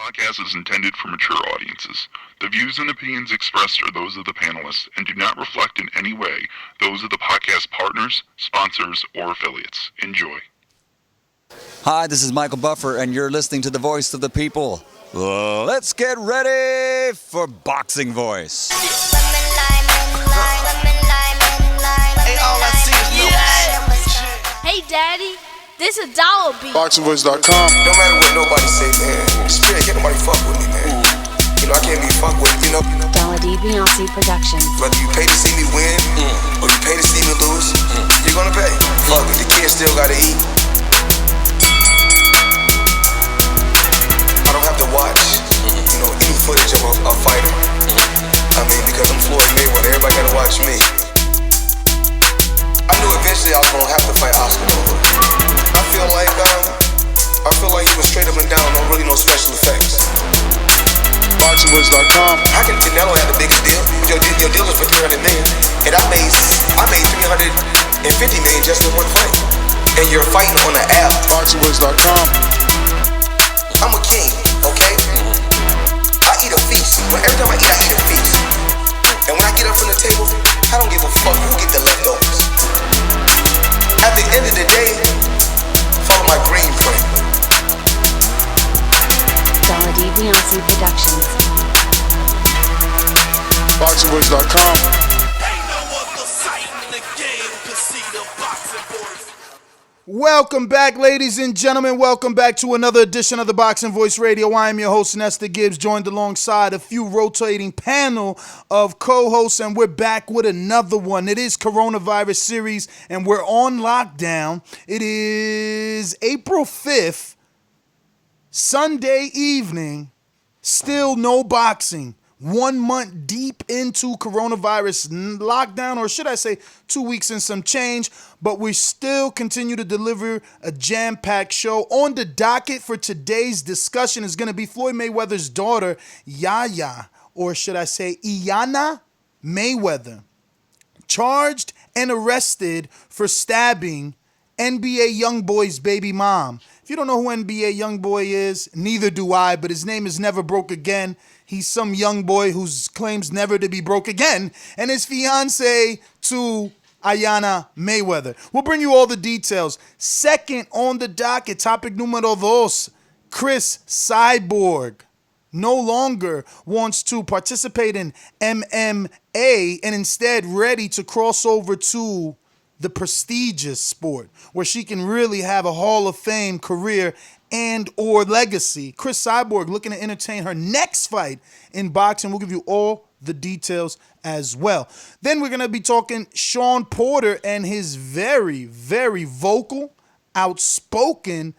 podcast is intended for mature audiences. The views and opinions expressed are those of the panelists and do not reflect in any way those of the podcast partners, sponsors, or affiliates. Enjoy. Hi, this is Michael Buffer, and you're listening to the voice of the people. Let's get ready for Boxing Voice. Hey, all I see is no Hey, Daddy, this a dollar beat. ThaBoxingvoice.com. No matter what nobody say, man. Spirit, can't nobody fuck with me, man. You know, I can't be fucked with, you know. Derevyanchenko Productions. Whether you pay to see me win, or you pay to see me lose, you're gonna pay. Fuck it, the kids still gotta eat. I don't have to watch, you know, any footage of a fighter. I mean, because I'm Floyd Mayweather, everybody gotta watch me. I knew eventually I was gonna have to fight Oscar though. I feel like he was straight up and down, no special effects. ThaBoxingvoice.com. How can Canelo have the biggest deal? Your deal is for $300 million, and I made $350 million just in one fight. And you're fighting on the app. ThaBoxingvoice.com. I'm a king, okay? I eat a feast, but every time I eat a feast. And when I get up from the table, I don't give a fuck who get the leftovers. At the end of the day, follow my green print. Derevyanchenko Productions. ThaBoxingvoice.com. Welcome back, ladies and gentlemen. Welcome back to another edition of the Boxing Voice Radio. I am your host, Nestor Gibbs, joined alongside a few rotating panel of co-hosts, and we're back with another one. It is Coronavirus Series, and we're on lockdown. It is April 5th, Sunday evening, still no boxing. 1 month deep into coronavirus lockdown, or should I say 2 weeks and some change, but we still continue to deliver a jam-packed show. On the docket for today's discussion is going to be Floyd Mayweather's daughter, Yaya, or should I say Iyanna Mayweather, charged and arrested for stabbing NBA YoungBoy's baby mom. If you don't know who NBA YoungBoy is, neither do I, but his name is Never Broke Again. He's some young boy who claims never to be broke again, and his fiance to Iyanna Mayweather. We'll bring you all the details. Second on the docket, topic numero dos, Cris Cyborg no longer wants to participate in MMA and instead ready to cross over to the prestigious sport where she can really have a Hall of Fame career and or legacy. Cris Cyborg looking to entertain her next fight in boxing. We'll give you all the details as well. Then we're going to be talking Shawn Porter and his very, very vocal, outspoken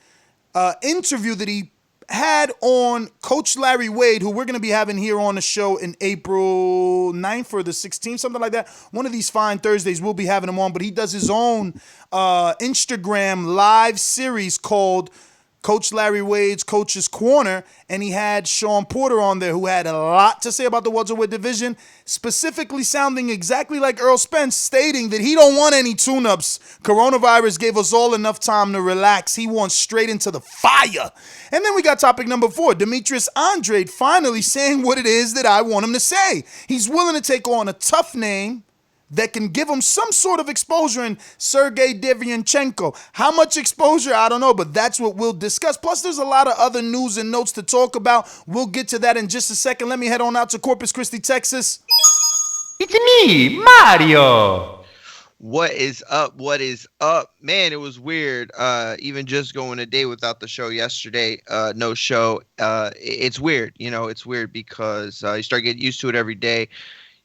interview that he had on Coach Larry Wade, who we're going to be having here on the show in April 9th or the 16th, something like that. One of these fine Thursdays, we'll be having him on, but he does his own Instagram live series called Coach Larry Wade's Coach's Corner, and he had Shawn Porter on there, who had a lot to say about the welterweight division, specifically sounding exactly like Earl Spence, stating that he don't want any tune-ups. Coronavirus gave us all enough time to relax. He wants straight into the fire. And then we got topic number 4, Demetrius Andrade finally saying what it is that I want him to say. He's willing to take on a tough name that can give him some sort of exposure in Sergey Derevyanchenko. How much exposure, I don't know, but that's what we'll discuss. Plus, there's a lot of other news and notes to talk about. We'll get to that in just a second. Let me head on out to Corpus Christi, Texas. It's me, Mario. What is up? What is up? Man, it was weird. Even just going a day without the show yesterday, no show. It's weird. You know, it's weird because you start getting used to it every day.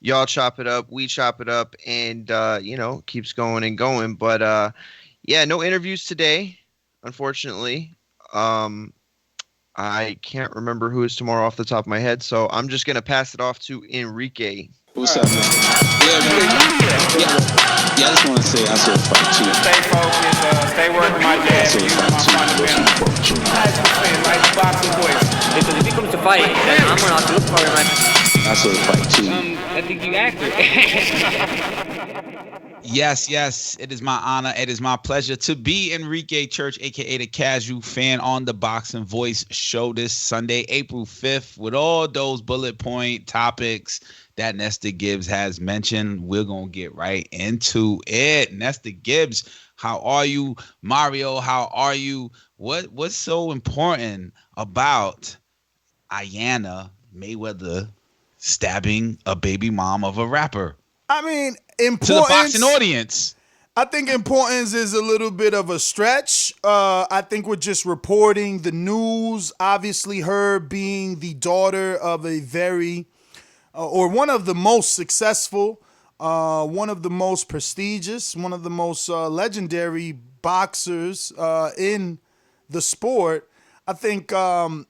Y'all chop it up, we chop it up, and, keeps going and going. But, no interviews today, unfortunately. I can't remember who is tomorrow off the top of my head, so I'm just going to pass it off to Enrique. What's up, man? I just want to say I saw fight too. Stay focused, stay working my jab. Like Boxing Voice. Because if he comes to fight, then I'm going to have to look for him. I saw the fight too. I think you accurate. Yes, it is my honor. It is my pleasure to be Enrique Church, aka the Casual Fan, on the Boxing Voice show this Sunday, April 5th, with all those bullet point topics that Nestor Gibbs has mentioned. We're gonna get right into it. Nestor Gibbs, how are you? Mario, how are you? What's so important about Iyanna Mayweather stabbing a baby mom of a rapper? I mean, importance to the boxing audience. I think importance is a little bit of a stretch. I think we're just reporting the news. Obviously, her being the daughter of a very, or one of the most successful, one of the most prestigious, one of the most legendary boxers in the sport. I think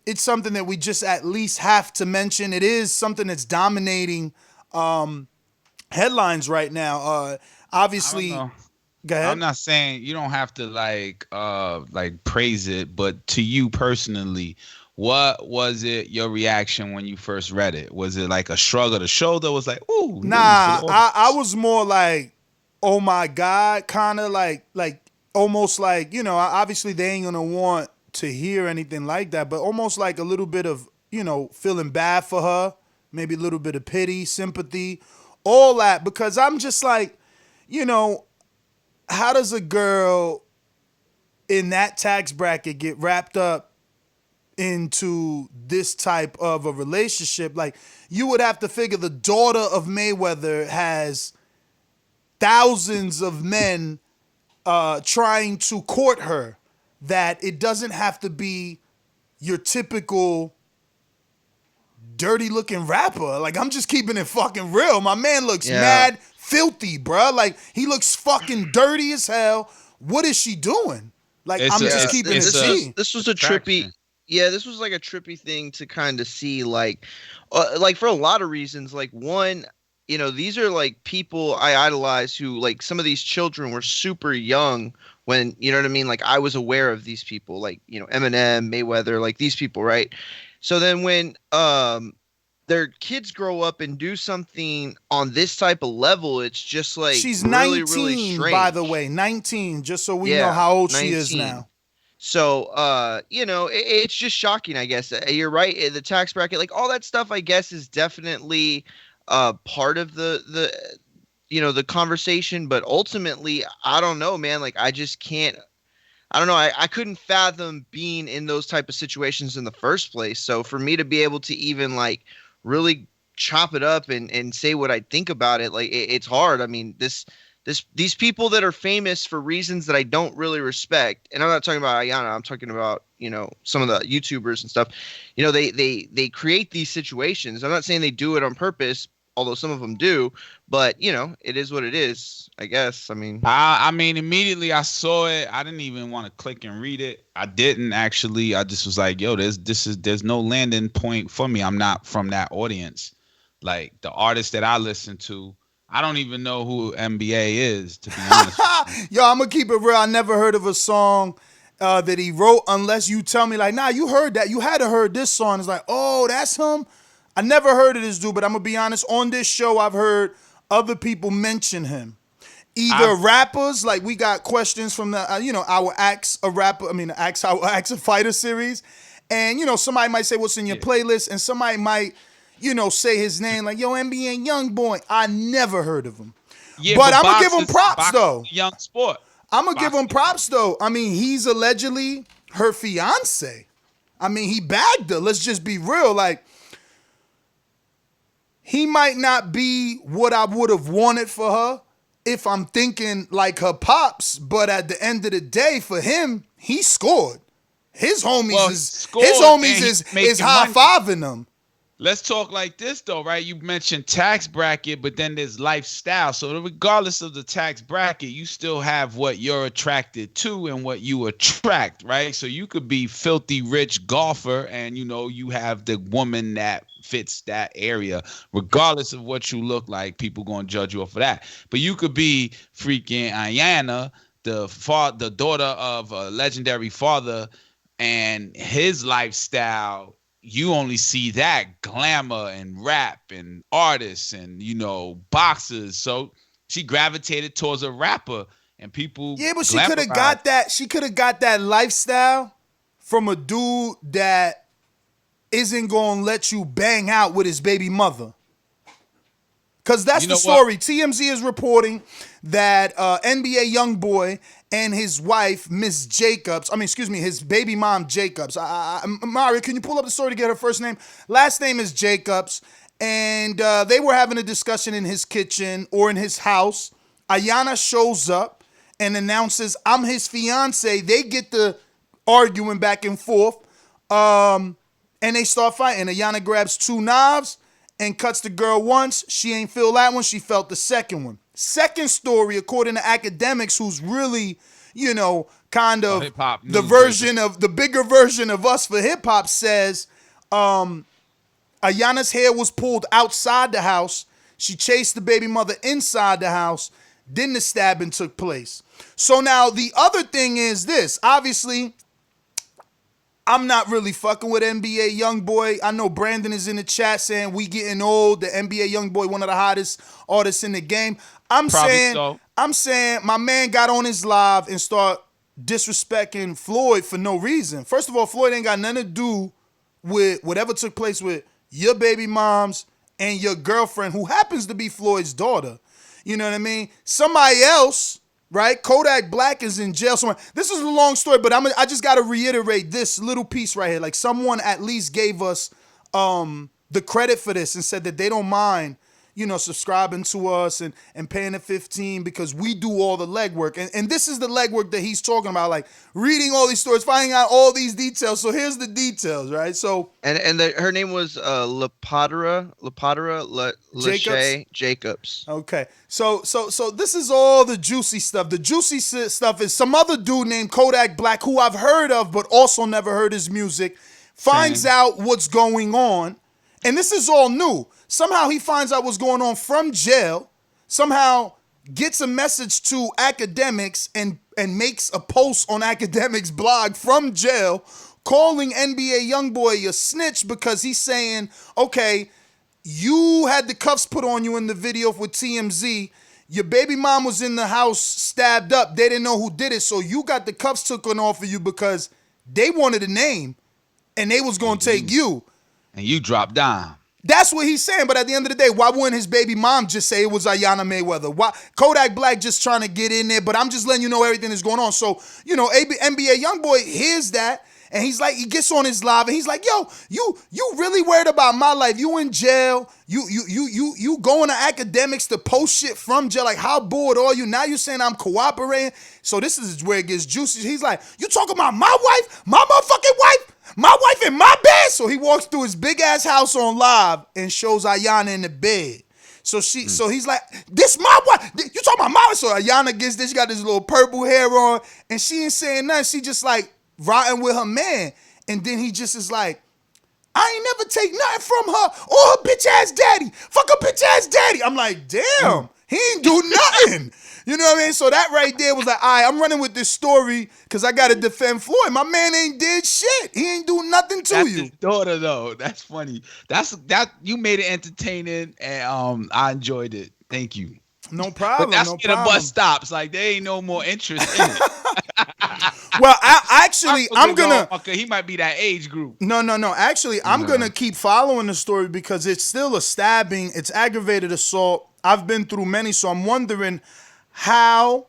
it's something that we just at least have to mention. It is something that's dominating headlines right now. Obviously, I don't know. Go ahead. I'm not saying you don't have to like praise it, but to you personally, what was it your reaction when you first read it? Was it like a shrug of the shoulder? Was like, ooh, nah, I was more like, oh my God, kind of like almost like, obviously they ain't gonna want to hear anything like that, but almost like a little bit of, feeling bad for her, maybe a little bit of pity, sympathy, all that, because I'm just like, how does a girl in that tax bracket get wrapped up into this type of a relationship? Like, you would have to figure the daughter of Mayweather has thousands of men trying to court her, that it doesn't have to be your typical dirty looking rapper. Like, I'm just keeping it fucking real. My man looks mad filthy, bruh. Like, he looks fucking dirty as hell. What is she doing? Like, I'm just keeping it G. This was a trippy. Yeah, this was like a trippy thing to kind of see, like for a lot of reasons. Like, one, these are like people I idolize who, like, some of these children were super young when, you know what I mean? Like, I was aware of these people, like, Eminem, Mayweather, like these people, right? So then when their kids grow up and do something on this type of level, it's just like, she's really, 19, really strange. by the way, 19, just so we know how old 19. she is now. So, it's just shocking, I guess. You're right. The tax bracket, like all that stuff, I guess, is definitely part of the conversation. But ultimately, I don't know, man. Like, I just can't. I don't know. I couldn't fathom being in those type of situations in the first place. So for me to be able to even like really chop it up and say what I think about it, like it's hard. I mean, these people that are famous for reasons that I don't really respect, and I'm not talking about Iyanna, I'm talking about, some of the YouTubers and stuff, they create these situations. I'm not saying they do it on purpose, although some of them do, but it is what it is, I guess. I mean, immediately I saw it. I didn't even want to click and read it. I didn't actually. I just was like, yo, there's no landing point for me. I'm not from that audience. Like, the artists that I listen to, I don't even know who NBA is, to be honest. Yo, I'm gonna keep it real. I never heard of a song that he wrote unless you tell me, like, nah, you heard that. You had to heard this song. It's like, oh, that's him. I never heard of this dude, but I'm gonna be honest. On this show, I've heard other people mention him. Either rappers, like we got questions from the, our Ask a Rapper, Ask a Fighter series, and somebody might say what's in your playlist, and somebody might, say his name, like, yo, NBA Youngboy. I never heard of him, but I'm gonna give him props though. Young sport. I'm gonna give him props though. I mean, he's allegedly her fiance. I mean, he bagged her. Let's just be real, like. He might not be what I would have wanted for her if I'm thinking like her pops, but at the end of the day, for him, he scored. His homies is high-fiving them. Let's talk like this though, right? You mentioned tax bracket, but then there's lifestyle. So regardless of the tax bracket, you still have what you're attracted to and what you attract, right? So you could be filthy rich golfer and you have the woman that fits that area. Regardless of what you look like, people gonna judge you off of that. But you could be freaking Iyanna, the daughter of a legendary father, and his lifestyle. You only see that glamour and rap and artists and boxers. So she gravitated towards a rapper, and people. Yeah, but she could have got that. She could have got that lifestyle from a dude that isn't gonna let you bang out with his baby mother. Because that's the story. TMZ is reporting that NBA YoungBoy and his wife, Miss Jacobs, his baby mom, Jacobs. Mario, can you pull up the story to get her first name? Last name is Jacobs. And they were having a discussion in his kitchen or in his house. Iyanna shows up and announces, I'm his fiance. They get the arguing back and forth. And they start fighting. Iyanna grabs 2 knives and cuts the girl once. She ain't feel that one. She felt the second one. Second story, according to academics, who's really, kind of the version of the bigger version of us for hip hop, says Iyanna's hair was pulled outside the house. She chased the baby mother inside the house. Then the stabbing took place. So now the other thing is this. Obviously, I'm not really fucking with NBA YoungBoy. I know Brandon is in the chat saying we getting old. The NBA YoungBoy, one of the hottest artists in the game. I'm saying my man got on his live and start disrespecting Floyd for no reason. First of all, Floyd ain't got nothing to do with whatever took place with your baby moms and your girlfriend, who happens to be Floyd's daughter. You know what I mean? Somebody else, right? Kodak Black is in jail somewhere. This is a long story, but I just got to reiterate this little piece right here. Like, someone at least gave us the credit for this and said that they don't mind, subscribing to us and paying the $15 because we do all the legwork. And this is the legwork that he's talking about, like reading all these stories, finding out all these details. So here's the details, right? So her name was Lepatera Jacobs. Okay. So this is all the juicy stuff. The juicy stuff is some other dude named Kodak Black, who I've heard of but also never heard his music, finds out what's going on. And this is all new. Somehow he finds out what's going on from jail, somehow gets a message to academics and makes a post on academics blog from jail calling NBA YoungBoy a snitch because he's saying, okay, you had the cuffs put on you in the video with TMZ. Your baby mom was in the house stabbed up. They didn't know who did it, so you got the cuffs taken off of you because they wanted a name and they was going to take you. And you dropped down. That's what he's saying. But at the end of the day, why wouldn't his baby mom just say it was Iyanna Mayweather? Why Kodak Black just trying to get in there? But I'm just letting you know everything that's going on. So, NBA YoungBoy hears that, and he's like, he gets on his live, and he's like, yo, you really worried about my life? You in jail? You going to academics to post shit from jail? Like, how bored are you? Now you saying I'm cooperating? So this is where it gets juicy. He's like, you talking about my wife? My motherfucking wife? My wife in my bed? So he walks through his big ass house on live and shows Iyanna in the bed. So he's like, this my wife. You talking about my wife? So Iyanna gets this. She got this little purple hair on, and she ain't saying nothing. She just like rotting with her man. And then he just is like, I ain't never take nothing from her or her bitch ass daddy. Fuck her bitch ass daddy. I'm like, damn, he ain't do nothing. You know what I mean? So that right there was like, all right, I'm running with this story because I got to defend Floyd. My man ain't did shit. He ain't do nothing to you. That's his daughter, though. That's funny. That you made it entertaining, and I enjoyed it. Thank you. No problem. But that's where the bus stops. Like, there ain't no more interest in it. Well, I'm gonna. He might be that age group. No. Actually, I'm gonna keep following the story because it's still a stabbing. It's aggravated assault. I've been through many, so I'm wondering how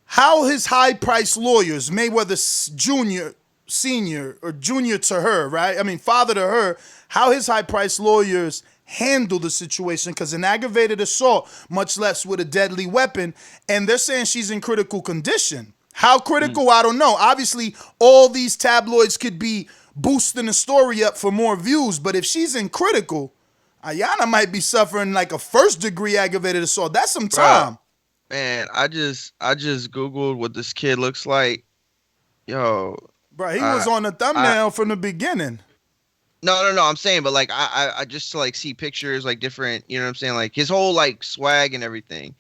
his high-priced lawyers, Mayweather Jr., Senior, or Junior to her, right? I mean, father to her. How his high-priced lawyers handle the situation, because an aggravated assault, much less with a deadly weapon, and they're saying she's in critical condition. How critical, I don't know. Obviously, all these tabloids could be boosting the story up for more views, but if she's in critical, Iyanna might be suffering like a first-degree aggravated assault. That's some time. Bro, man, I just Googled what this kid looks like. Yo. Bro, he was on the thumbnail from the beginning. No. I'm saying, but like I just like see pictures, like different, you know what I'm saying? Like his whole like swag and everything.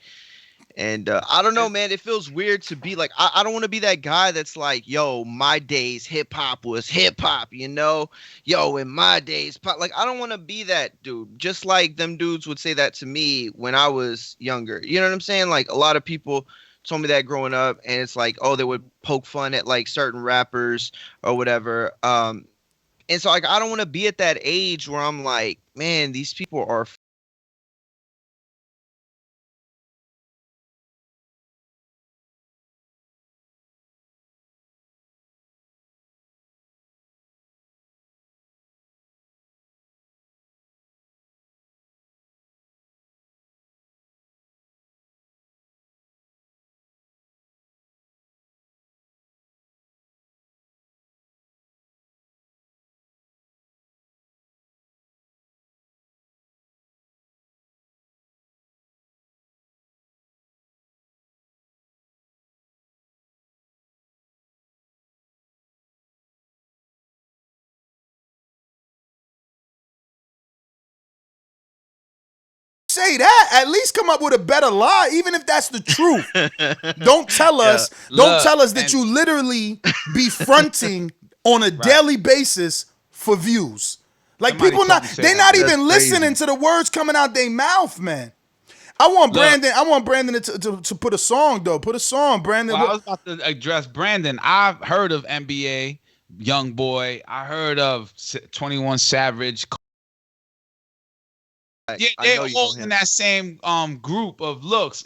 And I don't know, man. It feels weird to be like, I don't want to be that guy that's like, yo, my days hip hop was hip hop, you know? Yo, in my days, pop. Like, I don't want to be that dude. Just like them dudes would say that to me when I was younger. You know what I'm saying? Like, a lot of people told me that growing up, and it's like, oh, they would poke fun at like certain rappers or whatever. And so, like, I don't want to be at that age where I'm like, man, these people are Say that. At least come up with a better lie, even if that's the truth. Don't tell us. Don't tell us that you literally be fronting on a daily basis for views. Like people they're not even listening to the words coming out their mouth, man. I want Brandon to put a song though. Put a song, Brandon. Well, I was about to address Brandon. I've heard of NBA Young Boy. I heard of 21 Savage. Yeah, they're all in that same group of looks.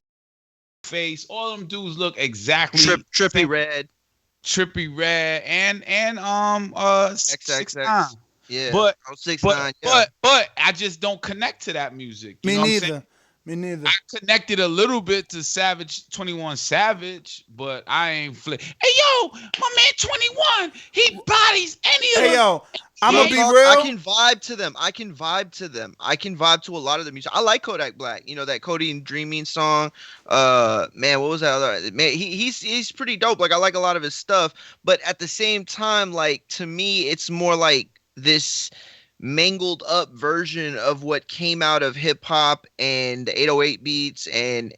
Face, all them dudes look exactly Trippy Red, and XXX. Yeah, but 6ix9ine. But I just don't connect to that music. Me neither. I connected a little bit to 21 Savage, but I ain't flip. Hey yo, my man 21, he bodies any of them. Hey yo, I'm gonna be real. I can vibe to them. I can vibe to a lot of the music. I like Kodak Black. You know that Cody and Dreaming song. Man, what was that other? Man, he's pretty dope. Like I like a lot of his stuff, but at the same time, like to me, it's more like this mangled up version of what came out of hip hop and 808 beats and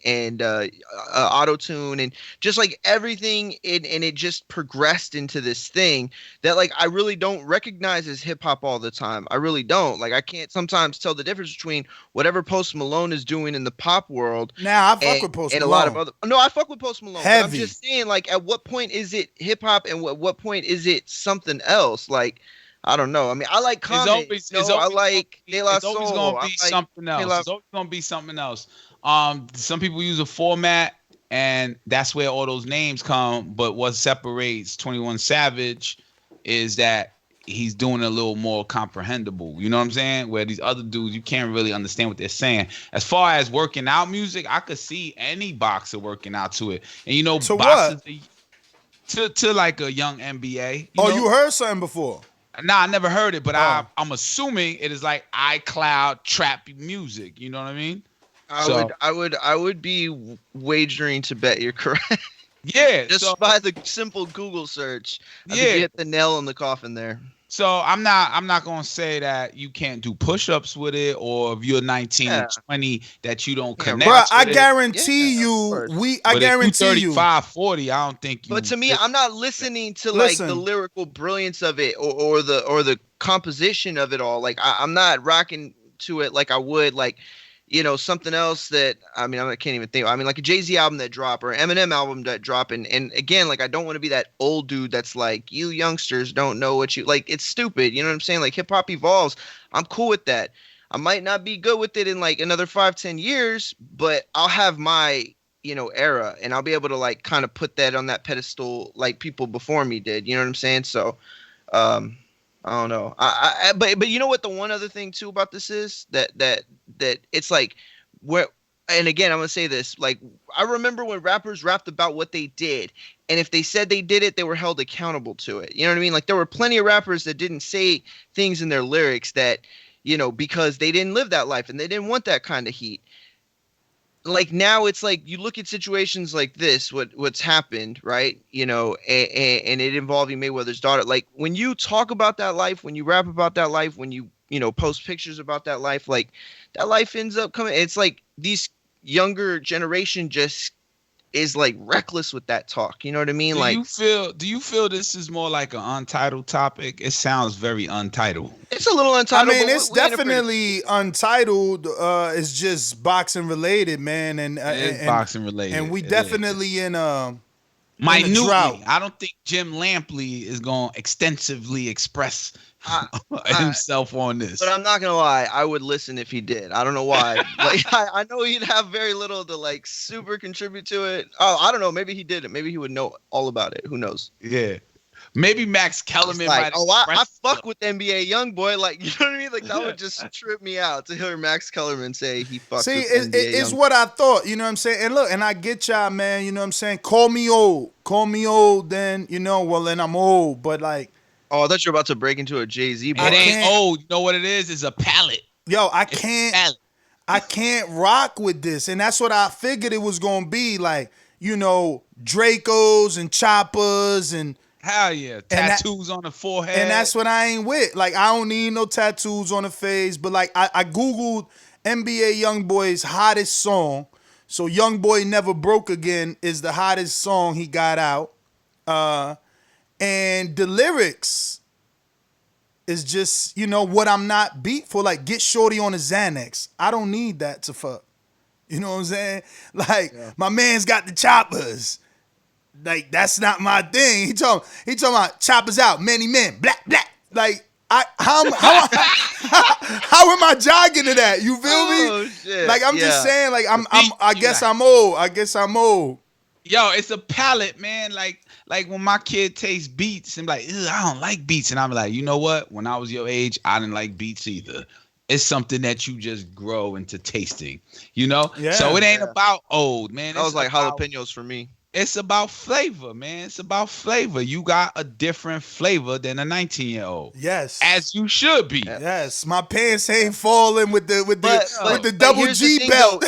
auto tune and just like everything and it just progressed into this thing that like I really don't recognize as hip hop all the time. I really don't. Like I can't sometimes tell the difference between whatever Post Malone is doing in the pop world. Now I fuck with Post Malone. And a lot of other. No, I fuck with Post Malone. Heavy. I'm just saying, like, at what point is it hip hop and what point is it something else? Like, I don't know. I mean, I like Common. I like De La Soul. It's always gonna be something else. It's always gonna be something else. Some people use a format, and that's where all those names come. But what separates 21 Savage is that he's doing a little more comprehensible. You know what I'm saying? Where these other dudes, you can't really understand what they're saying. As far as working out music, I could see any boxer working out to it. And you know, so boxers to like a young NBA. You heard something before? Nah, I never heard it, but I'm assuming it is like iCloud trap music. You know what I mean? I would be wagering to bet you're correct. Yeah, just by the simple Google search. I think you hit the nail on the coffin there. So I'm not gonna say that you can't do push-ups with it, or if you're 19 or 20 that you don't connect. Bro, I guarantee you, I guarantee you, 35, 40. I don't think you. But to me, I'm not listening to like the lyrical brilliance of it or the composition of it all. Like I'm not rocking to it like I would like. You know, something else that, I mean, I can't even think. I mean, like a Jay-Z album that drop or an Eminem album that drop. And again, like, I don't want to be that old dude that's like, you youngsters don't know what you, like, it's stupid. You know what I'm saying? Like, hip-hop evolves. I'm cool with that. I might not be good with it in, like, another 5-10 years, but I'll have my, you know, era. And I'll be able to, like, kind of put that on that pedestal like people before me did. You know what I'm saying? So, I don't know. But you know what? The one other thing too about this is that it's like where, and again, I'm gonna say this. Like I remember when rappers rapped about what they did, and if they said they did it, they were held accountable to it. You know what I mean? Like there were plenty of rappers that didn't say things in their lyrics that, you know, because they didn't live that life and they didn't want that kind of heat. Like now it's like you look at situations like this, what's happened, right? You know, and it involving Mayweather's daughter. Like when you talk about that life, when you rap about that life, when you know, post pictures about that life, like that life ends up coming. It's like these younger generation just is like reckless with that talk. You know what I mean? Do you feel this is more like an untitled topic? It sounds very untitled. It's a little untitled. I mean, it's definitely untitled. It's just boxing related, man, and boxing related, and we definitely in a minutely. drought. I don't think Jim Lampley is going to extensively express himself on this. But I'm not gonna lie, I would listen if he did. I don't know why. Like I know he'd have very little to like super contribute to it. Oh, I don't know. Maybe he didn't. Maybe he would know all about it. Who knows? Yeah. Maybe Max Kellerman like, might. I fuck with NBA YoungBoy. Like, you know what I mean? Like that would just trip me out to hear Max Kellerman say he fucks. See, with NBA it's what I thought. You know what I'm saying? And look, and I get y'all, man. You know what I'm saying? Call me old. Then well, then I'm old. But like. Oh, I thought you were about to break into a Jay-Z. It ain't old. You know what it is? It's a palette. Yo, I can't rock with this. And that's what I figured it was going to be. Like, Dracos and choppers and... Hell yeah. Tattoos on the forehead. And that's what I ain't with. Like, I don't need no tattoos on the face. But, like, I Googled NBA YoungBoy's hottest song. So, YoungBoy Never Broke Again is the hottest song he got out. And the lyrics is just, what I'm not beat for. Like, get shorty on a Xanax. I don't need that to fuck. You know what I'm saying? Like, my man's got the choppers. Like, that's not my thing. He talking about choppers out, many men, black. Like, how am I jogging to that? You feel me? Shit. Like, I'm just saying, like, I guess I'm old. Yo, it's a palette, man. Like when my kid tastes beats, I'm like, I don't like beats. And I'm like, you know what? When I was your age, I didn't like beats either. It's something that you just grow into tasting, Yeah. So it ain't about old, man. That was like jalapenos for me. It's about flavor, man. It's about flavor. You got a different flavor than a 19-year-old. Yes. As you should be. Yes. My pants ain't falling with the double G belt.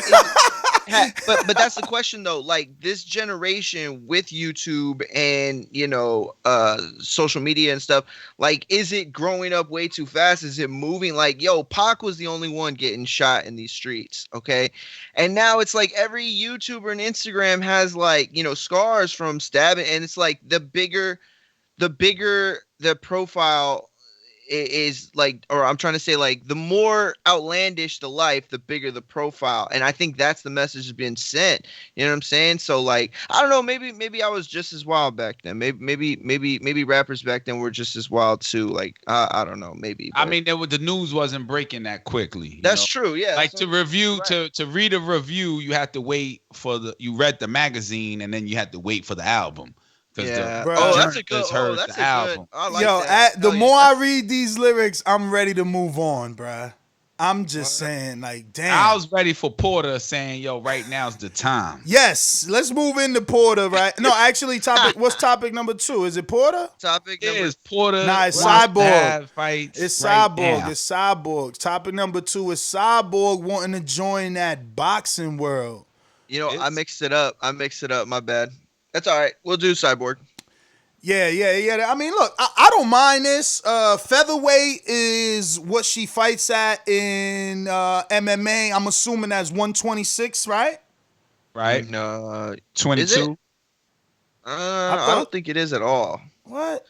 But that's the question though. Like this generation with YouTube and social media and stuff, like is it growing up way too fast? Is it moving? Like Pac was the only one getting shot in these streets, okay? And now it's like every YouTuber and Instagram has like scars from stabbing, and it's like the bigger the profile is like, or I'm trying to say like the more outlandish the life, the bigger the profile. And I think that's the message that's being sent. You know what I'm saying? So like, I don't know, maybe I was just as wild back then. Maybe rappers back then were just as wild too. Like, I don't know, maybe. But. I mean, the news wasn't breaking that quickly. That's true. Yeah. Like to read a review, you have to wait for you read the magazine and then you had to wait for the album. Yeah. That's a good. Album. I like that. The more I read these lyrics, I'm ready to move on, bruh. I'm just saying, like, damn. I was ready for Porter saying, right now's the time. Yes, let's move into Porter, right? No, actually, what's topic number 2? Is it Porter? Topic number is Porter. Nah, it's Cyborg. Fights it's right Cyborg. now. It's Cyborg. Topic number 2 is Cyborg wanting to join that boxing world. I mixed it up. My bad. That's all right. We'll do Cyborg. Yeah. I mean, look, I don't mind this. Featherweight is what she fights at in MMA. I'm assuming that's 126, right? Right. 22. I don't think it is at all. What?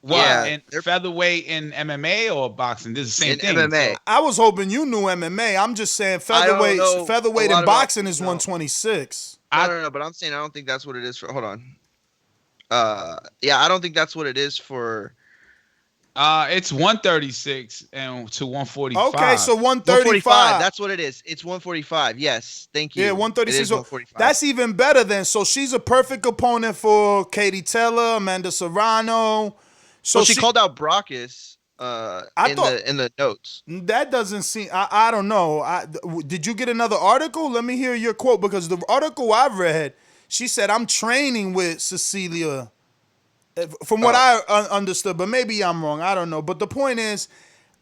Yeah. And featherweight in MMA or boxing? This is the same thing. MMA. I was hoping you knew MMA. I'm just saying featherweight in boxing is 126. I don't know, but I'm saying I don't think that's what it is for. Hold on. I don't think that's what it is for. It's 136 and to 145. Okay, so 135. That's what it is. It's 145. Yes, thank you. Yeah, 136. 145. That's even better then. So she's a perfect opponent for Katie Taylor, Amanda Serrano. So she called out Brockus in the notes. That doesn't seem. I don't know. Did you get another article? Let me hear your quote, because the article I've read, she said, "I'm training with Cecilia." From what I understood, but maybe I'm wrong. I don't know. But the point is,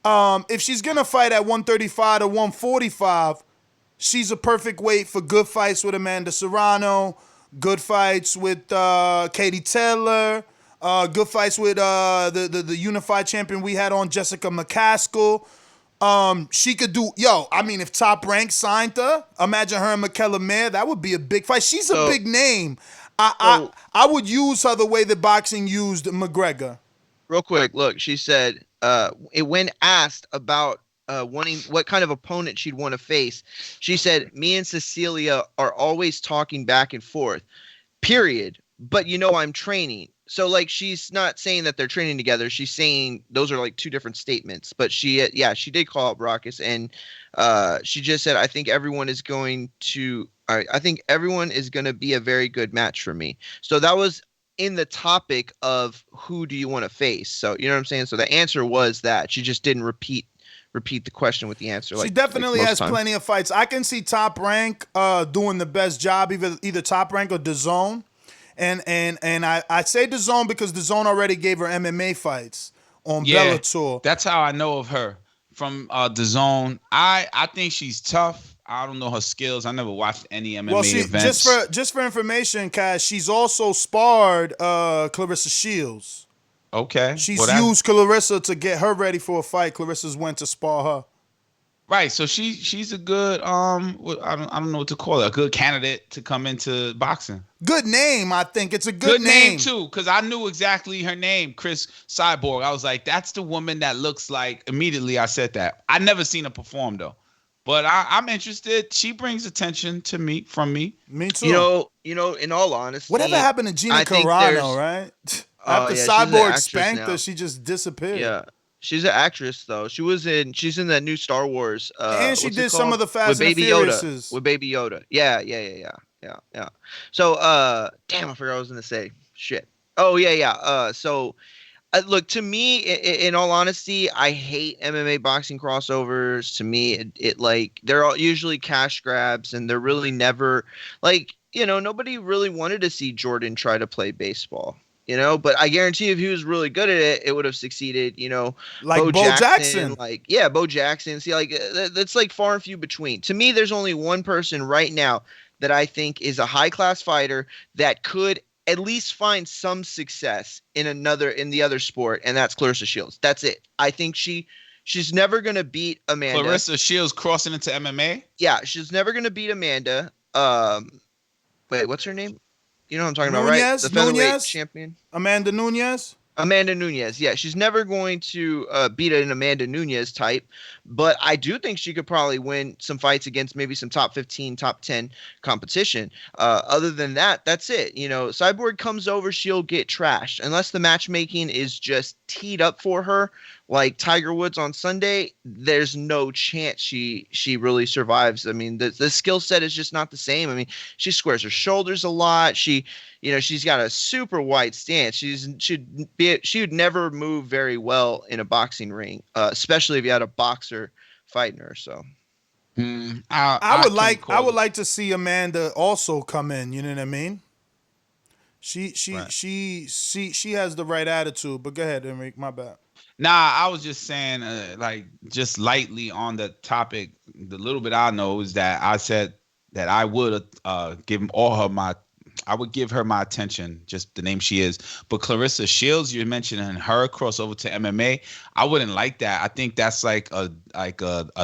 if she's gonna fight at 135 to 145, she's a perfect weight for good fights with Amanda Serrano, good fights with Katie Taylor. Good fights with the unified champion we had on, Jessica McCaskill. She could do, I mean, if Top Rank signed her, imagine her and Michaela Mayer, that would be a big fight. She's a big name. I would use her the way that boxing used McGregor. Real quick, look, she said, when asked about wanting what kind of opponent she'd want to face, she said, "Me and Cecilia are always talking back and forth, period. But I'm training." So like, she's not saying that they're training together. She's saying those are like two different statements. But she did call out Baracus, and she just said, I think everyone is going to be a very good match for me. So that was in the topic of who do you want to face. So you know what I'm saying? So the answer was that. She just didn't repeat the question with the answer. She definitely has plenty of fights. I can see Top Rank doing the best job, either Top Rank or DAZN. And I say DAZN because DAZN already gave her MMA fights on Bellator. That's how I know of her, from DAZN. I think she's tough. I don't know her skills. I never watched any MMA events. Just for information, Cash, she's also sparred Clarissa Shields. Okay. She's used Clarissa to get her ready for a fight. Clarissa's went to spar her. Right, so she's a good I don't know what to call it, a good candidate to come into boxing. Good name, I think. It's a good name too, because I knew exactly her name, Cris Cyborg. I was like, that's the woman that looks like. Immediately, I said that. I never seen her perform though, but I'm interested. She brings attention to me from me. Me too. In all honesty, whatever happened to Gina Carano, right? After Cyborg spanked her, she just disappeared. Yeah. She's an actress though. She's in that new Star Wars. And she did some of the Fast and Furiouses. With Baby Yoda. Yeah. So, damn, I forgot what I was gonna say. Shit. Oh yeah. So, look, to me, in all honesty, I hate MMA boxing crossovers. To me, it like they're all usually cash grabs, and they're really never like nobody really wanted to see Jordan try to play baseball. But I guarantee if he was really good at it, it would have succeeded, like Bo Jackson. Bo Jackson. See, like, that's like far and few between. To me, there's only one person right now that I think is a high-class fighter that could at least find some success in the other sport, and that's Clarissa Shields. That's it. I think she's never going to beat Amanda. Clarissa Shields crossing into MMA? Yeah, she's never going to beat Amanda. Wait, what's her name? You know what I'm talking about, right? The featherweight champion. Amanda Nunes? Amanda Nunes, yeah. She's never going to beat an Amanda Nunes type, but I do think she could probably win some fights against maybe some top 15, top 10 competition. Other than that, that's it. Cyborg comes over, she'll get trashed. Unless the matchmaking is just teed up for her, like Tiger Woods on Sunday, there's no chance she really survives. I mean, the skill set is just not the same. I mean, she squares her shoulders a lot. She's got a super wide stance. She would never move very well in a boxing ring, especially if you had a boxer fighting her. So, I would like to see Amanda also come in. You know what I mean? She has the right attitude. But go ahead, Enrique. My bad. Nah, I was just saying, just lightly on the topic. The little bit I know is that I said that I would give her my attention, just the name she is. But Clarissa Shields, you're mentioning her crossover to MMA. I wouldn't like that. I think that's like a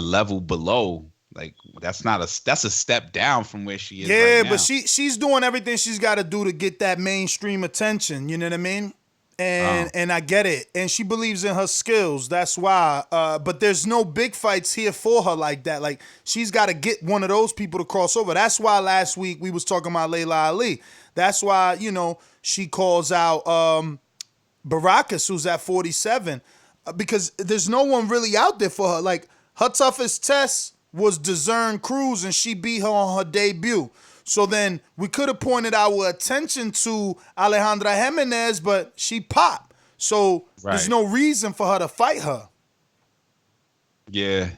level below. Like that's a step down from where she is. Yeah, right but now. she's doing everything she's got to do to get that mainstream attention. You know what I mean? And I get it. And she believes in her skills. That's why. But there's no big fights here for her like that. Like, she's got to get one of those people to cross over. That's why last week we was talking about Layla Ali. That's why, she calls out Baracus, who's at 47. Because there's no one really out there for her. Like, her toughest test was Desern Cruz, and she beat her on her debut. So then we could have pointed our attention to Alejandra Jimenez, but she popped. So there's no reason for her to fight her. Yeah.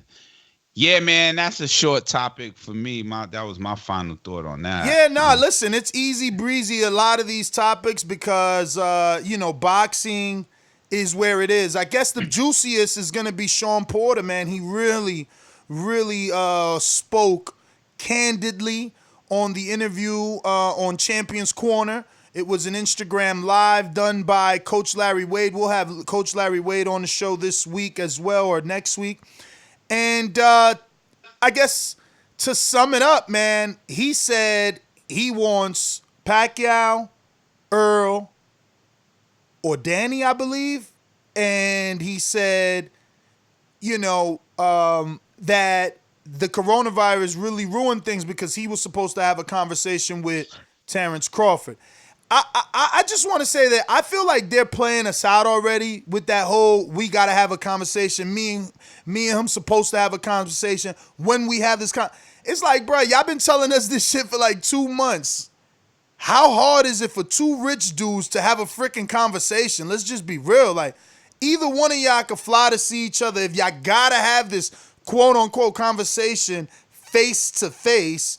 Yeah, man, that's a short topic for me. That was my final thought on that. Yeah, listen, it's easy breezy, a lot of these topics, because, boxing is where it is. I guess the juiciest is going to be Shawn Porter, man. He really, really spoke candidly on the interview on Champions Corner. It was an Instagram live done by Coach Larry Wade. We'll have Coach Larry Wade on the show this week as well, or next week. And I guess to sum it up, man, he said he wants Pacquiao, Earl, or Danny, I believe. And he said, that the coronavirus really ruined things because he was supposed to have a conversation with Terrence Crawford. I just want to say that I feel like they're playing us out already with that whole we got to have a conversation. Me and him supposed to have a conversation when we have this It's like, bro, y'all been telling us this shit for like 2 months. How hard is it for two rich dudes to have a freaking conversation? Let's just be real. Like, either one of y'all could fly to see each other. If y'all gotta have this quote-unquote conversation face to face,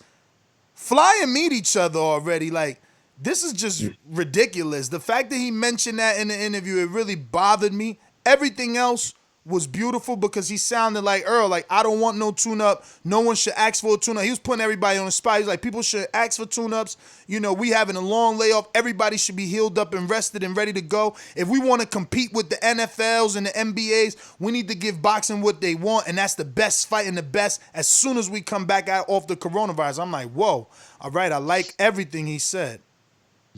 fly and meet each other already. Like, this is just ridiculous. The fact that he mentioned that in the interview, it really bothered me. Everything else was beautiful because he sounded like Earl. Like, I don't want no tune-up. No one should ask for a tune-up. He was putting everybody on the spot. He's like, people should ask for tune-ups. We having a long layoff. Everybody should be healed up and rested and ready to go. If we want to compete with the NFLs and the NBAs, we need to give boxing what they want, and that's the best fight and the best as soon as we come back out off the coronavirus. I'm like, whoa. All right, I like everything he said.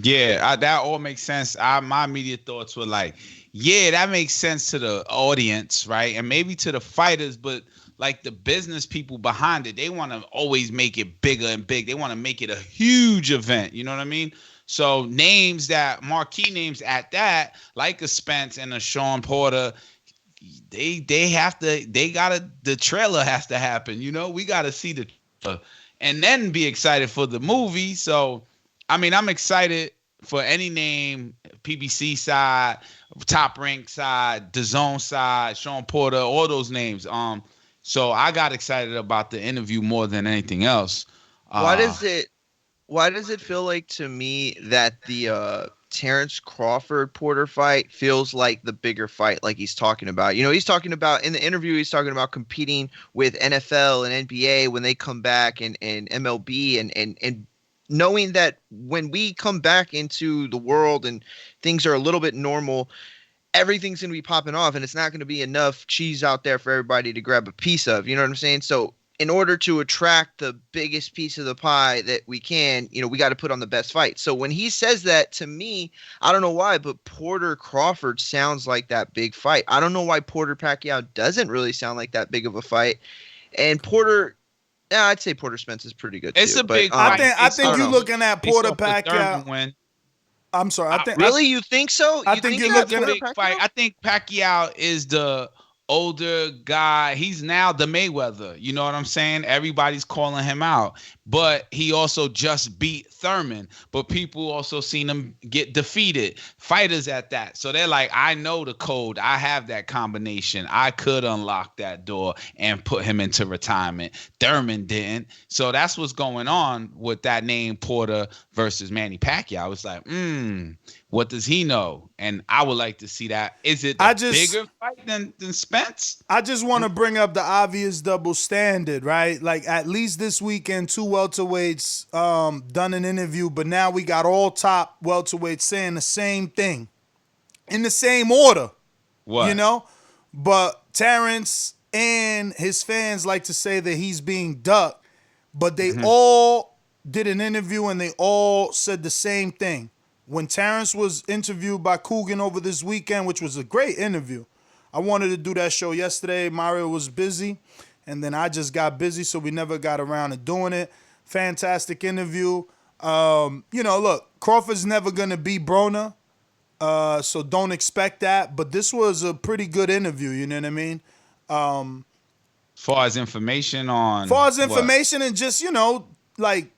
Yeah, that all makes sense. My immediate thoughts were like, yeah, that makes sense to the audience, right? And maybe to the fighters, but like the business people behind it, they want to always make it bigger and big. They want to make it a huge event. You know what I mean? So marquee names at that, like a Spence and a Shawn Porter, the trailer has to happen. We got to see the trailer and then be excited for the movie. So, I mean, I'm excited for any name, PBC side, Top Rank side, DAZN side, Shawn Porter, all those names. So I got excited about the interview more than anything else. Why does it feel like to me that the Terrence Crawford Porter fight feels like the bigger fight, like he's talking about? He's talking about in the interview, he's talking about competing with NFL and NBA when they come back and MLB and knowing that when we come back into the world and things are a little bit normal, everything's going to be popping off and it's not going to be enough cheese out there for everybody to grab a piece of. You know what I'm saying? So in order to attract the biggest piece of the pie that we can, we got to put on the best fight. So when he says that, to me, I don't know why, but Porter Crawford sounds like that big fight. I don't know why Porter Pacquiao doesn't really sound like that big of a fight. And Porter, yeah, I'd say Porter Spence is pretty good. It's too, a big. I think you're looking at Porter Pacquiao. Win. I'm sorry. You think so? I think you're looking at a big fight. I think Pacquiao is the older guy. He's now the Mayweather. You know what I'm saying? Everybody's calling him out. But he also just beat Thurman. But people also seen him get defeated. Fighters at that. So they're like, I know the code. I have that combination. I could unlock that door and put him into retirement. Thurman didn't. So that's what's going on with that name Porter versus Manny Pacquiao. It's like, what does he know? And I would like to see that. Is it a bigger fight than Spence? I just want to bring up the obvious double standard, right? Like, at least this weekend, 2 welterweights done an interview, but now we got all top welterweights saying the same thing in the same order. What? But Terrence and his fans like to say that he's being ducked, but they all did an interview and they all said the same thing. When Terrence was interviewed by Coogan over this weekend, which was a great interview, I wanted to do that show yesterday. Mario was busy, and then I just got busy, so we never got around to doing it. Fantastic interview. Look, Crawford's never going to be Broner, so don't expect that. But this was a pretty good interview, you know what I mean? As far as information on... and just, like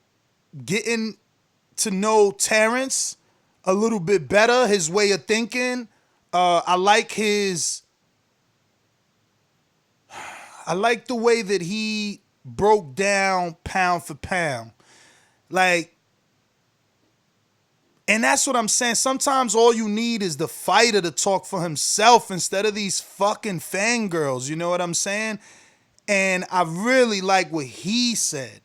getting to know Terrence a little bit better, his way of thinking. I like the way that he broke down pound for pound. Like, and that's what I'm saying. Sometimes all you need is the fighter to talk for himself instead of these fucking fangirls. You know what I'm saying? And I really like what he said.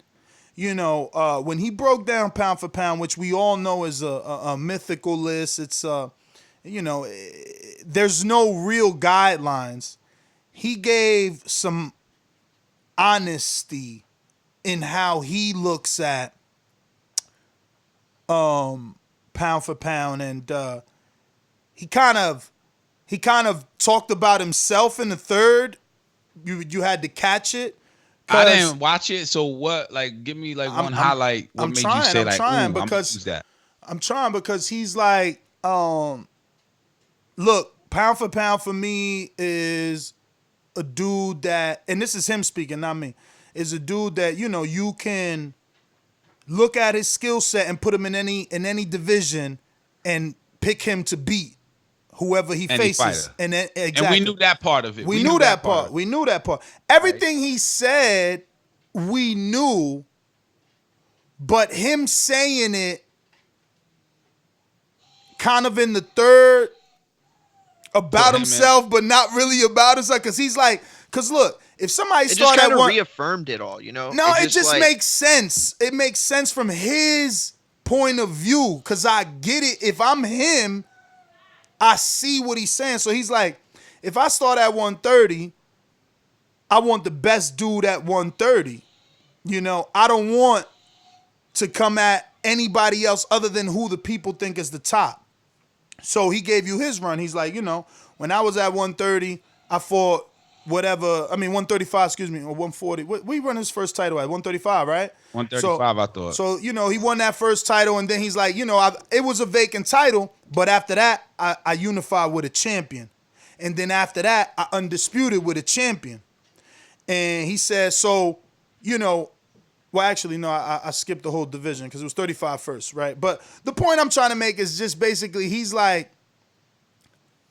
When he broke down pound for pound, which we all know is a mythical list, it's, there's no real guidelines. He gave some honesty in how he looks at pound for pound, and he kind of talked about himself in the third. You had to catch it. I didn't watch it, so what? Like, give me like one highlight. What made you say like, "Ooh, because use that"? I'm trying because he's like, look, pound for pound for me is a dude that, and this is him speaking, not me, is a dude that, you know, you can look at his skill set and put him in any division and pick him to beat whoever he faces. And then, exactly. And we knew that part of it. We knew that part. We knew that part. Everything he said, we knew, but him saying it kind of in the third about himself, but not really about himself, because he's like, because look, if somebody started just kind of reaffirmed it all, you know? No, it just like, makes sense. It makes sense from his point of view, because I get it. If I'm him, I see what he's saying. So he's like, if I start at 130, I want the best dude at 130. You know, I don't want to come at anybody else other than who the people think is the top. So he gave you his run. He's like, you know, when I was at 130, I fought 135, excuse me, or 140. We run his first title at 135, right? 135, I thought. So, you know, he won that first title, and then he's like, you know, it was a vacant title, but after that, I unified with a champion. And then after that, I undisputed with a champion. And he said, so, you know, well, actually, no, I skipped the whole division because it was 35 first, right? But the point I'm trying to make is just basically he's like,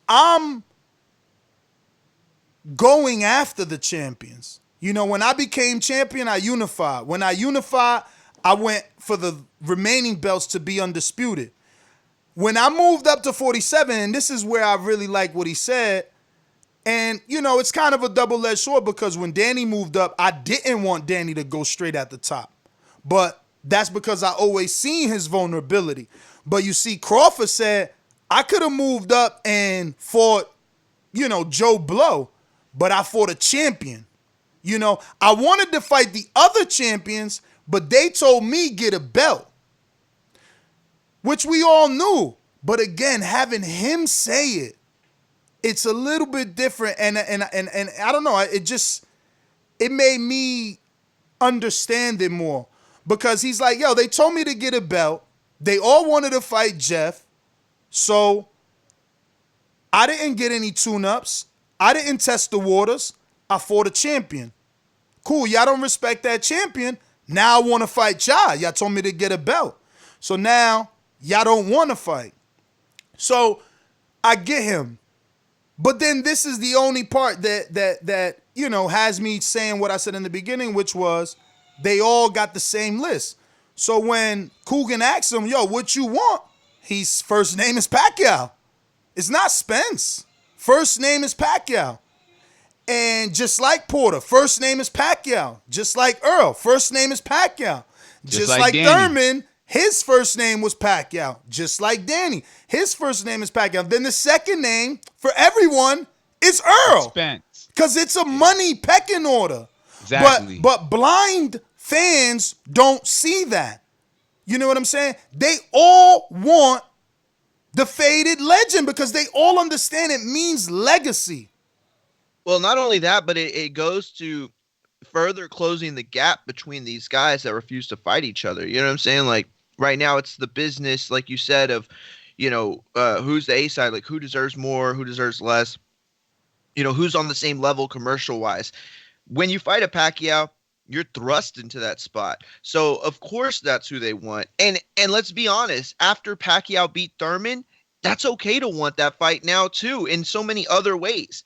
I'm going after the champions. You know, when I became champion, I unified. When I unified, I went for the remaining belts to be undisputed. When I moved up to 47, and this is where I really like what he said, and, you know, it's kind of a double-edged sword because when Danny moved up, I didn't want Danny to go straight at the top. But that's because I always seen his vulnerability. But you see, Crawford said, I could have moved up and fought, you know, Joe Blow, but I fought a champion. You know, I wanted to fight the other champions, but they told me get a belt, which we all knew. But again, having him say it, it's a little bit different, and I don't know. It made me understand it more because he's like, yo, they told me to get a belt. They all wanted to fight Jeff, so I didn't get any tune-ups. I didn't test the waters. I fought a champion. Cool, y'all don't respect that champion. Now I want to fight y'all. Y'all told me to get a belt, so now y'all don't want to fight. So I get him. But then this is the only part that you know has me saying what I said in the beginning, which was they all got the same list. So when Coogan asks him, yo, what you want? His first name is Pacquiao. It's not Spence. First name is Pacquiao. And just like Porter, first name is Pacquiao. Just like Earl, first name is Pacquiao. Just like Thurman, his first name was Pacquiao. Just like Danny, his first name is Pacquiao. Then the second name for everyone is Earl. Spence. Because it's a money pecking order. Exactly. But blind fans don't see that. You know what I'm saying? They all want the faded legend because they all understand it means legacy. Well, not only that, but it goes to further closing the gap between these guys that refuse to fight each other. You know what I'm saying? Like right now it's the business, like you said, of, you know, who's the A side, like who deserves more, who deserves less, you know, who's on the same level commercial wise. When you fight a Pacquiao, you're thrust into that spot. So of course that's who they want. And let's be honest, after Pacquiao beat Thurman, that's okay to want that fight now too, in so many other ways.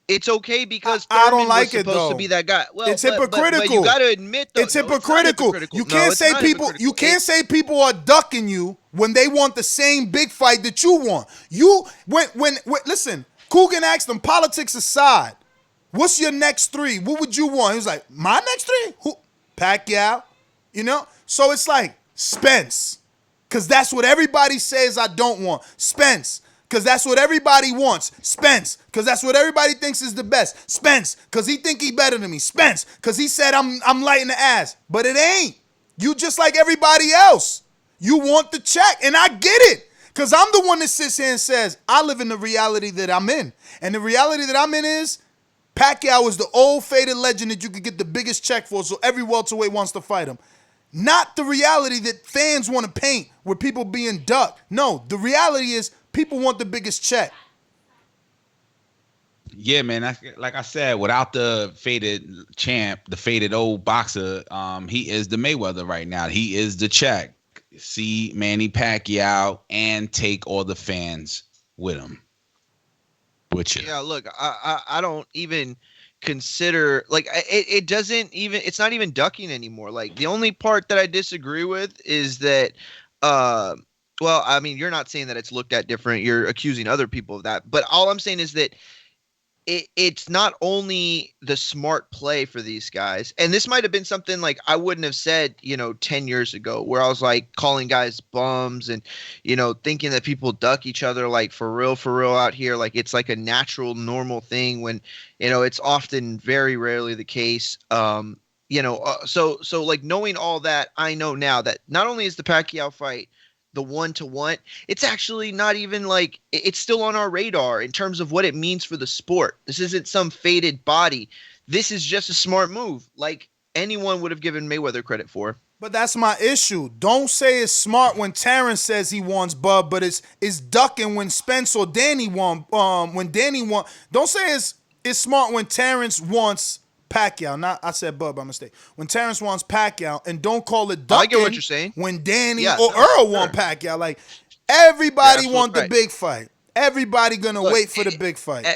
It's okay because Thurman I don't like was supposed to be that guy. Well, it's hypocritical. But you got to admit, though, it's hypocritical. You can't say people. You can't say people are ducking you when they want the same big fight that you want. When listen, Coogan asked them, politics aside, what's your next three? What would you want? He was like, my next three? Who? Pacquiao. You know. So it's like Spence, because that's what everybody says I don't want. Spence, because that's what everybody wants. Spence, because that's what everybody thinks is the best. Spence, because he think he better than me. Spence, because he said I'm light in the ass. But it ain't. You just like everybody else. You want the check, and I get it. Because I'm the one that sits here and says, I live in the reality that I'm in. And the reality that I'm in is Pacquiao is the old faded legend that you could get the biggest check for, so every welterweight wants to fight him. Not the reality that fans want to paint with people being ducked. No, the reality is people want the biggest check. Yeah, man. Like I said, without the faded champ, the faded old boxer, he is the Mayweather right now. He is the check. See Manny Pacquiao and take all the fans with him. With you. Yeah, look, I don't even consider, like, it doesn't even, it's not even ducking anymore. Like, the only part that I disagree with is that well, I mean, you're not saying that it's looked at different, you're accusing other people of that, but all I'm saying is that it's not only the smart play for these guys, and this might have been something like I wouldn't have said, 10 years ago, where I was like calling guys bums and, thinking that people duck each other, like for real out here. Like it's like a natural, normal thing when, it's often very rarely the case. So like knowing all that, I know now that not only is the Pacquiao fight the 1-to-1, it's actually not even like, it's still on our radar in terms of what it means for the sport. This isn't some faded body. This is just a smart move, like anyone would have given Mayweather credit for. But that's my issue. Don't say it's smart when Terrence says he wants Bub, but it's ducking when Spence or Danny want. When Danny want. Don't say it's smart when Terrence wants Pacquiao. I said Bub by mistake. When Terrence wants Pacquiao, and don't call it ducking. I get what you're saying. When Danny or Earl want Pacquiao. Like, everybody want the big fight. Everybody gonna wait for the big fight.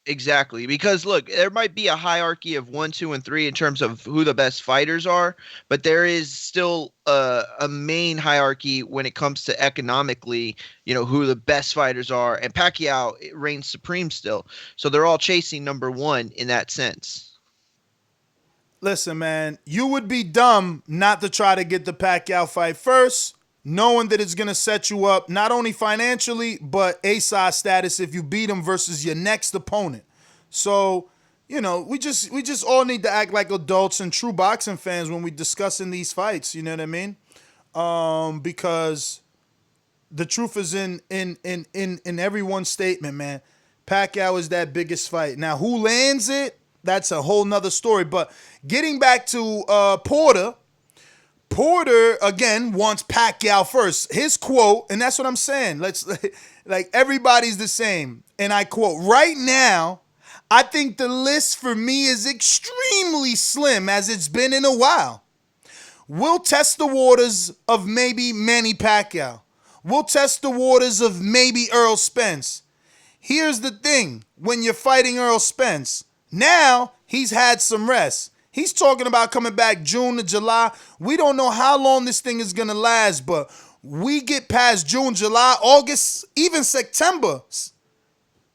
Exactly. Because look, there might be a hierarchy of 1, 2, and 3 in terms of who the best fighters are, but there is still a main hierarchy when it comes to economically, who the best fighters are, and Pacquiao reigns supreme still. So they're all chasing number one in that sense. Listen, man, you would be dumb not to try to get the Pacquiao fight first, knowing that it's going to set you up not only financially, but A-side status if you beat him versus your next opponent. So, we just all need to act like adults and true boxing fans when we discussing these fights, you know what I mean? Because the truth is in everyone's statement, man. Pacquiao is that biggest fight. Now, who lands it? That's a whole nother story. But getting back to Porter again wants Pacquiao first. His quote, and that's what I'm saying. Like everybody's the same. And I quote, right now, I think the list for me is extremely slim as it's been in a while. We'll test the waters of maybe Manny Pacquiao. We'll test the waters of maybe Earl Spence. Here's the thing. When you're fighting Earl Spence, now he's had some rest. He's talking about coming back June to July. We don't know how long this thing is going to last, but we get past June, July, August, even September.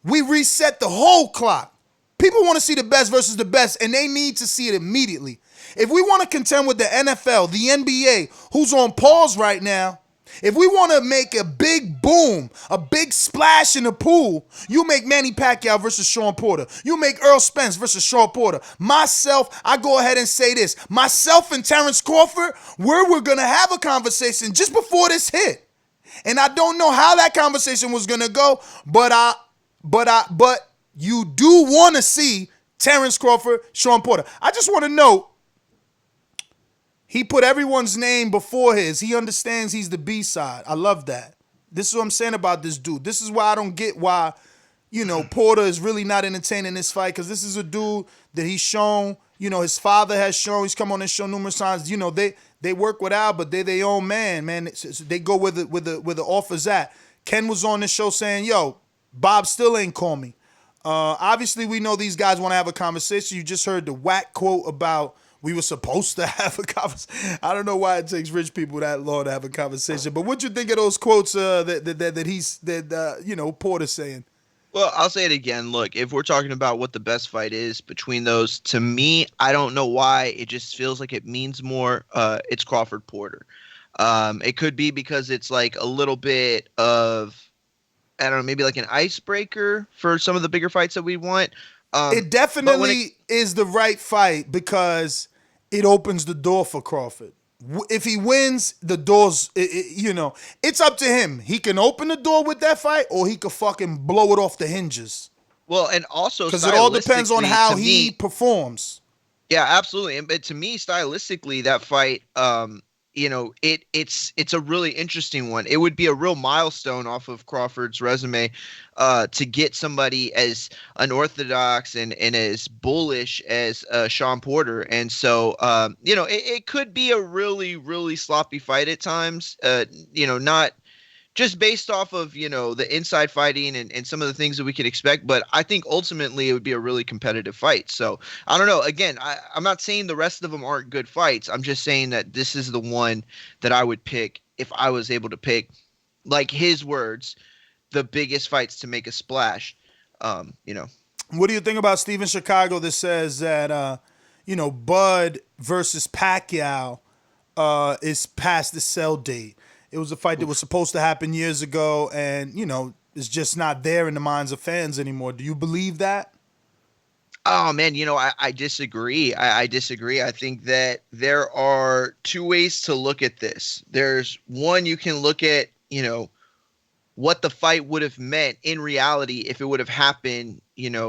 We reset the whole clock. People want to see the best versus the best, and they need to see it immediately. If we want to contend with the NFL, the NBA, who's on pause right now, if we want to make a big boom, a big splash in the pool, you make Manny Pacquiao versus Shawn Porter. You make Earl Spence versus Shawn Porter. Myself, I go ahead and say this. Myself and Terrence Crawford, we're going to have a conversation just before this hit. And I don't know how that conversation was going to go, but you do want to see Terrence Crawford, Shawn Porter. I just want to know, he put everyone's name before his. He understands he's the B-side. I love that. This is what I'm saying about this dude. This is why I don't get why, Porter is really not entertaining this fight, because this is a dude that he's shown, his father has shown. He's come on this show numerous times. They work with Al, but they're their own man. They go where the offer's at. Ken was on this show saying, yo, Bob still ain't call me. Obviously, we know these guys want to have a conversation. You just heard the whack quote about we were supposed to have a conversation. I don't know why it takes rich people that long to have a conversation. But what you think of those quotes that Porter's saying? Well, I'll say it again. Look, if we're talking about what the best fight is between those, to me, I don't know why. It just feels like it means more. It's Crawford Porter. It could be because it's like a little bit of I don't know, maybe like an icebreaker for some of the bigger fights that we want. It definitely is the right fight because it opens the door for Crawford. If he wins, the doors, it's up to him. He can open the door with that fight, or he could fucking blow it off the hinges. Well, and also because it all depends on how he performs. Yeah, absolutely. And but to me, stylistically, that fight, it's a really interesting one. It would be a real milestone off of Crawford's resume, to get somebody as unorthodox and as bullish as Shawn Porter. And so, it could be a really, really sloppy fight at times. Not just based off of, the inside fighting and some of the things that we could expect. But I think ultimately it would be a really competitive fight. So I don't know. Again, I'm not saying the rest of them aren't good fights. I'm just saying that this is the one that I would pick if I was able to pick, like his words, the biggest fights to make a splash. What do you think about Steven Chicago that says that, Bud versus Pacquiao is past the sell date? It was a fight that was supposed to happen years ago and, it's just not there in the minds of fans anymore. Do you believe that? Oh, man, I disagree. I disagree. I think that there are two ways to look at this. There's one, you can look at, what the fight would have meant in reality if it would have happened,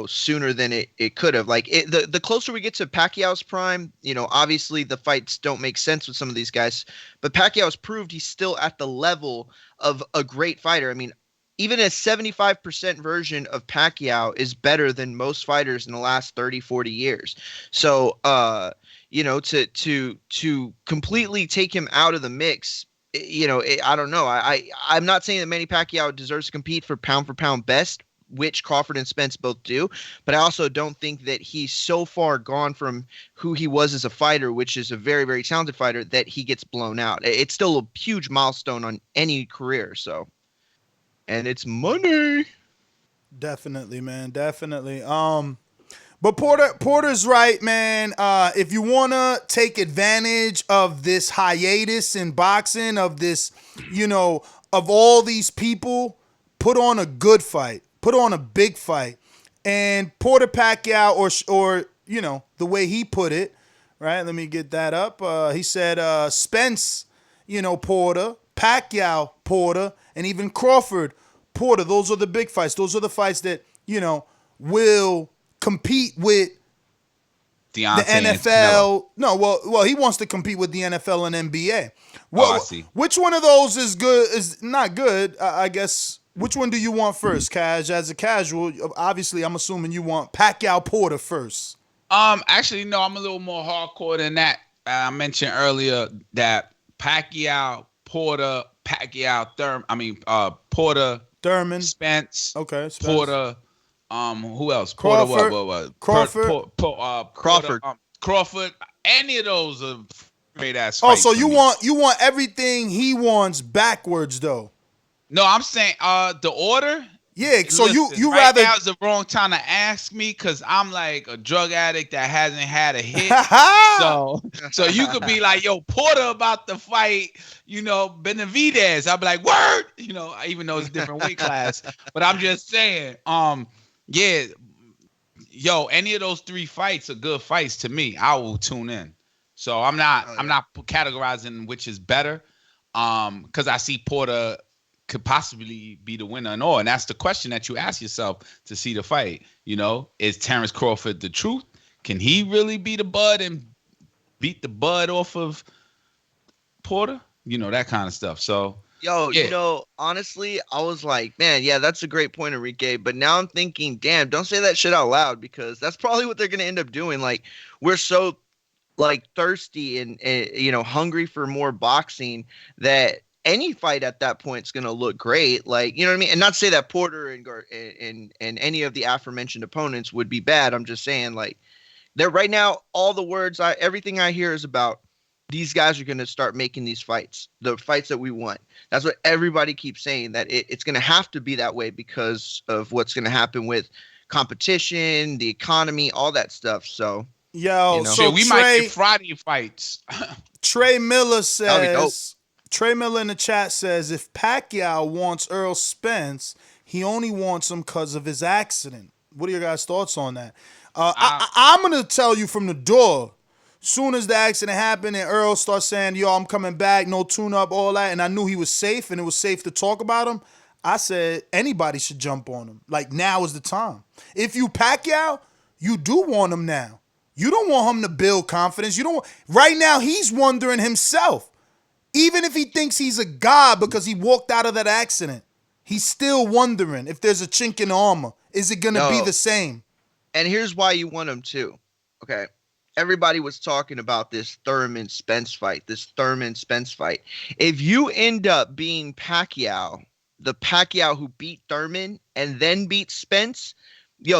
sooner than it could have. Like the closer we get to Pacquiao's prime, obviously the fights don't make sense with some of these guys, but Pacquiao's proved he's still at the level of a great fighter. I mean, even a 75% version of Pacquiao is better than most fighters in the last 30, 40 years. So, to completely take him out of the mix, I don't know. I'm not saying that Manny Pacquiao deserves to compete for pound best, which Crawford and Spence both do, but I also don't think that he's so far gone from who he was as a fighter, which is a very, very talented fighter, that he gets blown out. It's still a huge milestone on any career. So, and it's money. Definitely, man. Definitely. But Porter's right, man. If you want to take advantage of this hiatus in boxing, of this, of all these people, put on a good fight. Put on a big fight. And Porter Pacquiao, or the way he put it, right? Let me get that up. He said Spence, Porter, Pacquiao, Porter, and even Crawford, Porter. Those are the big fights. Those are the fights that, will compete with Deontay the NFL. No, well, he wants to compete with the NFL and NBA. Well, I see. Which one of those is good? Is not good, I guess. Which one do you want first, Cash? As a casual, obviously, I'm assuming you want Pacquiao Porter first. Actually, no, I'm a little more hardcore than that. I mentioned earlier that Pacquiao, Porter, Porter, Thurman, Spence, okay, Spence. Porter. Who else? Crawford. Porter, Crawford. Crawford. Any of those are great ass. Oh, so you want everything he wants backwards though? No, I'm saying the order. Yeah, so listen, you right rather now is the wrong time to ask me because I'm like a drug addict that hasn't had a hit. so you could be like, yo, Porter about to fight, Benavidez. I'll be like, word, even though it's a different weight class. But I'm just saying, yeah, yo, any of those three fights are good fights to me. I will tune in. So I'm not categorizing which is better, because I see Porter could possibly be the winner and all. And that's the question that you ask yourself to see the fight. Is Terrence Crawford the truth? Can he really be the Bud and beat the Bud off of Porter? That kind of stuff. So, yeah. Honestly, I was like, man, yeah, that's a great point, Enrique. But now I'm thinking, damn, don't say that shit out loud, because that's probably what they're going to end up doing. Like, we're so thirsty and hungry for more boxing that any fight at that point is going to look great. Like, you know what I mean? And not to say that Porter and any of the aforementioned opponents would be bad. I'm just saying, like, they're right now, all the words, everything I hear is about these guys are going to start making these fights, the fights that we want. That's what everybody keeps saying, that it's going to have to be that way because of what's going to happen with competition, the economy, all that stuff. So, so we might get Friday fights. Trey Miller says, Trey Miller in the chat says, if Pacquiao wants Earl Spence, He only wants him because of his accident. What are your guys' thoughts on that? I'm going to tell you from the door, soon as the accident happened and Earl starts saying, yo, I'm coming back, no tune-up, all that, and I knew he was safe and it was safe to talk about him, I said anybody should jump on him. Like, now is the time. If you Pacquiao, you do want him now. You don't want him to build confidence. Right now, he's wondering himself. Even if he thinks he's a god because he walked out of that accident, he's still wondering if there's a chink in the armor. Is it going to be the same? And here's why you want him to. Okay. Everybody was talking about this Thurman-Spence fight, If you end up being Pacquiao, the Pacquiao who beat Thurman and then beat Spence,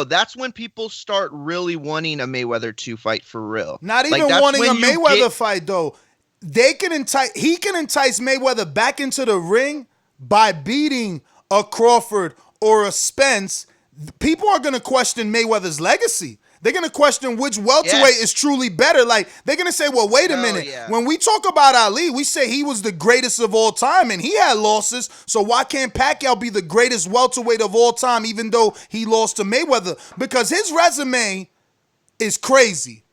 that's when people start really wanting a Mayweather 2 fight for real. Not even wanting a Mayweather fight, though. He can entice Mayweather back into the ring by beating a Crawford or a Spence. People are going to question Mayweather's legacy. They're going to question which welterweight is truly better. Like, they're going to say, well, wait a minute. Yeah. When we talk about Ali, we say he was the greatest of all time, and he had losses. So why can't Pacquiao be the greatest welterweight of all time, even though he lost to Mayweather? Because his resume is crazy.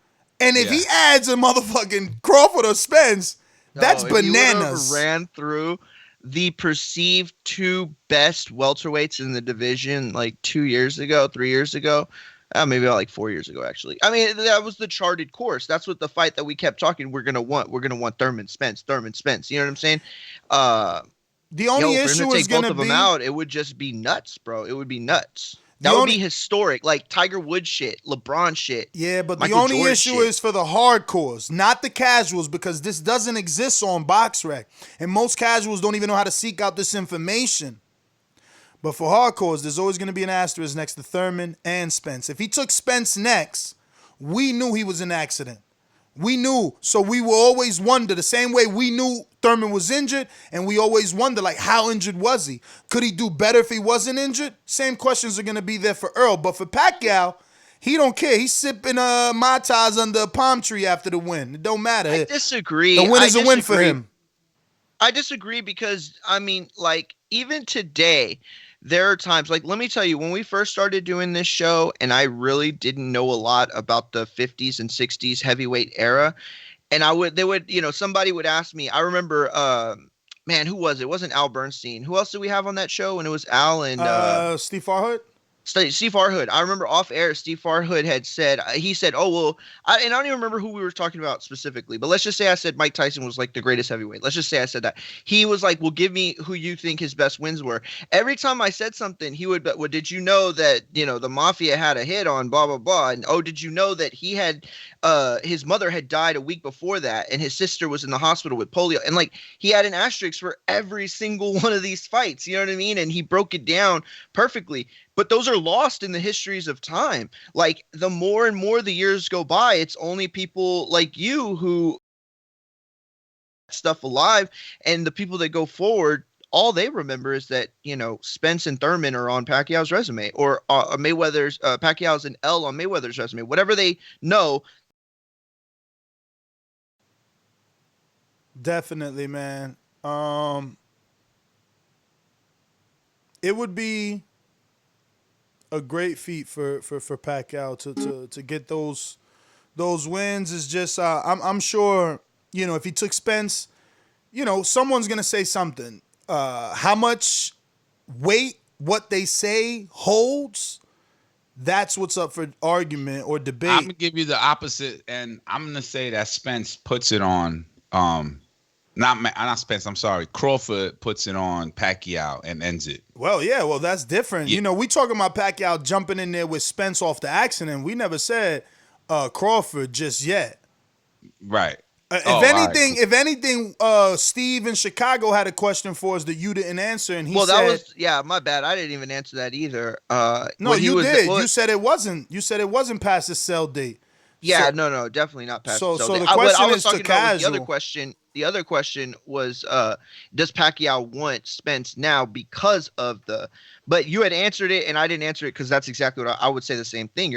And if he adds a motherfucking Crawford or Spence, that's bananas. If you ran through the perceived 2 best welterweights in the division like 3 years ago, maybe about like 4 years ago, actually. I mean, that was the charted course. That's what the fight that we kept talking. We're gonna want Thurman Spence. You know what I'm saying? The only issue is going to be both of them out. It would just be nuts, bro. It would be nuts. That would be historic, like Tiger Woods shit, LeBron shit. Yeah, but the only issue is for the hardcores, not the casuals, because this doesn't exist on BoxRec. And most casuals don't even know how to seek out this information. But for hardcores, there's always going to be an asterisk next to Thurman and Spence. If he took Spence next, we knew he was in an accident. We knew. So we will always wonder, the same way we knew Thurman was injured, and we always wonder, like, how injured was he? Could he do better if he wasn't injured? Same questions are going to be there for Earl. But for Pacquiao, he don't care. He's sipping Mai Tais under a palm tree after the win. It don't matter. I disagree. The win is a win for him. I disagree because, I mean, like, even today, there are times, like, let me tell you, when we first started doing this show, and I really didn't know a lot about the 50s and 60s heavyweight era, and somebody would ask me, I remember, who was it? It wasn't Al Bernstein. Who else did we have on that show? And it was Al and Steve Farhood. Steve Farhood. I remember off air, Steve Farhood had said, he said, oh, well, I don't even remember who we were talking about specifically, but let's just say I said Mike Tyson was like the greatest heavyweight. Let's just say I said that. He was like, well, give me who you think his best wins were. Every time I said something, he would, well, did you know that, the Mafia had a hit on blah, blah, blah. And, oh, did you know that he had, his mother had died a week before that and his sister was in the hospital with polio. And like, he had an asterisk for every single one of these fights. You know what I mean? And he broke it down perfectly. But those are lost in the histories of time. Like, the more and more the years go by, it's only people like you who stuff alive, and the people that go forward, all they remember is that, Spence and Thurman are on Pacquiao's resume, or Mayweather's Pacquiao's an L on Mayweather's resume. Whatever they know. Definitely, man. It would be a great feat for Pacquiao to get those wins. Is just I'm sure, if he took Spence, someone's gonna say something. How much weight what they say holds, that's what's up for argument or debate. I'm gonna give you the opposite, and I'm gonna say that Spence puts it on not Spence, I'm sorry. Crawford puts it on Pacquiao and ends it. Well, yeah, that's different. Yeah. We talking about Pacquiao jumping in there with Spence off the accident. We never said Crawford just yet. Right. If anything, Steve in Chicago had a question for us that you didn't answer, and he said, that was my bad. I didn't even answer that either. No, you did. You said it wasn't. You said it wasn't past the sell date. Yeah, no, definitely not past the sell date. So the question is to casual. The other question was, does Pacquiao want Spence now because of the? But you had answered it, and I didn't answer it because that's exactly what I would say the same thing.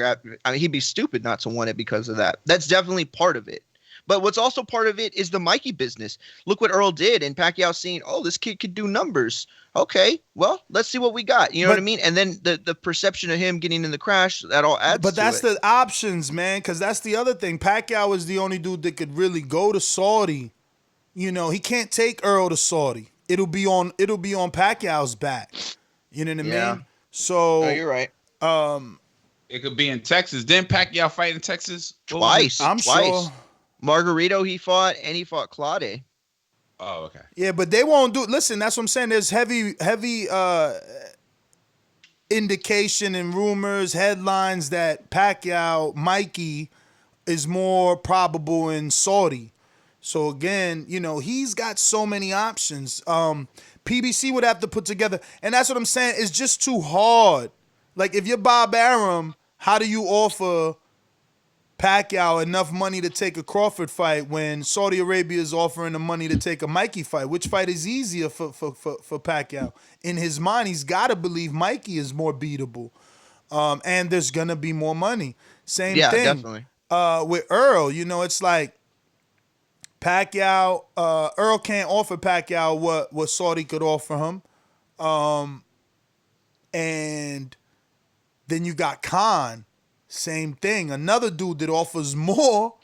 He'd be stupid not to want it because of that. That's definitely part of it. But what's also part of it is the Mikey business. Look what Earl did, and Pacquiao seeing, oh, this kid could do numbers. Okay, well, let's see what we got. You know what I mean? And then the perception of him getting in the crash, that all adds to it. But that's the options, man, because that's the other thing. Pacquiao is the only dude that could really go to Saudi. You know, he can't take Earl to Saudi. It'll be on Pacquiao's back. You know what I mean? So no, you're right. It could be in Texas. Didn't Pacquiao fight in Texas? Twice. I'm sure. Margarito he fought, and he fought Claude. Oh, okay. Yeah, but they won't do. Listen, that's what I'm saying. There's heavy indication and rumors, headlines that Pacquiao, Mikey, is more probable in Saudi. So again, you know, he's got so many options. PBC would have to put together, and that's what I'm saying. It's just too hard. Like if you're Bob Arum, how do you offer Pacquiao enough money to take a Crawford fight when Saudi Arabia is offering the money to take a Mikey fight? Which fight is easier for Pacquiao? In his mind, he's got to believe Mikey is more beatable, and there's gonna be more money. Same thing. Definitely. With Earl, you know, it's like Pacquiao. Earl can't offer Pacquiao what Saudi could offer him, and then you got Khan. Same thing. Another dude that offers more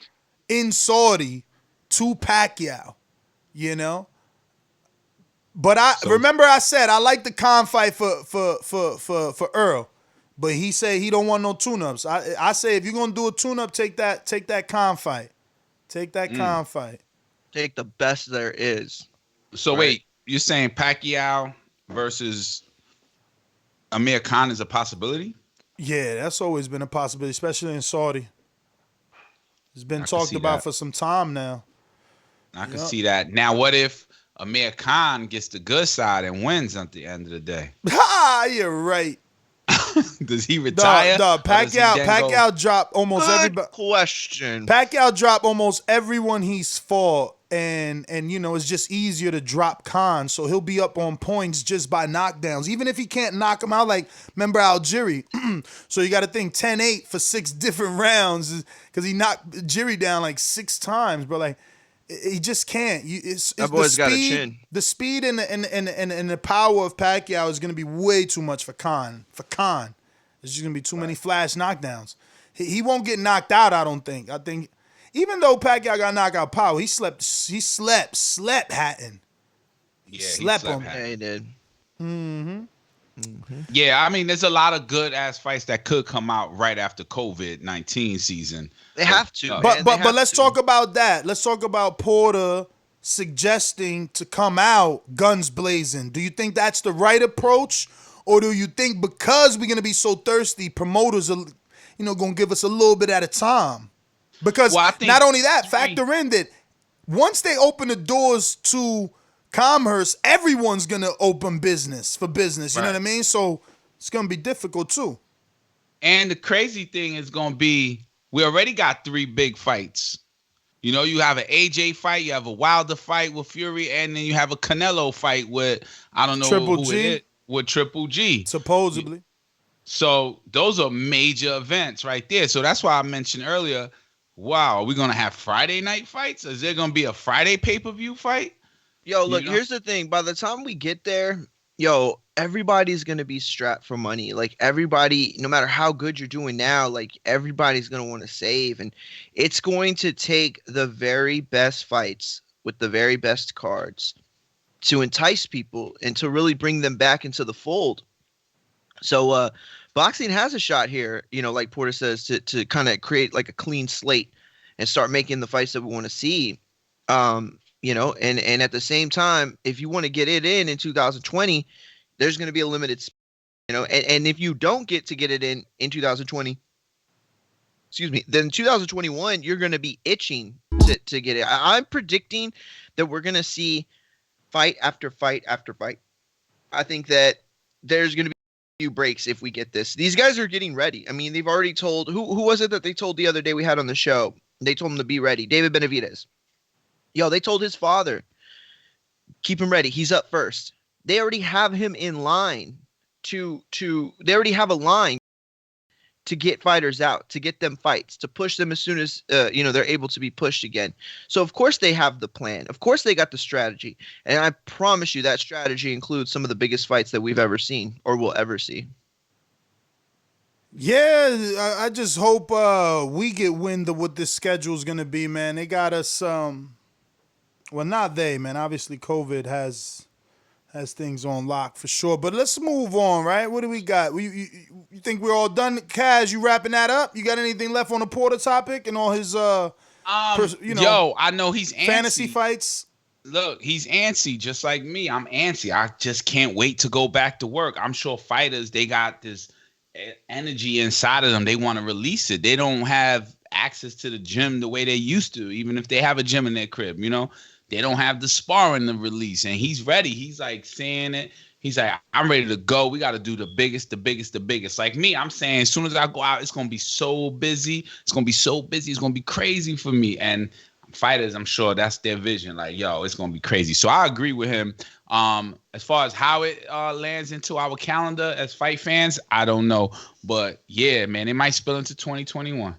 in Saudi to Pacquiao, you know. But remember I said I like the Khan fight for Earl, but he said he don't want no tune-ups. I say if you're gonna do a tune-up, take that Khan fight. Take that Khan fight. Take the best there is. So wait, you're saying Pacquiao versus Amir Khan is a possibility? Yeah, that's always been a possibility, especially in Saudi. It's been talked about for some time now. I can see that. Now, what if Amir Khan gets the good side and wins at the end of the day? Ha! You're right. Does he retire? Pacquiao dropped almost everybody. Question. Pacquiao dropped almost everyone he's fought, and you know it's just easier to drop Khan, so he'll be up on points just by knockdowns, even if he can't knock him out. Like remember Algieri, so you got to think 10-8 for 6 different rounds because he knocked Jiri down like 6 times, bro. Like he just can't. That boy's got a chin. The speed and the power of Pacquiao is going to be way too much for Khan. There's just going to be too many flash knockdowns. He won't get knocked out, I don't think. I think even though Pacquiao got knockout power, he slept Hatton. Yeah, he slept him. Yeah, he did. Yeah, I mean, there's a lot of good ass fights that could come out right after COVID-19 season. They have to. But let's talk about that. Let's talk about Porter suggesting to come out guns blazing. Do you think that's the right approach, or do you think because we're gonna be so thirsty, promoters are, gonna give us a little bit at a time? Because not only that, factor in that once they open the doors to commerce, everyone's gonna open business for business. You know what I mean? So it's gonna be difficult too. And the crazy thing is gonna be, we already got 3 big fights. You have an AJ fight, you have a Wilder fight with Fury, and then you have a Canelo fight with Triple G. It is, with Triple G. Supposedly. So those are major events right there. So that's why I mentioned earlier, wow, are we gonna have Friday night fights? Is there gonna be a Friday pay-per-view fight? Yo, look, here's the thing. By the time we get there, everybody's going to be strapped for money. Like, everybody, no matter how good you're doing now, like, everybody's going to want to save. And it's going to take the very best fights with the very best cards to entice people and to really bring them back into the fold. So, boxing has a shot here, like Porter says, to kind of create, like, a clean slate and start making the fights that we want to see. And at the same time, if you want to get it in 2020, there's going to be a limited, and if you don't get it in 2020, then 2021, you're going to be itching to get it. I'm predicting that we're going to see fight after fight after fight. I think that there's going to be a few breaks if we get this. These guys are getting ready. I mean, they've already told, who was it that they told the other day we had on the show? They told him to be ready. David Benavidez. They told his father, keep him ready. He's up first. They already have him in line they already have a line to get fighters out, to get them fights, to push them as soon as they're able to be pushed again. So of course they have the plan. Of course they got the strategy. And I promise you that strategy includes some of the biggest fights that we've ever seen or will ever see. Yeah, I just hope we get wind of what this schedule is going to be, man. They got us well, not they, man. Obviously COVID has things on lock for sure. But let's move on, right? What do we got? You think we're all done? Kaz, you wrapping that up? You got anything left on the Porter topic and all his, yo, I know he's antsy. Fantasy fights? Look, he's antsy just like me. I'm antsy. I just can't wait to go back to work. I'm sure fighters, they got this energy inside of them. They want to release it. They don't have access to the gym the way they used to, even if they have a gym in their crib, They don't have the sparring to release, and he's ready. He's like saying it. He's like, I'm ready to go. We got to do the biggest. Like me, I'm saying as soon as I go out, it's going to be so busy. It's going to be crazy for me. And fighters, I'm sure that's their vision. Like, yo, it's going to be crazy. So I agree with him. As far as how it lands into our calendar as fight fans, I don't know. But yeah, man, it might spill into 2021.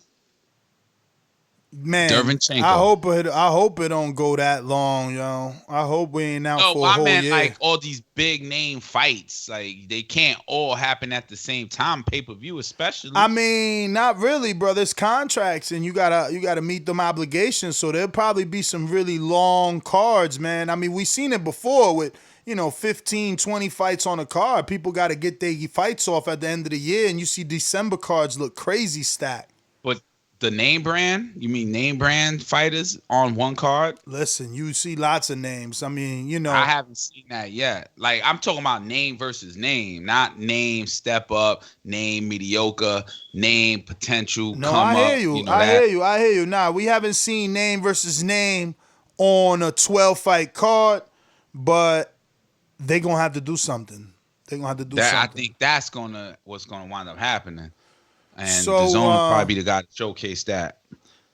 Man, Derevyanchenko. I hope it don't go that long, yo. I hope we ain't out for a whole year. Like all these big name fights, like they can't all happen at the same time, pay-per-view especially. I mean, not really, bro. There's contracts and you gotta meet them obligations. So there'll probably be some really long cards, man. I mean, we've seen it before with 15, 20 fights on a card. People gotta get their fights off at the end of the year, and you see December cards look crazy stacked. But the name brand? You mean name brand fighters on one card? Listen, you see lots of names. I mean, I haven't seen that yet. Like, I'm talking about name versus name, not name step up, name mediocre, name potential. No, come I hear up, you. I hear you. Nah, we haven't seen name versus name on a 12-fight card, but they're going to have to do something. Something. I think that's what's gonna wind up happening. And the zone will probably be the guy to showcase that.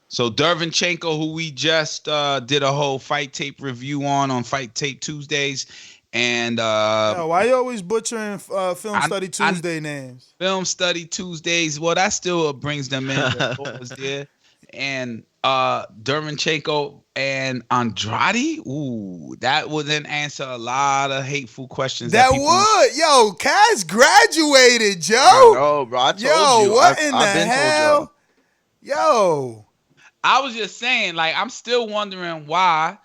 So Derevyanchenko, who we just did a whole fight tape review on Fight Tape Tuesdays. And why you always butchering Film Study Tuesday names? Film Study Tuesdays. Well, that still brings them in. Was there. And Derevyanchenko and Andrade. Ooh, that would then answer a lot of hateful questions. That would. Yo, Kaz graduated, Joe. No, bro. I told you. Yo, what in the hell? Yo. I was just saying, like, I'm still wondering why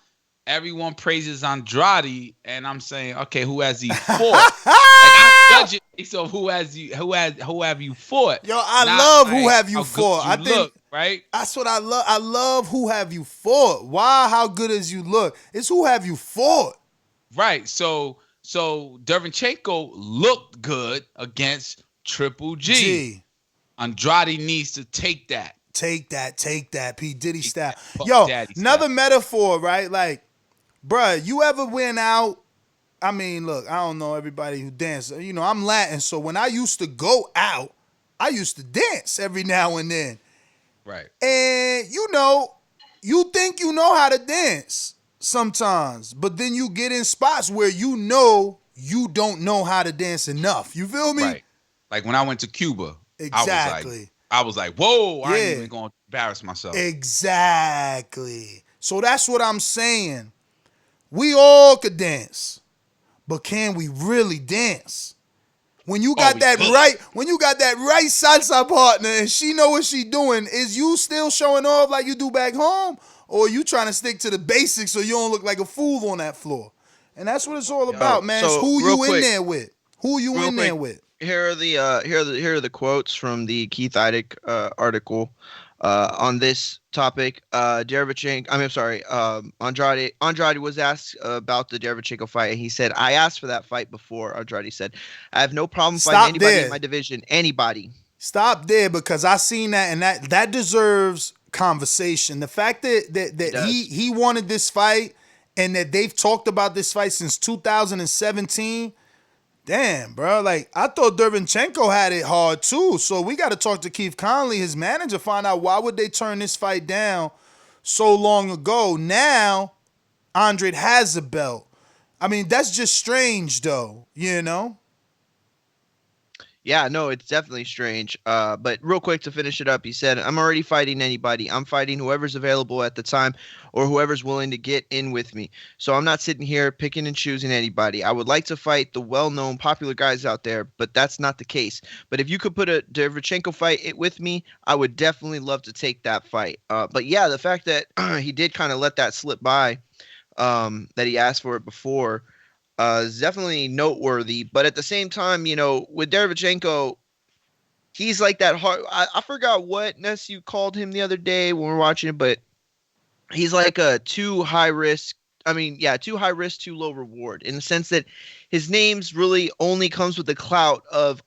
everyone praises Andrade, and I'm saying, okay, who has he fought? I'm judging so who have you fought? Yo, I love who have you fought. I think right. That's what I love. I love who have you fought. Why? How good as you look? It's who have you fought. Right. So Derevyanchenko looked good against Triple G. Andrade needs to take that. Take that. P. Diddy style. Yo, another metaphor, right? Like, bruh, you ever went out? I mean, look, I don't know everybody who dances. I'm Latin, so when I used to go out, I used to dance every now and then. Right. And, you think you know how to dance sometimes, but then you get in spots where you don't know how to dance enough. You feel me? Right. Like when I went to Cuba. Exactly. I was like, whoa, I ain't even going to embarrass myself. Exactly. So that's what I'm saying. We all could dance, but can we really dance? When you got that right salsa partner and she know what she doing, is you still showing off like you do back home, or you trying to stick to the basics so you don't look like a fool on that floor? And that's what it's all about, man. So it's who you quick, in there with. Who you in there with? Here are the quotes from the Keith Idec article on this topic. Andrade was asked about the Derevyanchenko fight, and he said, "I asked for that fight before." Andrade said, "I have no problem fighting anybody in my division. Anybody." Stop there, because I seen that, and that deserves conversation. The fact that he wanted this fight, and that they've talked about this fight since 2017. Damn, bro. Like, I thought Derevyanchenko had it hard too. So we got to talk to Keith Conley, his manager, find out why would they turn this fight down so long ago. Now, Andrade has a belt. I mean, that's just strange, though, Yeah, no, it's definitely strange. But real quick to finish it up, he said, I'm already fighting anybody. I'm fighting whoever's available at the time or whoever's willing to get in with me. So I'm not sitting here picking and choosing anybody. I would like to fight the well-known, popular guys out there, but that's not the case. But if you could put a Derevyanchenko fight with me, I would definitely love to take that fight. But yeah, the fact that he did kind of let that slip by, that he asked for it before, is definitely noteworthy. But at the same time, you know, with Derevyanchenko, he's like that hard. I forgot what Ness you called him the other day when we were watching it, but he's like a too high risk. I mean, yeah, too high risk, too low reward, in the sense that his name's really only comes with the clout of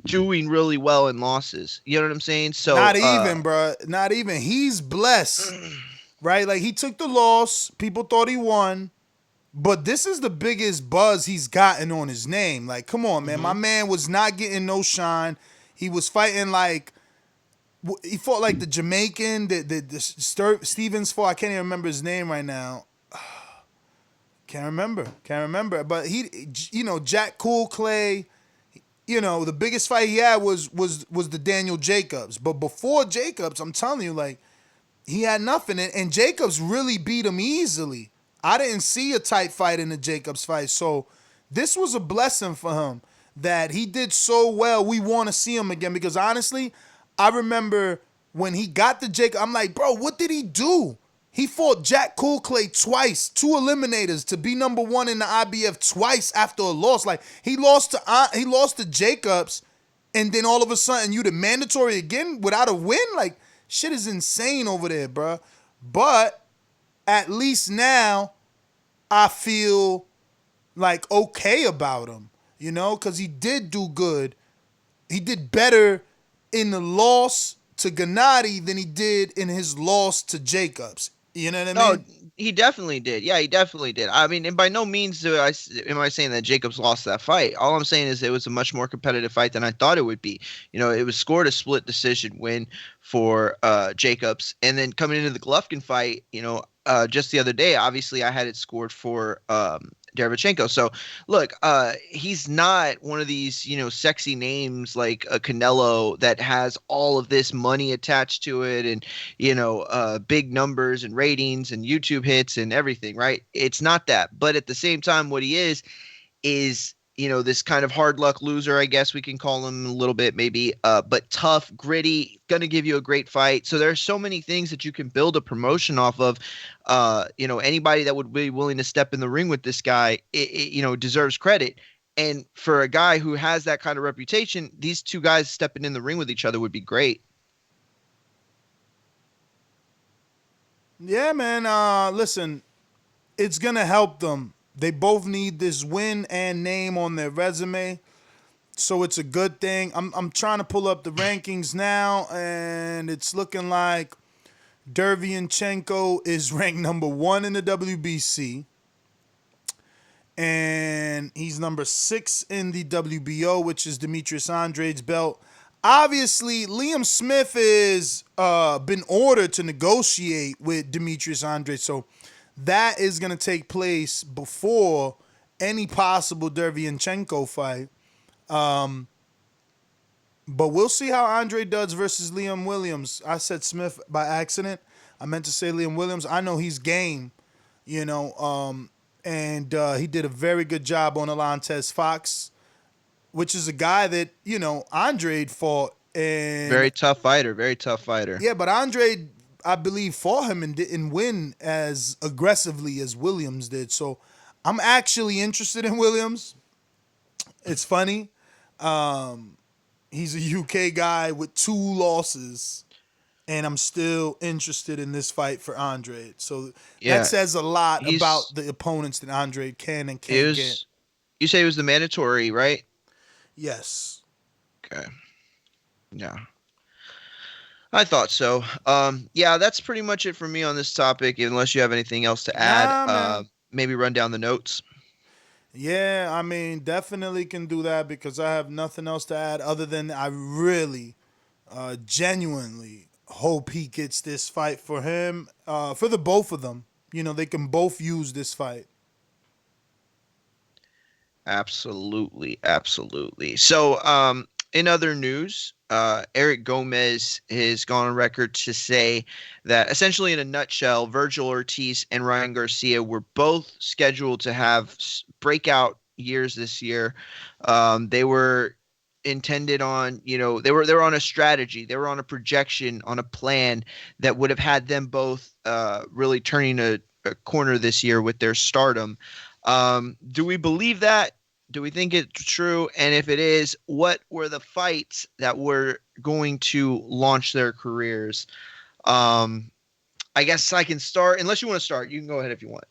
doing really well in losses. You know what I'm saying? So not even, bro. Not even. He's blessed, right? Like, he took the loss. People thought he won. But this is the biggest buzz he's gotten on his name. Like, come on, man. My man was not getting no shine. He was fighting like, he fought like the Jamaican, the Stevens fought. I can't even remember his name right now. Can't remember. But he, you know, Jack Cool Clay, you know, the biggest fight he had was the Daniel Jacobs. But before Jacobs, I'm telling you, like, he had nothing. And Jacobs really beat him easily. I didn't see a tight fight in the Jacobs fight. So this was a blessing for him that he did so well. We want to see him again because, honestly, I remember when he got the Jacob, I'm like, bro, what did he do? He fought Jack Cool Clay twice, 2 eliminators, to be number 1 in the IBF twice after a loss. Like, he lost to Jacobs, and then all of a sudden you the mandatory again without a win? Like, shit is insane over there, bro. But at least now I feel like okay about him, you know, because he did do good. He did better in the loss to Gennady than he did in his loss to Jacobs. You know what I mean? No, he definitely did. Yeah, he definitely did. I mean, and by no means am I saying that Jacobs lost that fight. All I'm saying is it was a much more competitive fight than I thought it would be. You know, it was scored a split decision win for Jacobs. And then coming into the Golovkin fight, you know, just the other day, obviously I had it scored for Derevyanchenko. So look, he's not one of these, you know, sexy names like a Canelo that has all of this money attached to it and, you know, big numbers and ratings and YouTube hits and everything, right? It's not that. But at the same time, what he is, you know, this kind of hard luck loser, I guess we can call him a little bit maybe, but tough, gritty, going to give you a great fight. So there's so many things that you can build a promotion off of. You know, anybody that would be willing to step in the ring with this guy, you know, deserves credit. And for a guy who has that kind of reputation, these two guys stepping in the ring with each other would be great. Yeah, man. Listen, it's going to help them. They both need this win and name on their resume, so it's a good thing. I'm trying to pull up the rankings now, and it's looking like Derevyanchenko is ranked number 1 in the WBC, and he's number 6 in the WBO, which is Demetrius Andrade's belt. Obviously, Liam Smith is been ordered to negotiate with Demetrius Andrade, so that is going to take place before any possible Derevyanchenko fight. But we'll see how Andrade does versus Liam Williams. I said Smith by accident. I meant to say Liam Williams. I know he's game, you know, and he did a very good job on Alantez Fox, which is a guy that, you know, Andrade fought. And very tough fighter. Yeah, but Andrade, I believe, fought him and didn't win as aggressively as Williams did. So I'm actually interested in Williams. It's funny. He's a UK guy with 2 losses, and I'm still interested in this fight for Andrade. So that says a lot about the opponents that Andrade can and can't get. You say it was the mandatory, right? Yes. Okay. Yeah. I thought so. Yeah, that's pretty much it for me on this topic, unless you have anything else to add. Maybe run down the notes. Yeah, I mean, definitely can do that because I have nothing else to add other than I really, genuinely hope he gets this fight for him, for the both of them. You know, they can both use this fight. Absolutely. So, in other news, Eric Gomez has gone on record to say that essentially in a nutshell, Vergil Ortiz and Ryan Garcia were both scheduled to have breakout years this year. They were intended on, they were on a strategy, they were on a projection, on a plan that would have had them both really turning a corner this year with their stardom. Do we believe that? Do we think it's true? And if it is, what were the fights that were going to launch their careers? I guess I can start. Unless you want to start, you can go ahead if you want.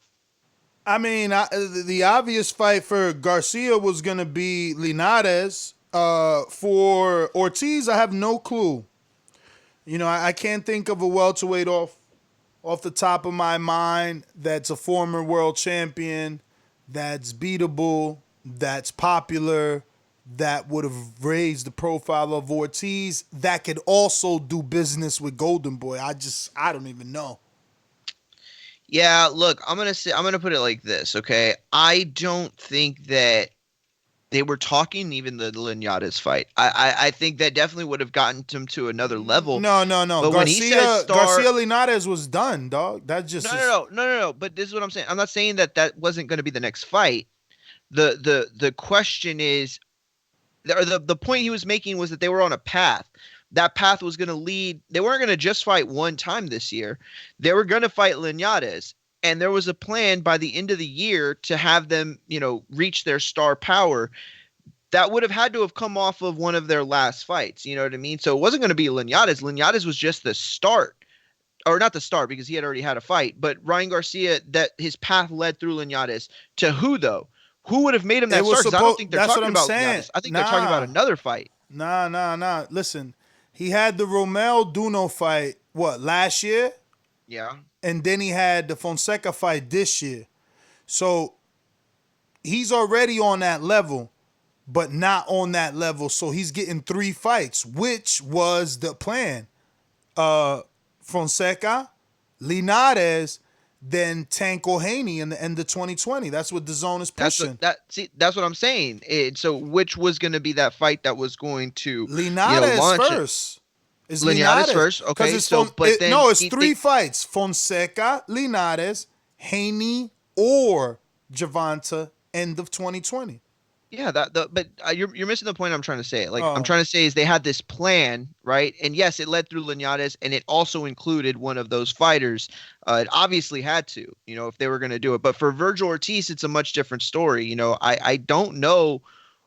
I mean, the obvious fight for Garcia was going to be Linares. For Ortiz, I have no clue. I can't think of a welterweight off the top of my mind that's a former world champion, that's beatable, that's popular, that would have raised the profile of Ortiz, that could also do business with Golden Boy. I don't even know. Yeah, look, I'm gonna put it like this, okay? I don't think that they were talking even the Linares fight. I think that definitely would have gotten him to another level. No. But when he said Garcia Linares was done, dog. That just no. But this is what I'm saying. I'm not saying that wasn't going to be the next fight. The question is, or the point he was making was that they were on a path. That path was going to lead. They weren't going to just fight one time this year. They were going to fight Linares. And there was a plan by the end of the year to have them, reach their star power. That would have had to have come off of one of their last fights. You know what I mean? So it wasn't going to be Linares. Linares was just the start. Or not the start, because he had already had a fight. But Ryan Garcia, that his path led through Linares. To who, though? Who would have made him that star? Because I don't think they're talking about Linares. I think they're talking about another fight. Nah. Listen, he had the Romel Duno fight, last year? Yeah. And then he had the Fonseca fight this year. So he's already on that level, but not on that level. So he's getting 3 fights, which was the plan. Fonseca, Linares, then Tank O'Haney in the end of 2020. That's what DAZN is pushing. That's what I'm saying. So which was going to be that fight that was going to Linares launch first. Is Linares first? Okay, it's 3 fights: Fonseca, Linares, Haney, or Gervonta. End of 2020. Yeah, but you're missing the point I'm trying to say. I'm trying to say is they had this plan, right? And yes, it led through Linares, and it also included one of those fighters. It obviously had to, if they were going to do it. But for Vergil Ortiz, it's a much different story. I don't know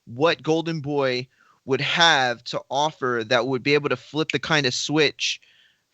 what Golden Boy would have to offer that would be able to flip the kind of switch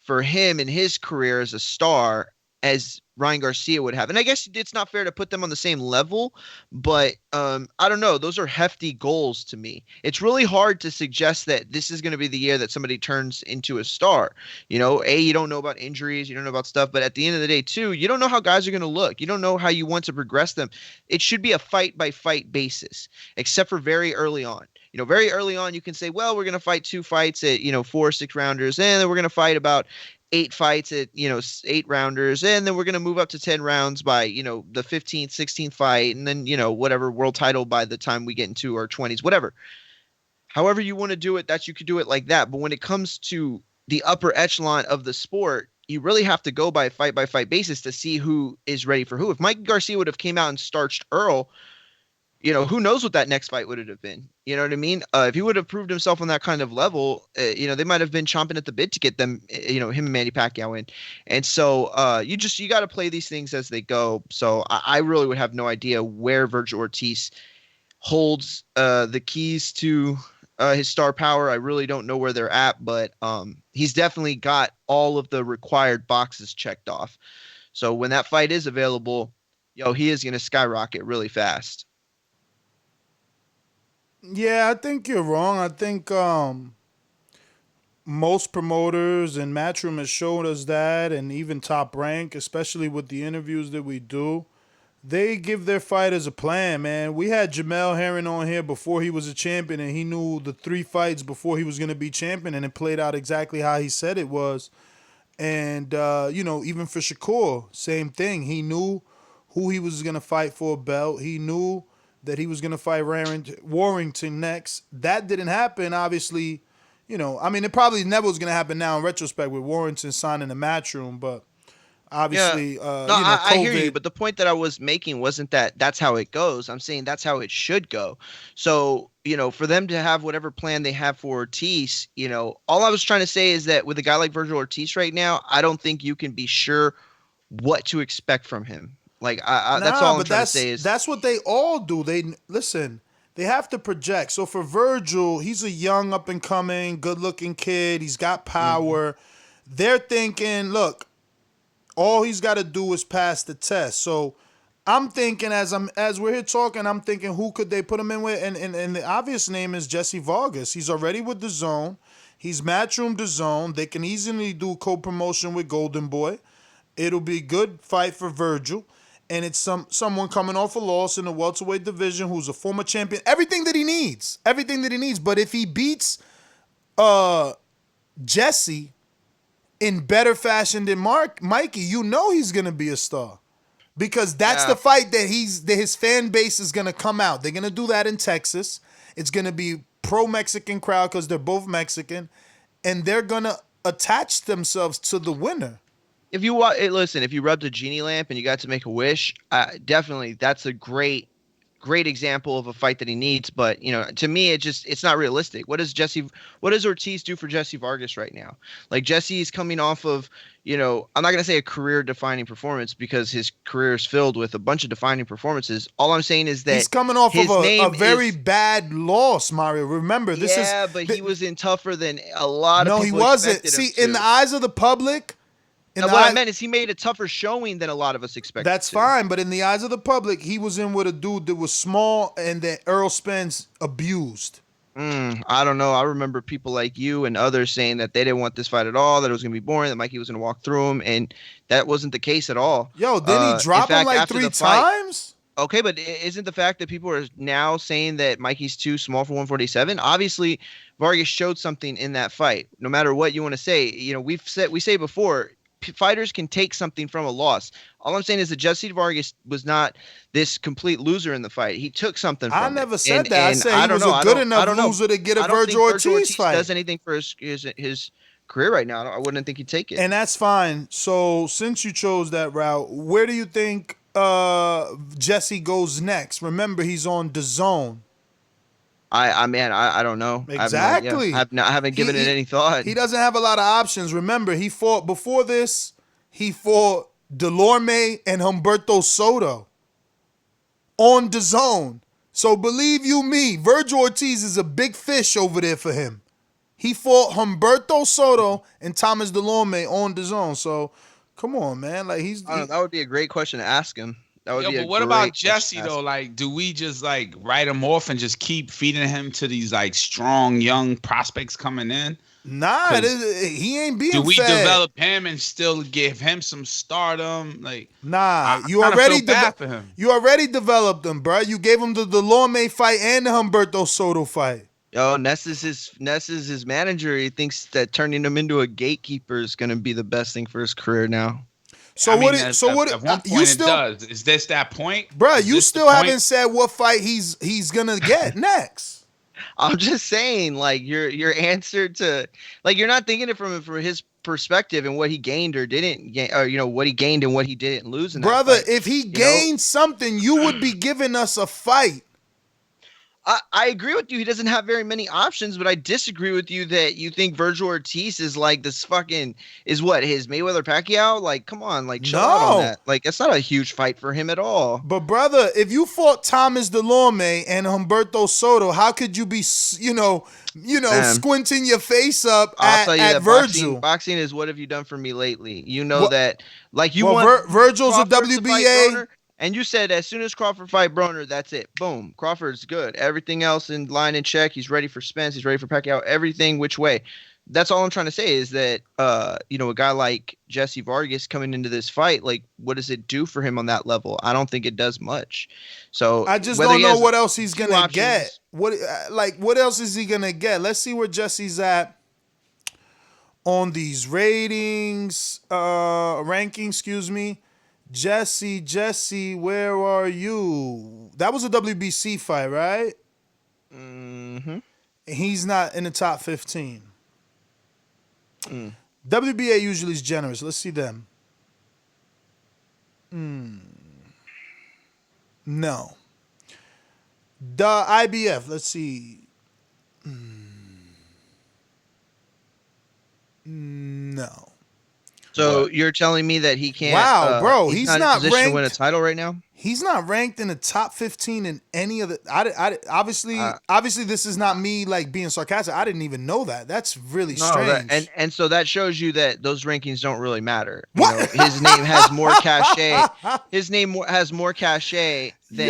for him in his career as a star as Ryan Garcia would have. And I guess it's not fair to put them on the same level, but I don't know. Those are hefty goals to me. It's really hard to suggest that this is going to be the year that somebody turns into a star. You don't know about injuries, you don't know about stuff, but at the end of the day too, you don't know how guys are going to look. You don't know how you want to progress them. It should be a fight by fight basis, except for very early on. Very early on, you can say, well, we're going to fight 2 fights at, 4 6 rounders, and then we're going to fight about 8 fights at, 8 rounders, and then we're going to move up to 10 rounds by, the 15th, 16th fight, and then, whatever world title by the time we get into our 20s, whatever. However you want to do it, you could do it like that. But when it comes to the upper echelon of the sport, you really have to go by fight basis to see who is ready for who. If Mike Garcia would have came out and starched Earl, who knows what that next fight would have been? You know what I mean? If he would have proved himself on that kind of level, they might have been chomping at the bit to get them, him and Manny Pacquiao in. And so you got to play these things as they go. So I really would have no idea where Vergil Ortiz holds the keys to his star power. I really don't know where they're at, but he's definitely got all of the required boxes checked off. So when that fight is available, he is going to skyrocket really fast. Yeah, I think you're wrong. I think most promoters and Matchroom has showed us that, and even Top Rank, especially with the interviews that we do, they give their fighters a plan, man. We had Jamel Herring on here before he was a champion, and he knew the 3 fights before he was going to be champion, and it played out exactly how he said it was. And, even for Shakur, same thing. He knew who he was going to fight for a belt. He knew that he was going to fight Warrington next. That didn't happen, obviously. I mean, it probably never was going to happen now in retrospect with Warrington signing the Matchroom, but obviously, I hear COVID. you, but the point that I was making wasn't that that's how it goes. I'm saying that's how it should go. So, for them to have whatever plan they have for Ortiz, all I was trying to say is that with a guy like Vergil Ortiz right now, I don't think you can be sure what to expect from him. Like, that's all I'm trying to say is that's what they all do. They have to project. So for Vergil, he's a young, up and coming, good looking kid. He's got power. Mm-hmm. They're thinking, look, all he's got to do is pass the test. So I'm thinking, as we're here talking, I'm thinking, who could they put him in with? And the obvious name is Jesse Vargas. He's already with DAZN. He's Matchroom DAZN. They can easily do co-promotion with Golden Boy. It'll be a good fight for Vergil. And it's someone coming off a loss in the welterweight division who's a former champion. Everything that he needs. But if he beats Jesse in better fashion than Mikey, he's going to be a star. Because that's the fight that his fan base is going to come out. They're going to do that in Texas. It's going to be pro-Mexican crowd because they're both Mexican. And they're going to attach themselves to the winner. If you if you rubbed a genie lamp and you got to make a wish, definitely that's a great example of a fight that he needs. But to me, it's not realistic. What does Ortiz do for Jesse Vargas right now? Like, Jesse is coming off of, I'm not gonna say a career defining performance because his career is filled with a bunch of defining performances. All I'm saying is that he's coming off of a very bad loss, Mario. Remember, this he was in tougher than a lot of people. No, he wasn't. See, in the eyes of the public. What I meant is he made a tougher showing than a lot of us expected. That's fine, but in the eyes of the public, he was in with a dude that was small and that Earl Spence abused. I don't know. I remember people like you and others saying that they didn't want this fight at all, that it was going to be boring, that Mikey was going to walk through him, and that wasn't the case at all. Yo, didn't he drop him like 3 times? Okay, but isn't the fact that people are now saying that Mikey's too small for 147? Obviously, Vargas showed something in that fight. No matter what you want to say, we say before, fighters can take something from a loss. All I'm saying is that Jesse Vargas was not this complete loser in the fight. He took something from it. I never said that. I said he was a good enough loser to get a Vergil Ortiz fight. Does anything for his career right now. I wouldn't think he'd take it. And that's fine. So since you chose that route, where do you think Jesse goes next? Remember, he's on DAZN. I don't know. Exactly. I haven't given it any thought. He doesn't have a lot of options. Remember, before this, he fought Delorme and Humberto Soto on DAZN. So believe you me, Vergil Ortiz is a big fish over there for him. He fought Humberto Soto and Thomas Delorme on DAZN. So come on, man. Like that would be a great question to ask him. But what about Jesse though? Like, do we just like write him off and just keep feeding him to these like strong young prospects coming in? Nah, he ain't being fed. Do we fed. develop him and still give him some stardom? Like, nah, you already developed him, bro. You gave him the Delorme fight and the Humberto Soto fight. Yo, Ness is his manager. He thinks that turning him into a gatekeeper is going to be the best thing for his career now. So what? At one point you still does. Is this that point, bro? You still haven't said what fight he's gonna get next. I'm just saying, like your answer to, like, you're not thinking it from his perspective and what he gained or didn't gain, or what he gained and what he didn't lose in that brother. Fight. If he gained something, you would be giving us a fight. I agree with you. He doesn't have very many options, but I disagree with you that you think Vergil Ortiz is like this his Mayweather Pacquiao? Like, come on, like, shut up on that. Like, it's not a huge fight for him at all. But brother, if you fought Thomas Delorme and Humberto Soto, how could you be, squinting your face up at Vergil? Boxing is what have you done for me lately? You know that, like, you want Vergil's a WBA. And you said as soon as Crawford fight Broner, that's it. Boom. Crawford's good. Everything else in line and check. He's ready for Spence. He's ready for Pacquiao. Everything which way. That's all I'm trying to say is that, a guy like Jesse Vargas coming into this fight, like, what does it do for him on that level? I don't think it does much. So I just don't know what else he's going to get. What else is he going to get? Let's see where Jesse's at on these rankings, excuse me. Jesse, where are you? That was a WBC fight, right? Mm-hmm. He's not in the top 15. WBA usually is generous. Let's see them. No. The IBF, let's see. No. So you're telling me that he can't? Wow, bro, he's not in not position to win a ranked. title right now. He's not ranked in the top 15 in any of the. Obviously, this is not me like being sarcastic. I didn't even know that. That's really strange. And so that shows you that those rankings don't really matter. What? You know, his name has more cachet. His name has more cachet than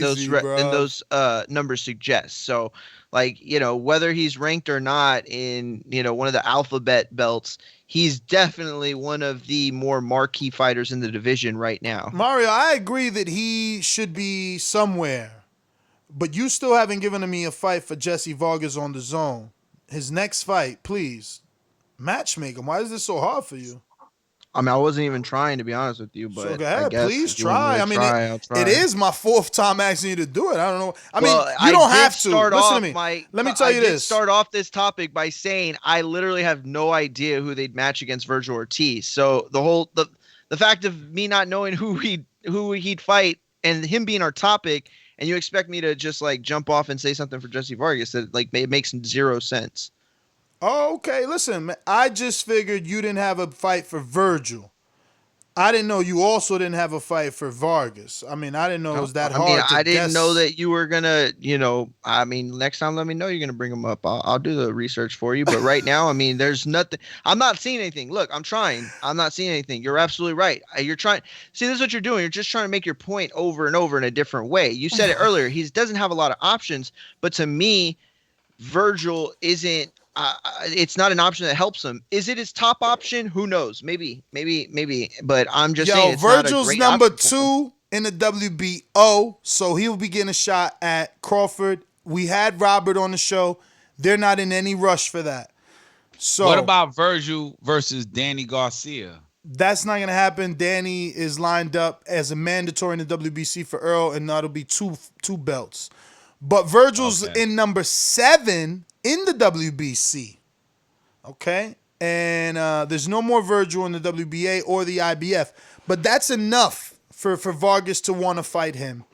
those numbers suggest. So, like, you know, whether he's ranked or not in, you know, one of the alphabet belts, he's definitely one of the more marquee fighters in the division right now. Mario, I agree that he should be somewhere, but you still haven't given me a fight for Jesse Vargas on the zone. His next fight, please. Matchmaking. Why is this so hard for you? I mean, I wasn't even trying, to be honest with you, but so go ahead, I guess please try. I mean, it is my fourth time asking you to do it. I don't know. I mean, you don't have to. Listen to me. Let me tell you this. Start off this topic by saying I literally have no idea who they'd match against Vergil Ortiz. So the fact of me not knowing who he'd fight and him being our topic, and you expect me to just like jump off and say something for Jesse Vargas, that like it makes zero sense. Oh, okay. Listen, man, I just figured you didn't have a fight for Vergil. I didn't know you also didn't have a fight for Vargas. I mean, I didn't know it was that hard to I didn't guess. know that you were gonna, you know. I mean, next time let me know you're gonna bring them up. I'll do the research for you. But right now, I mean, there's nothing. I'm not seeing anything. Look, I'm trying. I'm not seeing anything. You're absolutely right. You're trying. See, this is what you're doing. You're just trying to make your point over and over in a different way. You said it earlier. He doesn't have a lot of options, but to me, Vergil isn't. It's not an option that helps him. Is it his top option? Who knows? Maybe. But I'm just saying, it's Virgil's not a great number 2 in the WBO, so he'll be getting a shot at Crawford. We had Robert on the show. They're not in any rush for that. So what about Vergil versus Danny Garcia? That's not gonna happen. Danny is lined up as a mandatory in the WBC for Earl, and that'll be two belts. But Virgil's in number 7 in the WBC. Okay? And there's no more Vergil in the WBA or the IBF. But that's enough for Vargas to want to fight him.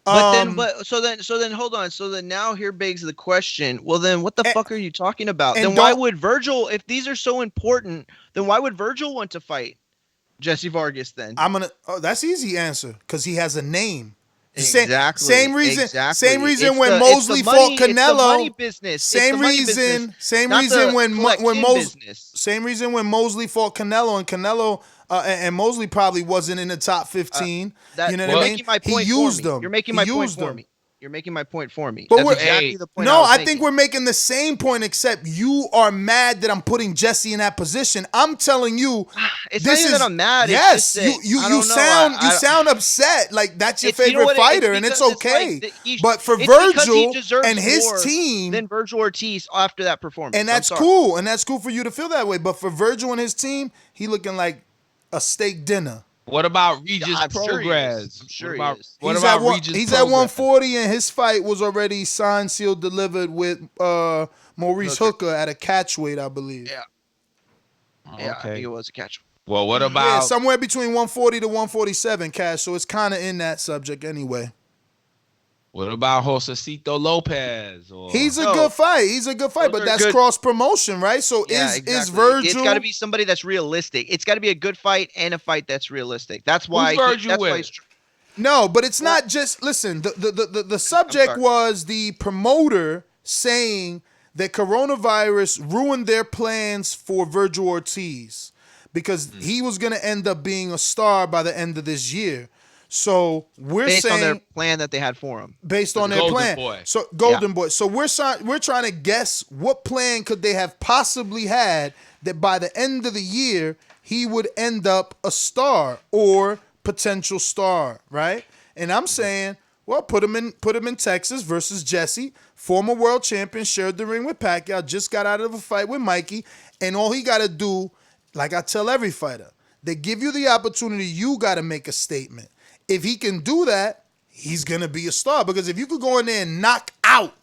So then hold on. So then now here begs the question, well then what the fuck are you talking about? Then why would Vergil, if these are so important, then why would Vergil want to fight Jesse Vargas then? That's easy answer, because he has a name. Exactly. Same reason. Exactly. Same reason when Mosley fought Canelo. It's the money business. Same reason. Same reason when Mosley fought Canelo, and Canelo and Mosley probably wasn't in the top 15. You know what I mean? He used them. You're making my point for me. You're making my point for me. But That's exactly the point. I think we're making the same point, except you are mad that I'm putting Jesse in that position. I'm telling you, it's not even that I'm mad. Yes, it's you sound upset. Like that's your favorite fighter, and it's okay. But for Vergil and his team, then Vergil Ortiz after that performance, and that's cool, and that's cool for you to feel that way. But for Vergil and his team, he looking like a steak dinner. What about Regis Progress? I'm sure he's at 140, and his fight was already signed, sealed, delivered with Maurice Hooker at a catchweight, I believe. Yeah. Yeah, I think it was a catchweight. Well, what about somewhere between 140 to 147 cash? So it's kind of in that subject anyway. What about Josecito Lopez? He's a good fight. But that's cross promotion, right? So is Vergil? It's got to be somebody that's realistic. It's got to be a good fight and a fight that's realistic. That's why. No, but it's not just. Listen, the subject was the promoter saying that coronavirus ruined their plans for Vergil Ortiz because he was going to end up being a star by the end of this year. So we're based saying on their plan that they had for him. Based on their plan. So Golden Boy. So we're trying to guess what plan could they have possibly had that by the end of the year he would end up a star or potential star, right? And I'm saying, well, put him in Texas versus Jesse, former world champion, shared the ring with Pacquiao, just got out of a fight with Mikey, and all he got to do, like I tell every fighter, They give you the opportunity. You got to make a statement. If he can do that, he's going to be a star. Because if you could go in there and knock out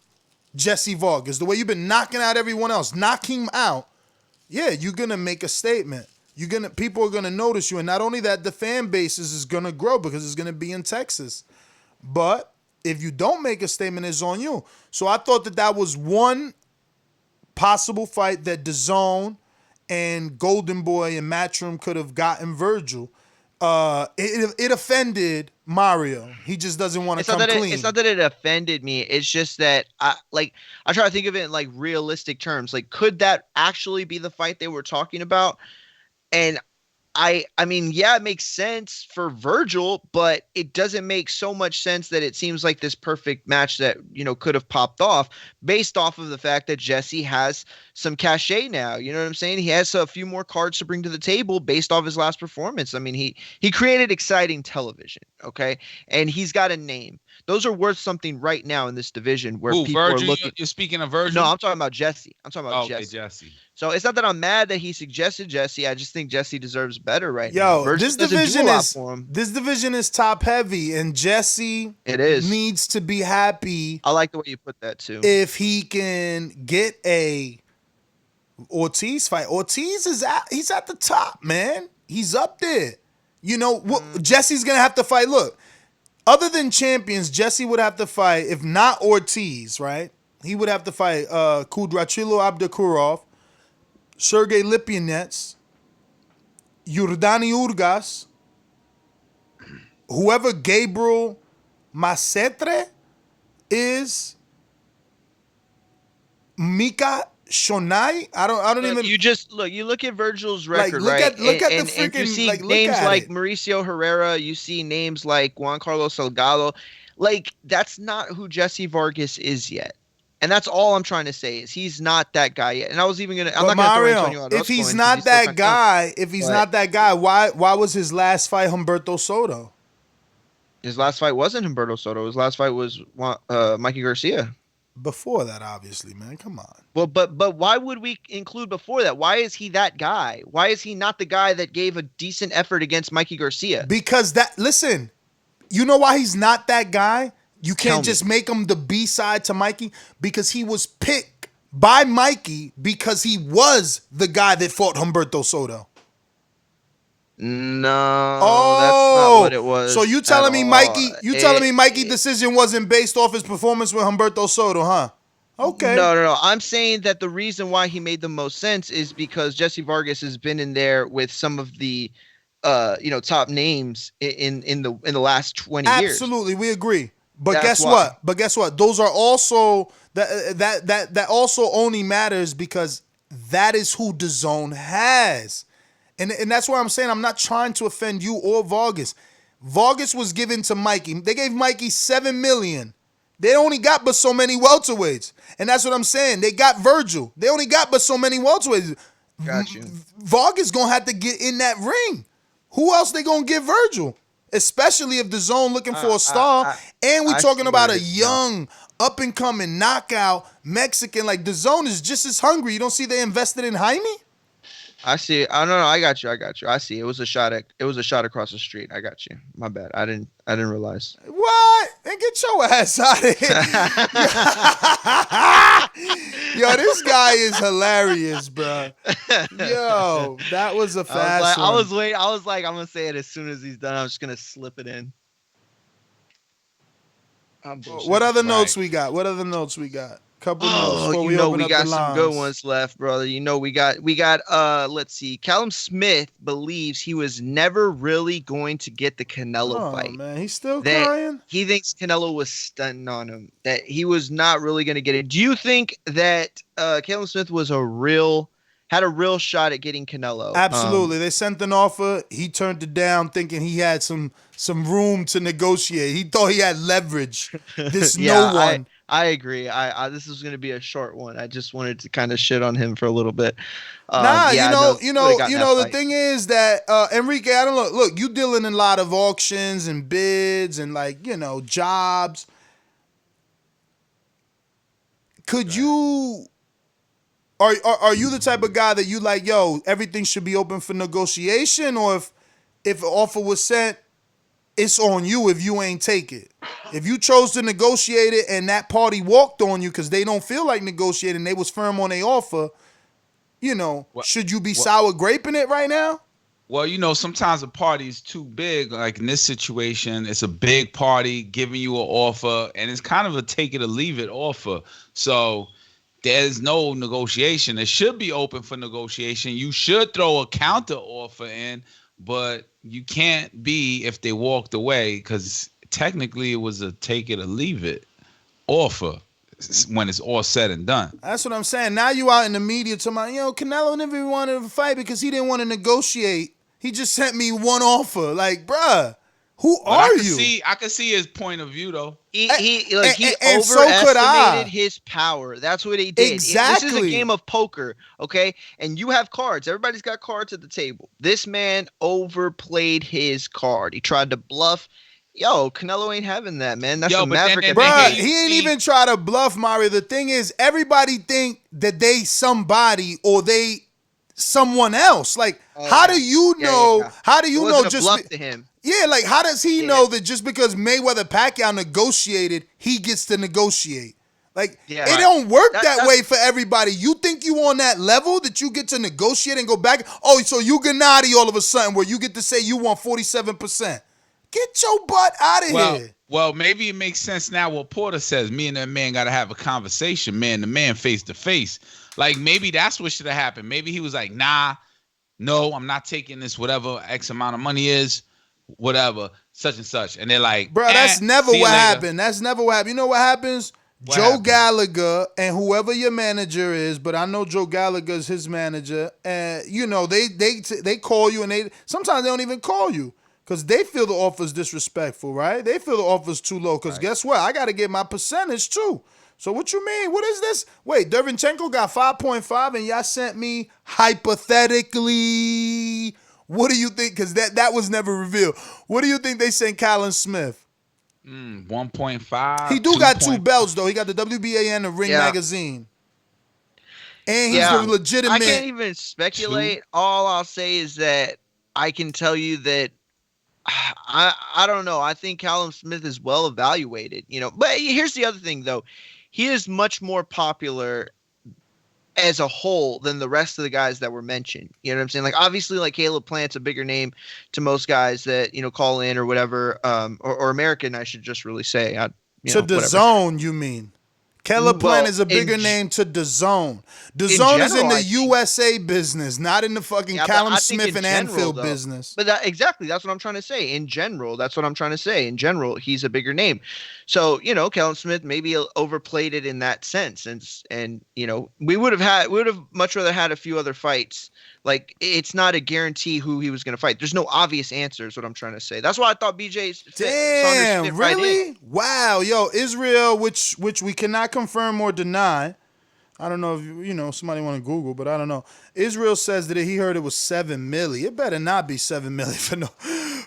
Jesse Vargas, the way you've been knocking out everyone else, knock him out, yeah, you're going to make a statement. People are going to notice you. And not only that, the fan base is going to grow because it's going to be in Texas. But if you don't make a statement, it's on you. So I thought that was one possible fight that DAZN and Golden Boy and Matchroom could have gotten Vergil. It offended Mario. He just doesn't want to come clean. It's not that it offended me. It's just that I try to think of it in like realistic terms. Like, could that actually be the fight they were talking about? And I mean, yeah, it makes sense for Vergil, but it doesn't make so much sense that it seems like this perfect match that, could have popped off based off of the fact that Jesse has some cachet now. You know what I'm saying? He has a few more cards to bring to the table based off his last performance. I mean, he created exciting television, okay? And he's got a name. Those are worth something right now in this division where people Vergil, are looking. You're speaking of Vergil? No, I'm talking about Jesse. Jesse. So it's not that I'm mad that he suggested Jesse. I just think Jesse deserves better right now. Yo, this division is top heavy, and Jesse needs to be happy. I like the way you put that too. If he can get a Ortiz fight, he's at the top, man. He's up there. Jesse's gonna have to fight. Look, other than champions, Jesse would have to fight. If not Ortiz, right? He would have to fight Kudrachilo Abdukurov, Sergey Lipinets, Yurdani Urgas, whoever Gabriel Macetre is, Mika Shonai. I don't even. You look at Vergil's record, look right? At the and freaking. You see look names at like it. Mauricio Herrera. You see names like Juan Carlos Salgado. Like, that's not who Jesse Vargas is yet. And that's all I'm trying to say is he's not that guy yet. And I was even gonna. I'm not gonna throw Antonio Orozco if he's not that guy, why was his last fight Humberto Soto? His last fight wasn't Humberto Soto. His last fight was Mikey Garcia. Before that, obviously, man. Come on. Well, but why would we include before that? Why is he that guy? Why is he not the guy that gave a decent effort against Mikey Garcia? Because listen, you know why he's not that guy? You can't just make him the B-side to Mikey, because he was picked by Mikey because he was the guy that fought Humberto Soto. No, that's not what it was. So you telling me Mikey's decision wasn't based off his performance with Humberto Soto, huh? Okay. No. I'm saying that the reason why he made the most sense is because Jesse Vargas has been in there with some of the top names in the last 20 years. Absolutely, we agree. But guess what? Those are also that also only matters because that is who DAZN has. And that's why I'm saying I'm not trying to offend you or Vargas. Vargas was given to Mikey. They gave Mikey $7 million. They only got but so many welterweights. And that's what I'm saying. They got Vergil. They only got but so many welterweights. Got you. Vargas gonna have to get in that ring. Who else they gonna give Vergil? Especially if DAZN looking for a star. And we're talking about a young, up-and-coming knockout Mexican. Like, DAZN is just as hungry. You don't see they invested in Jaime? I see it. I no, I got you. I see it. It was a shot across the street. I got you. My bad. I didn't realize. What? And get your ass out of here. Yo, this guy is hilarious, bro. Yo, that was a fast one. I was like, I'm gonna say it as soon as he's done. I'm just gonna slip it in. What other notes we got? Couple notes before we open up got the some lines. good ones left, brother. We got let's see. Callum Smith believes he was never really going to get the Canelo fight. Man, he's still crying. He thinks Canelo was stunting on him, that he was not really going to get it. Do you think that Callum Smith was had a real shot at getting Canelo? Absolutely. They sent an offer. He turned it down thinking he had some room to negotiate. He thought he had leverage. No one. I agree. This is going to be a short one. I just wanted to kind of shit on him for a little bit. The thing is that Enrique, I don't know. Look, you dealing in a lot of auctions and bids and jobs. Could you Are you the type of guy that you like, yo, everything should be open for negotiation, or if an offer was sent, it's on you if you ain't take it? If you chose to negotiate it and that party walked on you because they don't feel like negotiating, they was firm on their offer, should you be sour graping it right now? Well, sometimes a party is too big. Like in this situation, it's a big party giving you an offer, and it's kind of a take it or leave it offer. So there's no negotiation. It should be open for negotiation. You should throw a counter offer in, but you can't be if they walked away, because technically it was a take it or leave it offer when it's all said and done. That's what I'm saying. Now you out in the media talking about, Canelo never even wanted to fight because he didn't want to negotiate. He just sent me one offer. Like, bruh, who are you? I can see his point of view though. He and overestimated his power. That's what he did. Exactly. This is a game of poker, okay? And you have cards. Everybody's got cards at the table. This man overplayed his card. He tried to bluff. Yo, Canelo ain't having that, man. That's a maverick. Bruh, he ain't even try to bluff, Mario. The thing is, everybody think that they somebody or they someone else. Like, how do you know? How do you know? Just bluff to him. Yeah, like how does he know that just because Mayweather Pacquiao negotiated, he gets to negotiate? Like, it don't work that way for everybody. You think you on that level that you get to negotiate and go back? Oh, so you Gennady all of a sudden where you get to say you want 47%. Get your butt out of here. Well, maybe it makes sense now what Porter says. Me and that man got to have a conversation, man to man, face to face. Like, maybe that's what should have happened. Maybe he was like, nah, no, I'm not taking this, whatever X amount of money is, whatever, such and such. And they're like, bro, that's never what happened. That's never what happened. You know what happens? Joe Gallagher and whoever your manager is, but I know Joe Gallagher is his manager, and they call you, and they sometimes they don't even call you. Because they feel the offer's disrespectful, right? They feel the offer's too low. Because guess what? I got to get my percentage too. So what you mean? What is this? Wait, Derevyanchenko got 5.5 and y'all sent me hypothetically. What do you think? Because that was never revealed. What do you think they sent Callum Smith? 1.5. He got 2 belts, though. He got the WBA and the Ring magazine. And he's a legitimate. I can't even speculate. All I'll say is that I can tell you that I don't know. I think Callum Smith is well evaluated, But here's the other thing, though. He is much more popular as a whole than the rest of the guys that were mentioned. You know what I'm saying? Like, obviously, like Caleb Plant's a bigger name to most guys that, call in or whatever, or American, I should just really say. To the zone, you mean? Caleb Plant is a bigger name to DAZN. DAZN is in the USA business, not in the fucking Callum Smith and Anfield business. But exactly, that's what I'm trying to say. In general, that's what I'm trying to say. In general, he's a bigger name. So, Callum Smith maybe overplayed it in that sense. And we would have much rather had a few other fights. Like, it's not a guarantee who he was going to fight. There's no obvious answer is what I'm trying to say. That's why I thought BJ Saunders fit right in. Wow. Yo, Israel, which we cannot confirm or deny. I don't know if, somebody want to Google, but I don't know. Israel says that he heard it was $7 million. It better not be $7 million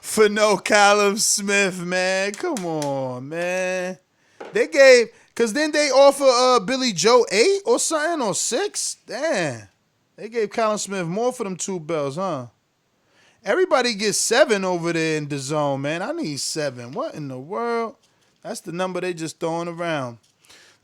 for no Callum Smith, man. Come on, man. Because then they offer Billy Joe 8 or something, or 6. Damn. They gave Callum Smith more for them 2 belts, huh? Everybody gets 7 over there in the zone, man. I need 7. What in the world? That's the number they just throwing around.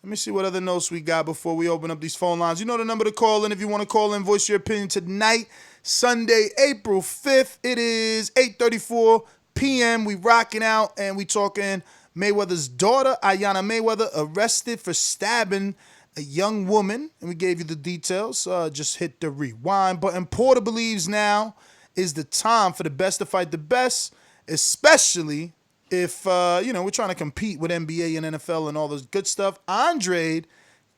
Let me see what other notes we got before we open up these phone lines. You know the number to call in if you want to call in, voice your opinion tonight, Sunday, April 5th. It is 8:34 p.m. We rocking out and we talking Mayweather's daughter, Iyanna Mayweather, arrested for stabbing a young woman, and we gave you the details. Just hit the rewind button. Porter believes now is the time for the best to fight the best, especially if, we're trying to compete with NBA and NFL and all this good stuff. Andrade,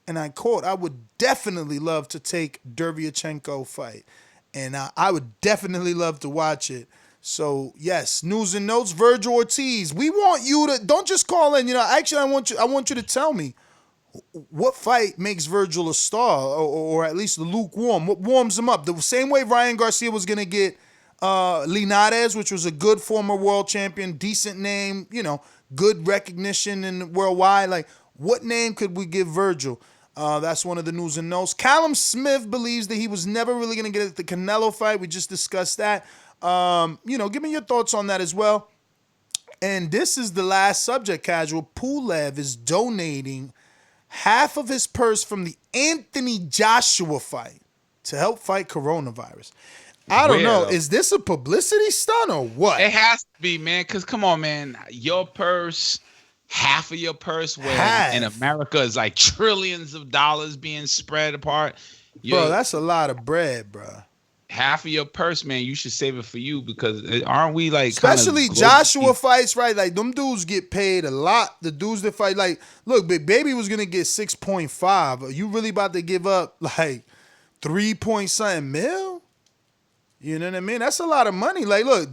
and I quote, I would definitely love to take Derevyanchenko fight, and I would definitely love to watch it. So, yes, news and notes, Vergil Ortiz. We want you to, don't just call in. Actually, I want you to tell me, what fight makes Vergil a star, or at least lukewarm? What warms him up? The same way Ryan Garcia was going to get Linares, which was a good former world champion, decent name, good recognition in worldwide. Like, what name could we give Vergil? That's one of the news and notes. Callum Smith believes that he was never really going to get the Canelo fight. We just discussed that. Give me your thoughts on that as well. And this is the last subject, Casual. Pulev is donating half of his purse from the Anthony Joshua fight to help fight coronavirus. I don't know. Is this a publicity stunt or what? It has to be, man, because come on, man. Your purse, half of your purse, when in America is like trillions of dollars being spread apart. Bro, that's a lot of bread, bro. Half of your purse, man, you should save it for you, because aren't we like especially Joshua fights, right? Like them dudes get paid a lot. The dudes that fight, like, look, Big Baby was gonna get 6.5. Are you really about to give up like 3 point something mil? You know what I mean? That's a lot of money. Like, look,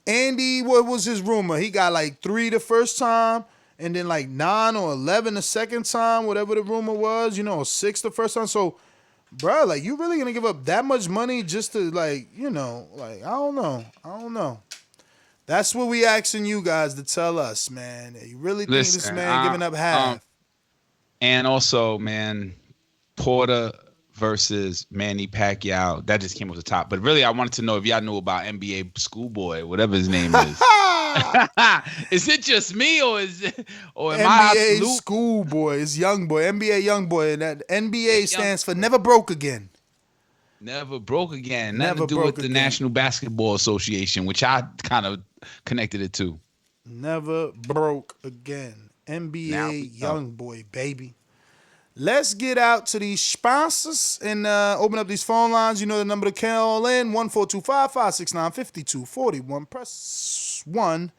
Andy, what was his rumor? He got like 3 the first time, and then like 9 or 11 the second time, whatever the rumor was. 6 the first time. So, bro, like, you really gonna give up that much money just to, like, I don't know. That's what we asking you guys to tell us, man. You really think this man giving up half? And also, man, Porter versus Manny Pacquiao, that just came off the top. But really, I wanted to know if y'all knew about NBA Schoolboy, whatever his name is. Is it just me, or am I NBA Schoolboy? It's Young Boy, NBA Young Boy, and that NBA stands for Never Broke Again. Never broke again. Nothing to do with the National Basketball Association, which I kind of connected it to. Never broke again. NBA Young Boy, baby. Let's get out to these sponsors and open up these phone lines. You know the number to call in, 142-569-5241. Press 1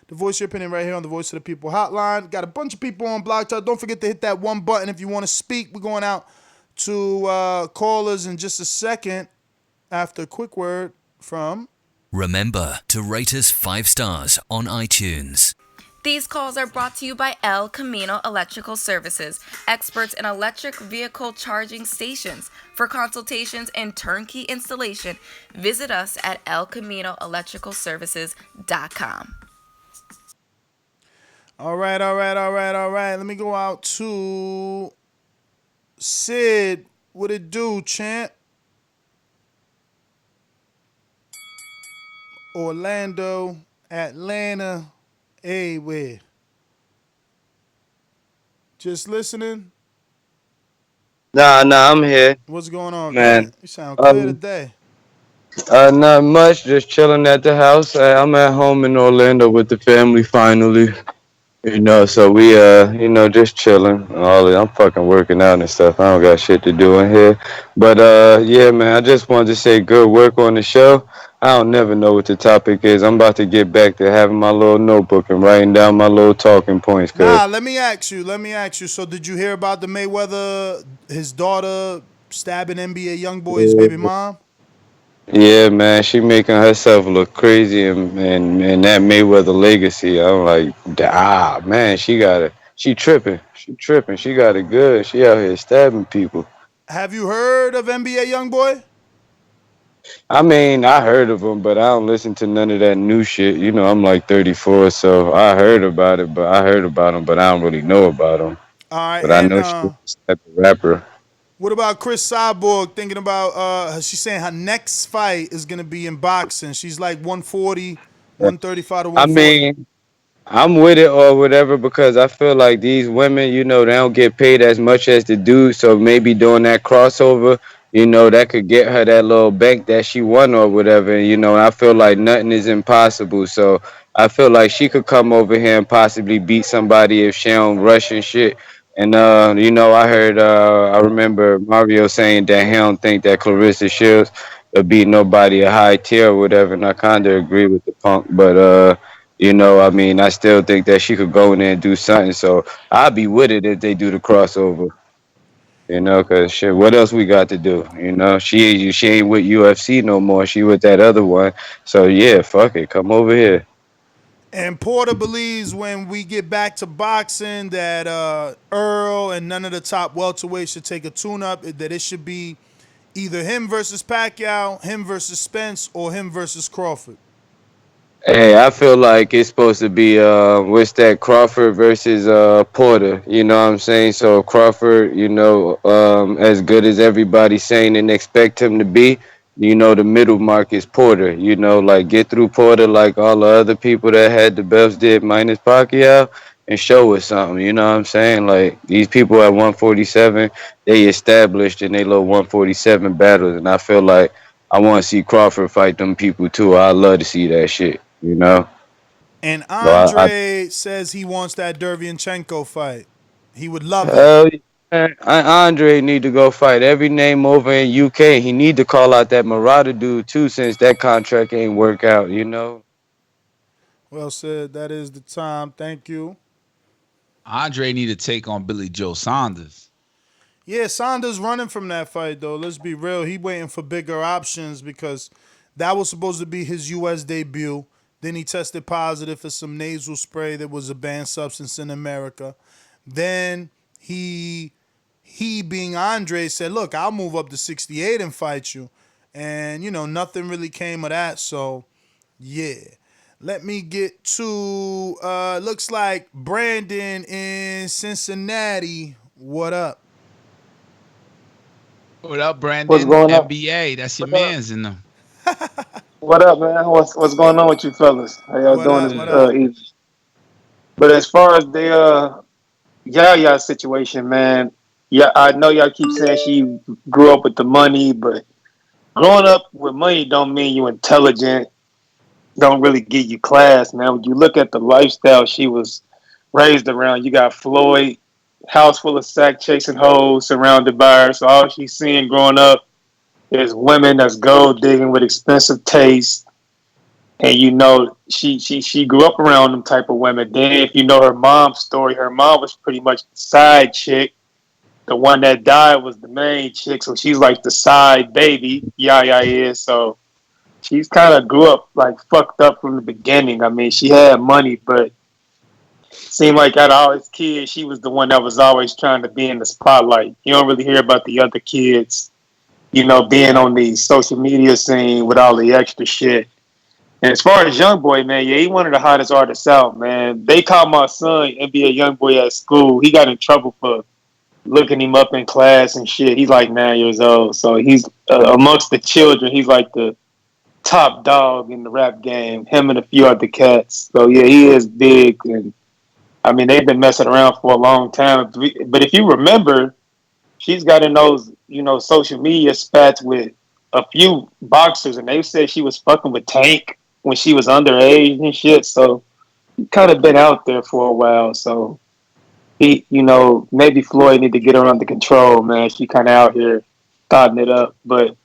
to voice your opinion right here on the Voice of the People hotline. Got a bunch of people on Block Talk. Don't forget to hit that one button if you want to speak. We're going out to callers in just a second after a quick word from... Remember to rate us 5 stars on iTunes. These calls are brought to you by El Camino Electrical Services, experts in electric vehicle charging stations. For consultations and turnkey installation, visit us at elcaminoelectricalservices.com. All right. Let me go out to Sid. What it do, champ? Orlando, Atlanta. Hey, where? Just listening? Nah, I'm here. What's going on, man? You sound clear today. Not much. Just chilling at the house. I'm at home in Orlando with the family finally. So we, just chilling. I'm fucking working out and stuff. I don't got shit to do in here. But, yeah, man, I just wanted to say good work on the show. I don't never know what the topic is. I'm about to get back to having my little notebook and writing down my little talking points. Let me ask you. So did you hear about the Mayweather, his daughter stabbing NBA Youngboy's baby mom? Yeah, man, she making herself look crazy and that Mayweather legacy. I'm like, man, she tripping. She got it good. She out here stabbing people. Have you heard of NBA Youngboy? I mean, I heard of him, but I don't listen to none of that new shit. I'm like 34, so I heard about him, but I don't really know about him. All right, but I know she's a rapper. What about Cris Cyborg thinking about, she's saying her next fight is going to be in boxing. She's like 140, 135 to 140. I mean, I'm with it or whatever because I feel like these women, they don't get paid as much as the dudes. So maybe doing that crossover, that could get her that little bank that she won or whatever. And I feel like nothing is impossible. So I feel like she could come over here and possibly beat somebody if she don't rush and shit. And, I heard, I remember Mario saying that he don't think that Clarissa Shields will beat nobody a high tier or whatever. And I kind of agree with the Punk. But, I still think that she could go in there and do something. So I'll be with it if they do the crossover. Because shit, what else we got to do? She ain't with UFC no more. She with that other one. So, yeah, fuck it. Come over here. And Porter believes when we get back to boxing that Earl and none of the top welterweights should take a tune-up, that it should be either him versus Pacquiao, him versus Spence, or him versus Crawford. Hey, I feel like it's supposed to be what's that, Crawford versus Porter. You know what I'm saying? So Crawford, as good as everybody's saying and expect him to be, the middle mark is Porter. Like get through Porter like all the other people that had the belts did minus Pacquiao and show us something. You know what I'm saying? Like these people at 147, they established in their little 147 battles, and I feel like I want to see Crawford fight them people too. I love to see that shit. And So Andre says he wants that Derevyanchenko fight. He would love it. hell yeah. Andre need to go fight every name over in UK. He need to call out that Murata dude too, since that contract ain't work out. Well said. That is the time. Thank you. Andre need to take on Billy Joe Saunders. Yeah, Saunders running from that fight though. Let's be real. He waiting for bigger options because that was supposed to be his U.S. debut. Then he tested positive for some nasal spray that was a banned substance in America. Then he being Andre said, "Look, I'll move up to 68 and fight you." And nothing really came of that. So yeah. Let me get to looks like Brandon in Cincinnati. What up? What up, What's Brandon? going on? NBA, that's your What up? man's in them. What up, man? What's going on with you fellas? How y'all What doing up? this What Good. up? evening? But as far as the Yaya situation, man, yeah, I know y'all keep saying she grew up with the money, but growing up with money don't mean you intelligent. Don't really give you class, man. When you look at the lifestyle she was raised around, you got Floyd, house full of sack chasing hoes surrounded by her. So all she's seeing growing up is women that's gold digging with expensive taste. And she grew up around them type of women. Then if you know her mom's story, her mom was pretty much the side chick. The one that died was the main chick, so she's like the side baby. Yaya is. So she's kind of grew up like fucked up from the beginning. I mean, she had money, but seemed like out of all his kids, she was the one that was always trying to be in the spotlight. You don't really hear about the other kids, being on the social media scene with all the extra shit. And as far as Young Boy, man, yeah, he one of the hottest artists out, man. They called my son NBA Young Boy at school. He got in trouble for looking him up in class and shit. He's like 9 years old, so he's amongst the children. He's like the top dog in the rap game. Him and a few other cats. So yeah, he is big, and I mean they've been messing around for a long time. But if you remember, she's got in those social media spats with a few boxers, and they said she was fucking with Tank when she was underage and shit. So he kind of been out there for a while. So he, maybe Floyd need to get her under control, man. She kind of out here starting it up. But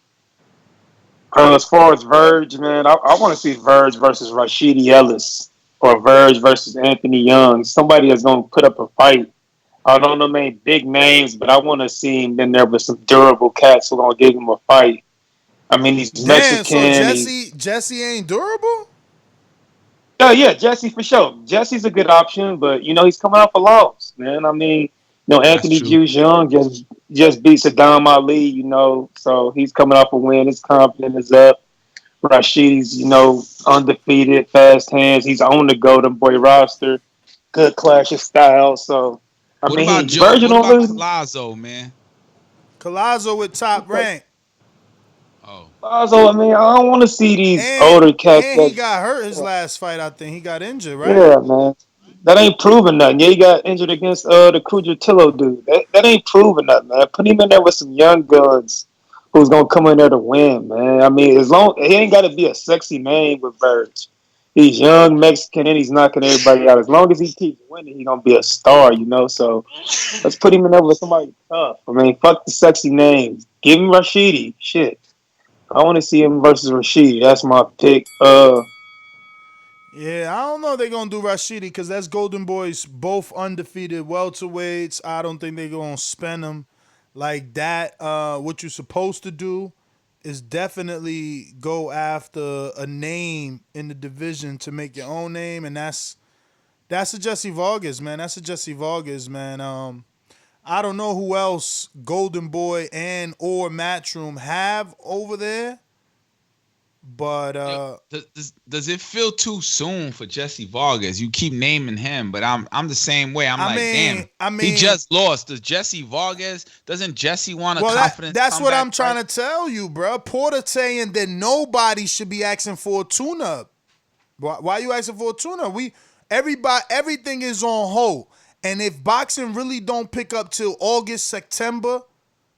as far as Verge, man, I want to see Verge versus Rashidi Ellis or Verge versus Anthony Young. Somebody that's going to put up a fight. I don't know many big names, but I want to see him in there with some durable cats who are going to give him a fight. I mean, he's Damn, so Mexican. Jesse ain't durable? Yeah, Jesse for sure. Jesse's a good option, but he's coming off a loss, man. I mean, That's Anthony true. Juice Young just beat Saddam Ali, so he's coming off a win. His confidence is up. Rashidi's, undefeated, fast hands. He's on the Golden Boy roster. Good clash of style. So I What about mean, Joe? Virgil What don't about really. Palazzo, man? Collazo with top rank. Oh. Also, I mean, I don't want to see these And older cats and he that. got hurt his last fight, I think. He got injured, right? Yeah, man. That ain't proving nothing. Yeah, he got injured against the Cujatillo dude. That ain't proving nothing, man. Put him in there with some young guns who's gonna come in there to win, man. I mean, as long he ain't gotta be a sexy name with Verge. He's young, Mexican, and he's knocking everybody out. As long as he keeps winning, he's gonna be a star. So let's put him in there with somebody tough. I mean, fuck the sexy names. Give him Rashidi. Shit. I wanna see him versus Rashidi. That's my pick. Yeah, I don't know if they're gonna do Rashidi because that's Golden Boys both undefeated welterweights. I don't think they're gonna spend them like that. What you're supposed to do is definitely go after a name in the division to make your own name, and that's a Jesse Vargas, man. That's a Jesse Vargas, man. I don't know who else Golden Boy and or Matchroom have over there, But does it feel too soon for Jesse Vargas? You keep naming him, but I'm the same way. Damn. He just lost. Doesn't Jesse want a confidence? That's what I'm trying to tell you, bro. Porter saying that nobody should be asking for a tune-up. Why are you asking for a tune-up? Everything is on hold. And if boxing really don't pick up till August, September,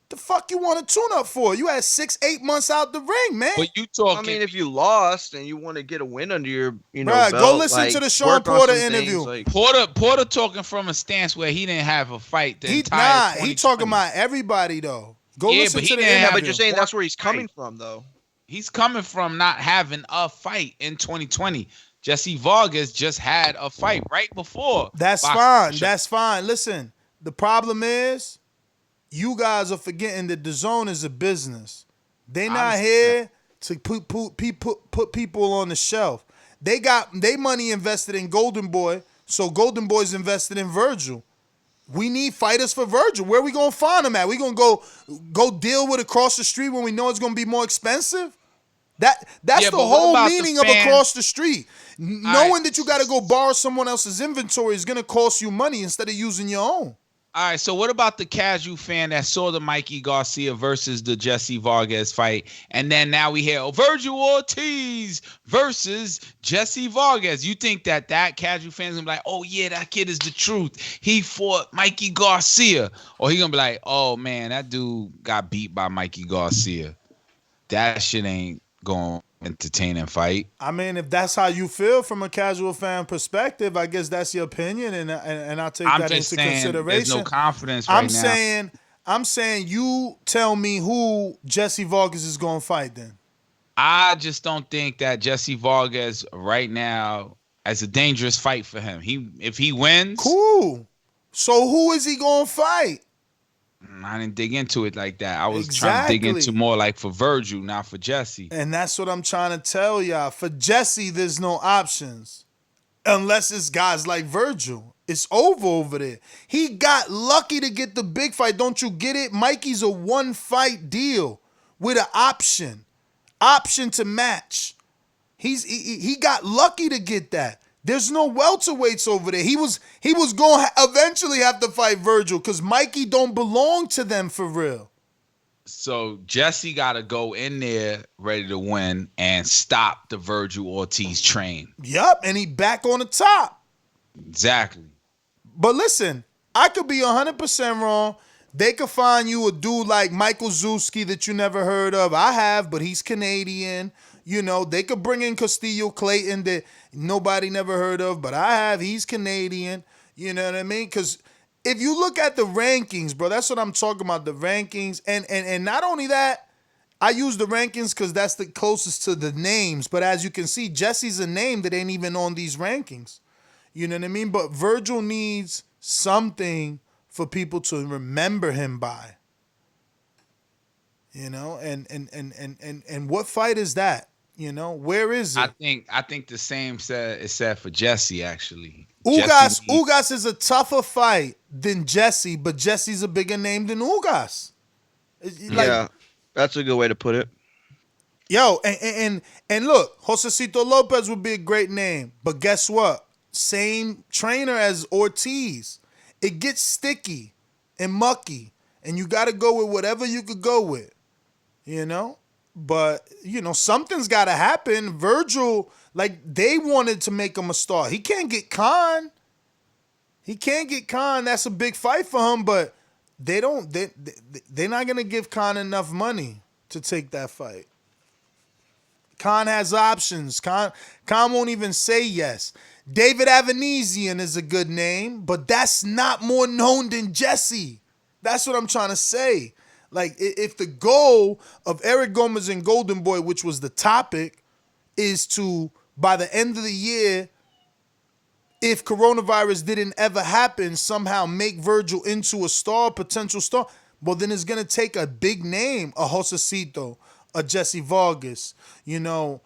the fuck you want a tune-up for? You had 6-8 months out the ring, man. But you talking? I mean, if you lost and you want to get a win under your, belt, go listen to the Shawn Porter interview. Porter talking from a stance where he didn't have a fight. He talking about everybody though. Go listen to the interview. But you're saying that's where he's coming from, though. He's coming from not having a fight in 2020. Jesse Vargas just had a fight right before. That's fine. That's fine. Listen, the problem is, you guys are forgetting that the zone is a business. They not here to put people on the shelf. They got their money invested in Golden Boy, so Golden Boy's invested in Vergil. We need fighters for Vergil. Where we gonna find them at? We gonna go deal with across the street when we know it's gonna be more expensive? That's the whole meaning of across the street. Knowing that you got to go borrow someone else's inventory is gonna cost you money instead of using your own. All right, so what about the casual fan that saw the Mikey Garcia versus the Jesse Vargas fight, and then now we hear Vergil Ortiz versus Jesse Vargas? You think that casual fan's gonna be like, oh yeah, that kid is the truth. He fought Mikey Garcia, or he gonna be like, oh man, that dude got beat by Mikey Garcia. That shit ain't going entertaining fight. I mean, if that's how you feel from a casual fan perspective, I guess that's your opinion, and I take that into consideration. There's no confidence right now. I'm saying you tell me who Jesse Vargas is going to fight then. I just don't think that Jesse Vargas right now is a dangerous fight for him. If he wins, cool. So who is he going to fight? I didn't dig into it like that. I was trying to dig into more like for Vergil, not for Jesse. And that's what I'm trying to tell y'all. For Jesse, there's no options. Unless it's guys like Vergil. It's over there. He got lucky to get the big fight. Don't you get it? Mikey's a one-fight deal with an option. Option to match. He got lucky to get that. There's no welterweights over there. He was going to eventually have to fight Vergil because Mikey don't belong to them for real. So Jesse got to go in there ready to win and stop the Vergil Ortiz train. Yup, and he back on the top. Exactly. But listen, I could be 100% wrong. They could find you a dude like Michael Zuski that you never heard of. I have, but he's Canadian. You know, they could bring in Castillo Clayton that nobody never heard of, but I have. He's Canadian. You know what I mean? Because if you look at the rankings, bro, that's what I'm talking about, the rankings. And not only that, I use the rankings because that's the closest to the names. But as you can see, Jesse's a name that ain't even on these rankings. You know what I mean? But Vergil needs something for people to remember him by. You know, and what fight is that? You know, where is it? I think the same is said for Jesse, actually. Ugas is a tougher fight than Jesse, but Jesse's a bigger name than Ugas. Yeah, that's a good way to put it. Yo, and look, Josecito Lopez would be a great name, but guess what? Same trainer as Ortiz. It gets sticky and mucky, and you got to go with whatever you could go with, you know? But, you know, something's got to happen. Vergil, like, they wanted to make him a star. He can't get Khan. That's a big fight for him, but they're not going to give Khan enough money to take that fight. Khan has options. Khan won't even say yes. David Avanesian is a good name, but that's not more known than Jesse. That's what I'm trying to say. Like, if the goal of Eric Gomez and Golden Boy, which was the topic, is to, by the end of the year, if coronavirus didn't ever happen, somehow make Vergil into a star, potential star, well, then it's going to take a big name, a Josecito, a Jesse Vargas, you know,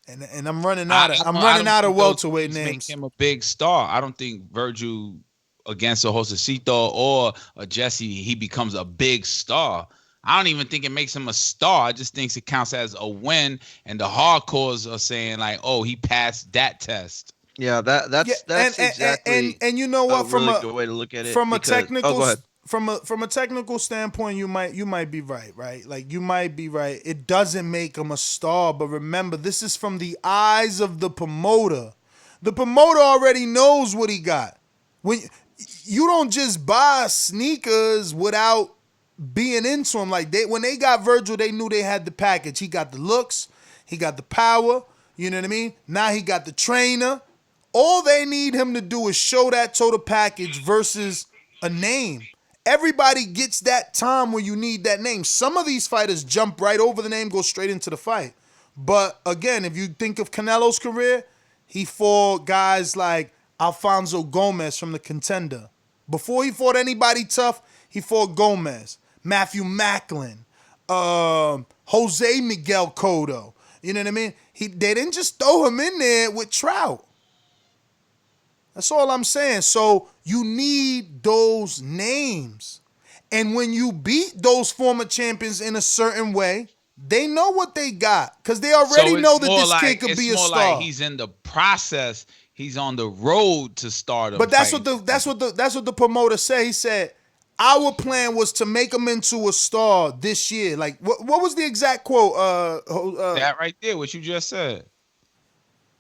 and I'm running out of welterweight names. Make him a big star. I don't think Vergil against a Josecito or a Jesse, he becomes a big star. I don't even think it makes him a star. I just think it counts as a win, and the hardcores are saying like, "Oh, he passed that test." Yeah, that's exactly. And you know what? From a good way to look at it. From a technical, go ahead. From a technical standpoint, you might be right? Like you might be right. It doesn't make him a star, but remember, this is from the eyes of the promoter. The promoter already knows what he got. When you don't just buy sneakers without being into him. Like when they got Vergil, they knew they had the package. He got the looks, he got the power. You know what I mean? Now he got the trainer. All they need him to do is show that total package versus a name. Everybody gets that time where you need that name. Some of these fighters jump right over the name, go straight into the fight. But again, if you think of Canelo's career, he fought guys like Alfonso Gomez from the Contender. Before he fought anybody tough, he fought Gomez, Matthew Macklin, Jose Miguel Cotto. You know what I mean? They didn't just throw him in there with Trout. That's all I'm saying. So you need those names. And when you beat those former champions in a certain way, they know what they got. Because they already know that this kid could be a star. It's more like he's in the process. He's on the road to stardom. But that's what the promoter said. He said, our plan was to make him into a star this year. Like, what was the exact quote? That right there, what you just said.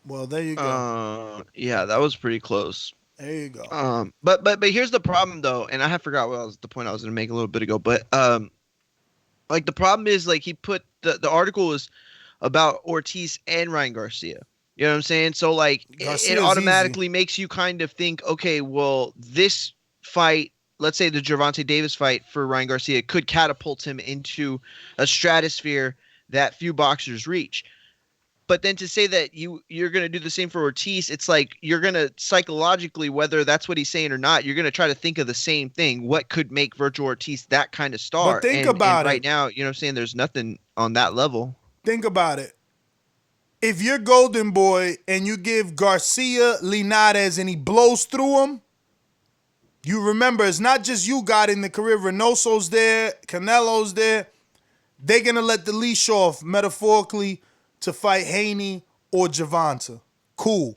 Well, there you go. Yeah, that was pretty close. There you go. But here's the problem though, and I forgot what was the point I was going to make a little bit ago. But like the problem is like he put the article was about Ortiz and Ryan Garcia. You know what I'm saying? So like it automatically makes you kind of think, okay, well this fight, let's say the Gervonta Davis fight for Ryan Garcia, could catapult him into a stratosphere that few boxers reach. But then to say that you're going to do the same for Ortiz, it's like you're going to psychologically, whether that's what he's saying or not, you're going to try to think of the same thing. What could make Vergil Ortiz that kind of star? But think about it. Right now, you know what I'm saying? There's nothing on that level. Think about it. If you're Golden Boy and you give Garcia Linares and he blows through him, you remember it's not just you got in the career. Reynoso's there. Canelo's there. They're going to let the leash off, metaphorically, to fight Haney or Gervonta. Cool.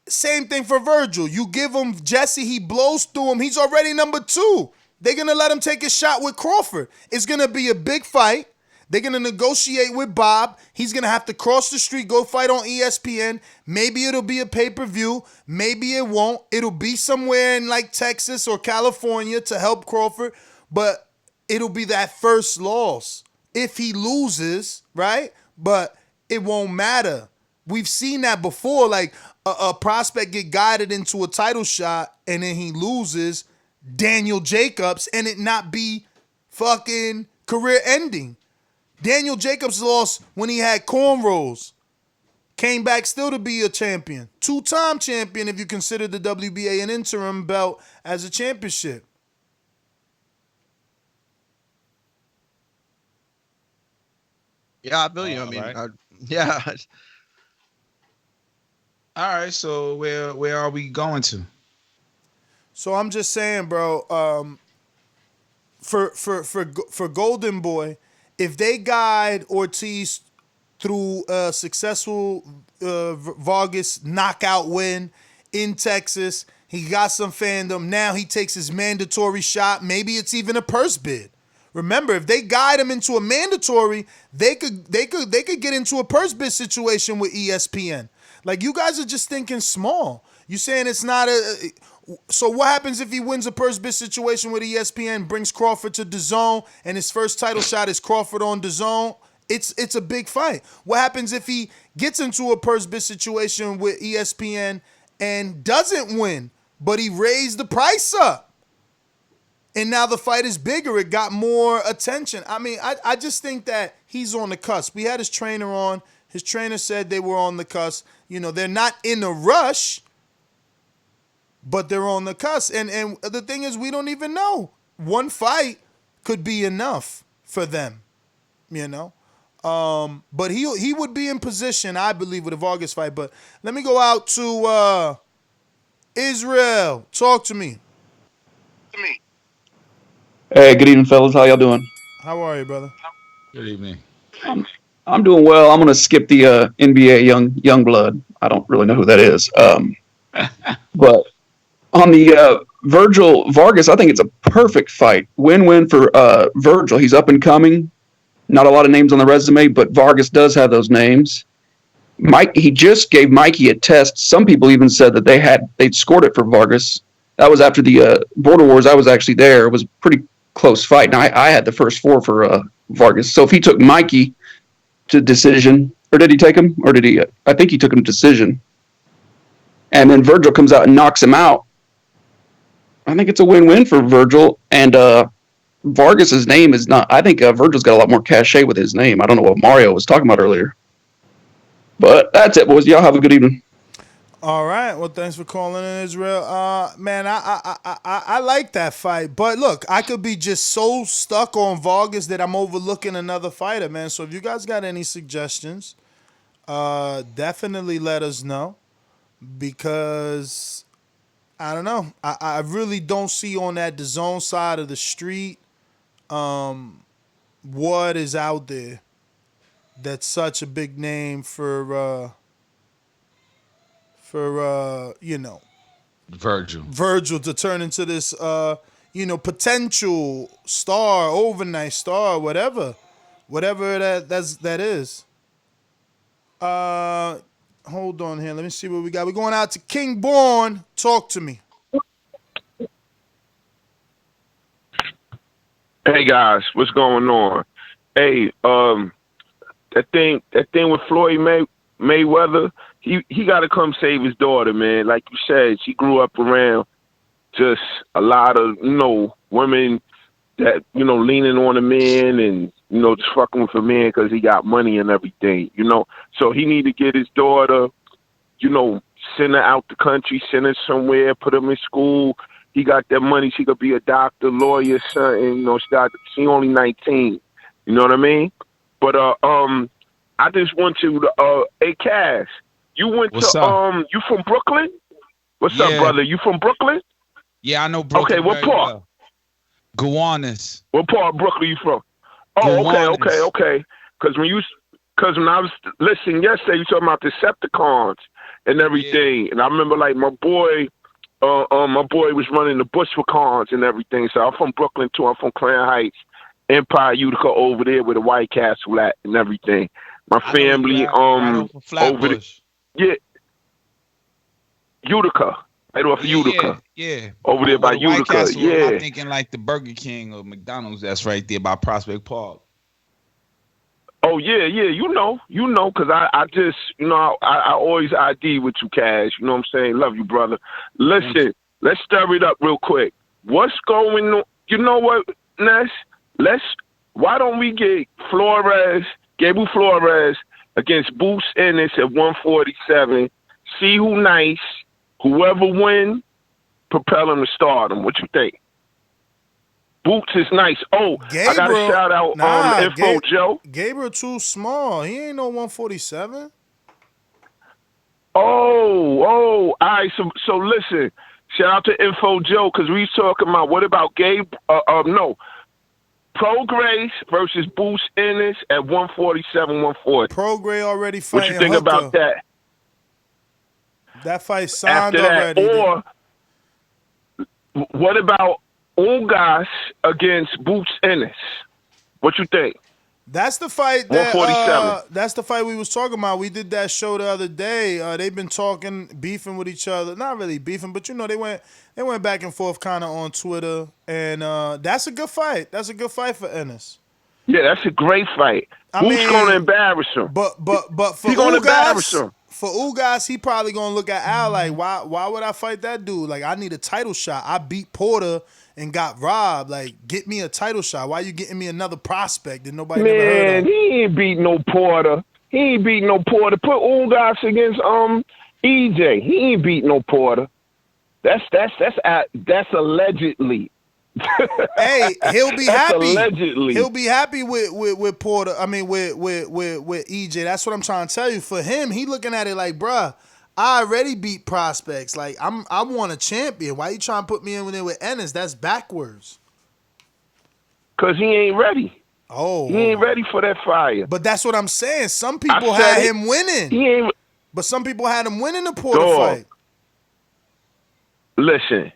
Same thing for Vergil. You give him Jesse, he blows through him. He's already number 2. They're going to let him take a shot with Crawford. It's going to be a big fight. They're going to negotiate with Bob. He's going to have to cross the street, go fight on ESPN. Maybe it'll be a pay-per-view. Maybe it won't. It'll be somewhere in like Texas or California to help Crawford. But it'll be that first loss. If he loses, right? But it won't matter. We've seen that before. Like a prospect get guided into a title shot and then he loses Daniel Jacobs and it not be fucking career ending. Daniel Jacobs lost when he had cornrows. Came back still to be a champion. 2-time champion if you consider the WBA an interim belt as a championship. Yeah, I feel you. I mean, right. Yeah. All right, so where are we going to? So I'm just saying, bro. For Golden Boy, if they guide Ortiz through a successful Vargas knockout win in Texas, he got some fandom. Now he takes his mandatory shot. Maybe it's even a purse bid. Remember, if they guide him into a mandatory, they could get into a purse bid situation with ESPN. Like, you guys are just thinking small. You saying it's not a. So what happens if he wins a purse bid situation with ESPN, brings Crawford to DAZN, and his first title shot is Crawford on DAZN? It's a big fight. What happens if he gets into a purse bid situation with ESPN and doesn't win, but he raised the price up? And now the fight is bigger. It got more attention. I mean, I just think that he's on the cusp. We had his trainer on. His trainer said they were on the cusp. You know, they're not in a rush, but they're on the cusp. And the thing is, we don't even know. One fight could be enough for them, you know. But he would be in position, I believe, with a Vargas fight. But let me go out to Israel. Talk to me. Hey, good evening, fellas. How y'all doing? How are you, brother? Good evening. I'm doing well. I'm going to skip the NBA young blood. I don't really know who that is. But on the Vergil Vargas, I think it's a perfect fight. Win-win for Vergil. He's up and coming. Not a lot of names on the resume, but Vargas does have those names. He just gave Mikey a test. Some people even said that they'd scored it for Vargas. That was after the Border Wars. I was actually there. It was a pretty close fight. And I had the first 4 for Vargas. So if he took Mikey to decision, or did he take him? Or did he? I think he took him to decision. And then Vergil comes out and knocks him out. I think it's a win-win for Vergil. And Vargas's name is not. I think Vergil's got a lot more cachet with his name. I don't know what Mario was talking about earlier. But that's it, boys. Y'all have a good evening. All right. Well, thanks for calling in, Israel. Man, I like that fight, but look, I could be just so stuck on Vargas that I'm overlooking another fighter, man. So if you guys got any suggestions, definitely let us know, because I don't know. I really don't see on that DAZN side of the street what is out there that's such a big name for Vergil to turn into this potential star, overnight star, whatever that is. Hold on here. Let me see what we got. We're going out to King Born. Talk to me. Hey guys, what's going on? Hey, that thing with Floyd Mayweather, he got to come save his daughter, man. Like you said, she grew up around just a lot of women that leaning on a man and just fucking with a man because he got money and everything, So he need to get his daughter, send her out the country, send her somewhere, put her in school. He got that money. She could be a doctor, lawyer, something. She only 19. You know what I mean? But I just want to hey Cass, you went What's to up? You from Brooklyn? What's up, brother? You from Brooklyn? Yeah, I know Brooklyn. Okay, what part? Well. Gowanus. What part of Brooklyn you from? Oh, okay. Because when I was listening yesterday, you talking about Decepticons and everything, and I remember like my boy was running the Bushwhackons and everything. So I'm from Brooklyn too. I'm from Crown Heights, Empire, Utica, over there where the White Castle at and everything. My family over there. Yeah. Utica. Right off of Utica. Yeah. Over there by Utica. Castle, yeah. I'm thinking like the Burger King or McDonald's that's right there by Prospect Park. Oh yeah, you know, because I just, I always ID with you, Cash. You know what I'm saying? Love you, brother. Listen, let's stir it up real quick. What's going on? You know what, Ness? Why don't we get Gable Flores against Boots Ennis at 147? See who nice. Whoever win, propel him to stardom. What you think? Boots is nice. Oh, Gabriel, I got to shout out Info Joe. Gabriel too small. He ain't no 147. Oh, all right. So listen, shout out to Info Joe because we talking about what about Pro Grace versus Boots Ennis at 147, 140. Pro Gray already fighting. What you think about that? That fight signed After that, already. Or what about Ugas against Boots Ennis? What you think? That's the fight that 147. That's the fight we was talking about. We did that show the other day. They've been beefing with each other. Not really beefing, but they went back and forth kind of on Twitter, and that's a good fight. That's a good fight for Ennis. Yeah, that's a great fight. Who's going to embarrass him? But for Ugas, he probably going to look at Al like, why would I fight that dude? Like, I need a title shot. I beat Porter and got robbed. Like, get me a title shot. Why you getting me another prospect that nobody never heard of? He ain't beat no Porter. Put Ugas against EJ. He ain't beat no Porter. That's allegedly. Hey, he'll be happy. Allegedly. He'll be happy with Porter. I mean, with EJ. That's what I'm trying to tell you. For him, he looking at it like, bruh, I already beat prospects. Like, I want a champion. Why you trying to put me in there with Ennis? That's backwards. Cause he ain't ready. Oh, He ain't ready for that fire. but that's what I'm saying. Some people I said had it. him winning, He ain't. but some people had him winning the Porter Dog. fight. Listen,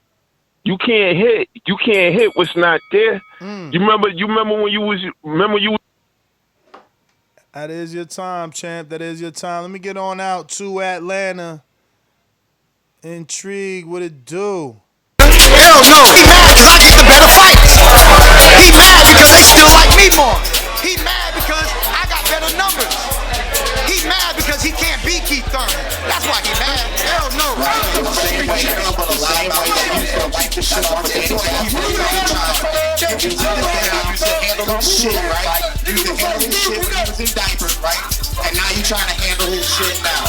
you can't hit. You can't hit what's not there. You remember? You remember when you was? Remember you? That is your time, champ. That is your time. Let me get on out to Atlanta. Intrigue, what it do? Hell no. He mad because I get the better fights. He mad because they still like me more. He mad because I got better numbers. He mad because he can't beat Keith Thurman. That's why he mad. Hell no. And now you trying to handle his shit now.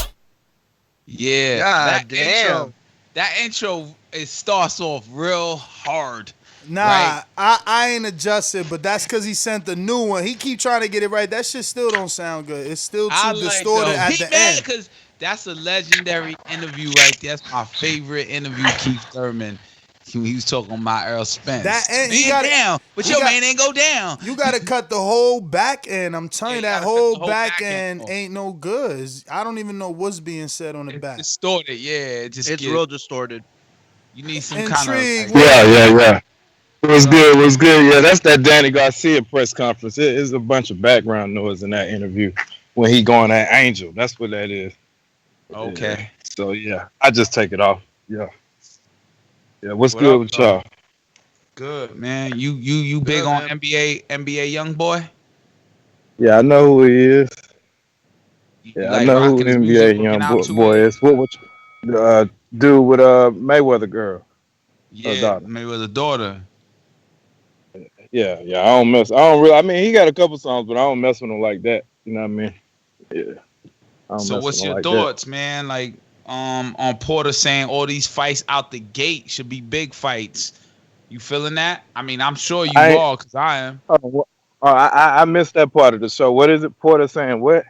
Yeah, God damn. That intro, it starts off real hard. Nah, right? I ain't adjusted, but that's because he sent the new one. He keep trying to get it right. That shit still don't sound good. It's still too distorted at the end. Because that's a legendary interview right there. That's my favorite interview, Keith Thurman. He was talking about Earl Spence. That end, down, but your man ain't go down. You got to cut the whole back end. I'm telling you, that whole back end ain't no good. I don't even know what's being said on the back. Distorted, yeah. It's real distorted. You need some Intrigue. kind of... Yeah. It was good. Yeah, that's that Danny Garcia press conference. It is a bunch of background noise in that interview when he going at Angel. That's what that is. Okay. Yeah. So, yeah, I just take it off. Yeah. Yeah, what's good with y'all? Good, man. You big on NBA young boy? Yeah, I know who he is. Yeah, I know who NBA young boy is. What dude with Mayweather girl? Yeah, Mayweather daughter. Yeah. I don't mess. I don't really. I mean, he got a couple songs, but I don't mess with him like that. You know what I mean? Yeah. So what's your thoughts, man? Like, on Porter saying all these fights out the gate should be big fights. You feeling that? I mean, I'm sure you are, because I am. I missed that part of the show. What is it? Porter saying what?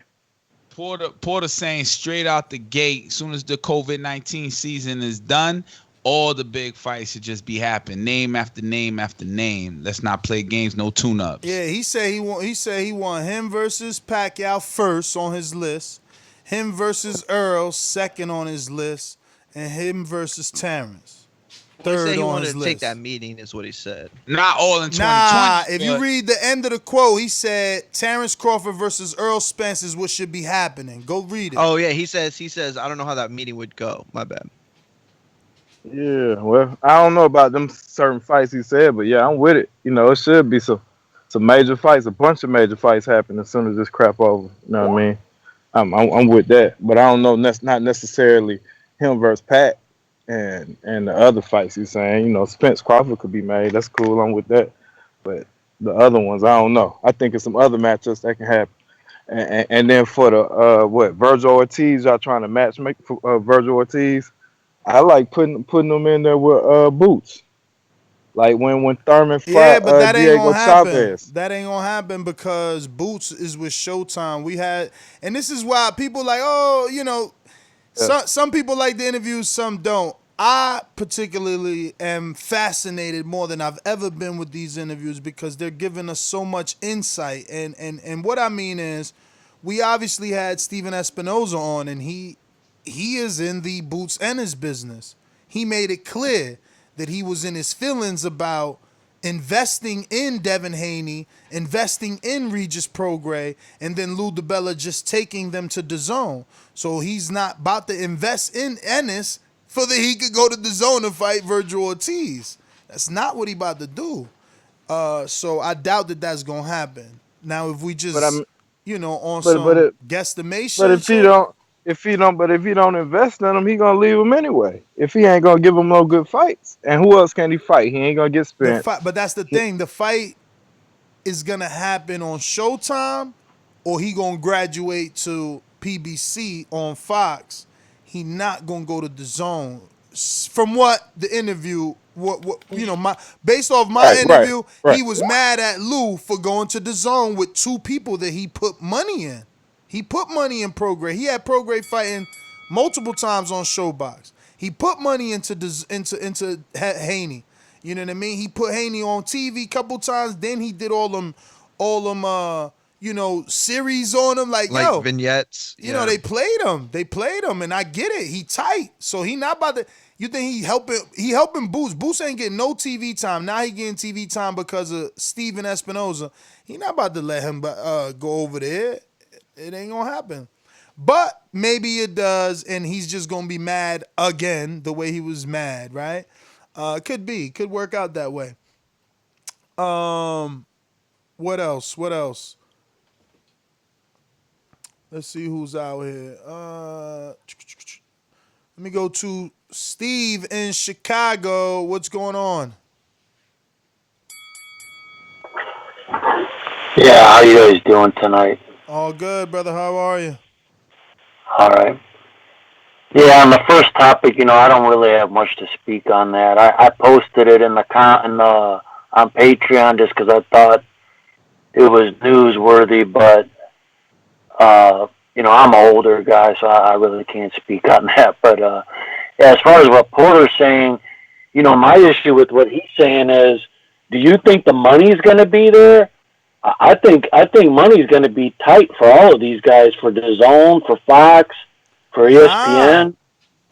Porter saying straight out the gate, as soon as the COVID-19 season is done, all the big fights should just be happening. Name after name after name. Let's not play games, no tune-ups. Yeah, he said he want him versus Pacquiao first on his list, him versus Earl second on his list, and him versus Terrence third he on wanted his to list. take that meeting is what he said. Not all in 2020. Nah, if you read the end of the quote, he said Terrence Crawford versus Earl Spence is what should be happening. Go read it. Oh yeah, he says I don't know how that meeting would go. My bad. Yeah, well, I don't know about them certain fights he said, but yeah, I'm with it. You know, it should be some major fights, a bunch of major fights happen as soon as this crap over. You know what I mean? I'm with that, but I don't know. That's not necessarily him versus Pat and the other fights he's saying. You know, Spence Crawford could be made. That's cool. I'm with that, but the other ones, I don't know. I think it's some other matchups that can happen. And then for the Vergil Ortiz, y'all trying to make for Vergil Ortiz. I like putting them in there with Boots. Like when Thurman fought but that ain't Diego gonna happen. Chavez. That ain't gonna happen because Boots is with Showtime. And this is why people like, some people like the interviews, some don't. I particularly am fascinated more than I've ever been with these interviews because they're giving us so much insight. And what I mean is, we obviously had Steven Espinoza on, and he is in the Boots Ennis business. He made it clear that he was in his feelings about investing in Devin Haney, investing in Regis Prograis, and then Lou DiBella just taking them to DAZN. So he's not about to invest in Ennis so that he could go to DAZN and fight Vergil Ortiz. That's not what he about to do. So I doubt that that's going to happen. Now, if we just, some guesstimation. But if he don't invest in him, he gonna leave him anyway. If he ain't gonna give him no good fights, and who else can he fight? He ain't gonna get Spence. But that's the thing. The fight is gonna happen on Showtime, or he gonna graduate to PBC on Fox. He not gonna go to DAZN. From what the interview, based off my interview, he was mad at Lou for going to DAZN with two people that he put money in. He put money in Prograis. He had Prograis fighting multiple times on Showbox. He put money into Haney. You know what I mean? He put Haney on TV a couple times. Then he did all them all them series on him. Like yo, vignettes. You know, they played him. And I get it. He tight. So he not about to. You think he helping Boots. Boots ain't getting no TV time. Now he getting TV time because of Steven Espinoza. He not about to let him go over there. It ain't gonna happen. But maybe it does, and he's just gonna be mad again the way he was mad, right? Could be. Could work out that way. What else? Let's see who's out here. Let me go to Steve in Chicago. What's going on? Yeah, how you guys doing tonight? All good, brother. How are you? All right. Yeah, on the first topic, I don't really have much to speak on that. I posted it on Patreon just because I thought it was newsworthy, but I'm an older guy, so I really can't speak on that. But as far as what Porter's saying, my issue with what he's saying is, do you think the money's going to be there? I think money's going to be tight for all of these guys, for DAZN, for Fox, for ESPN.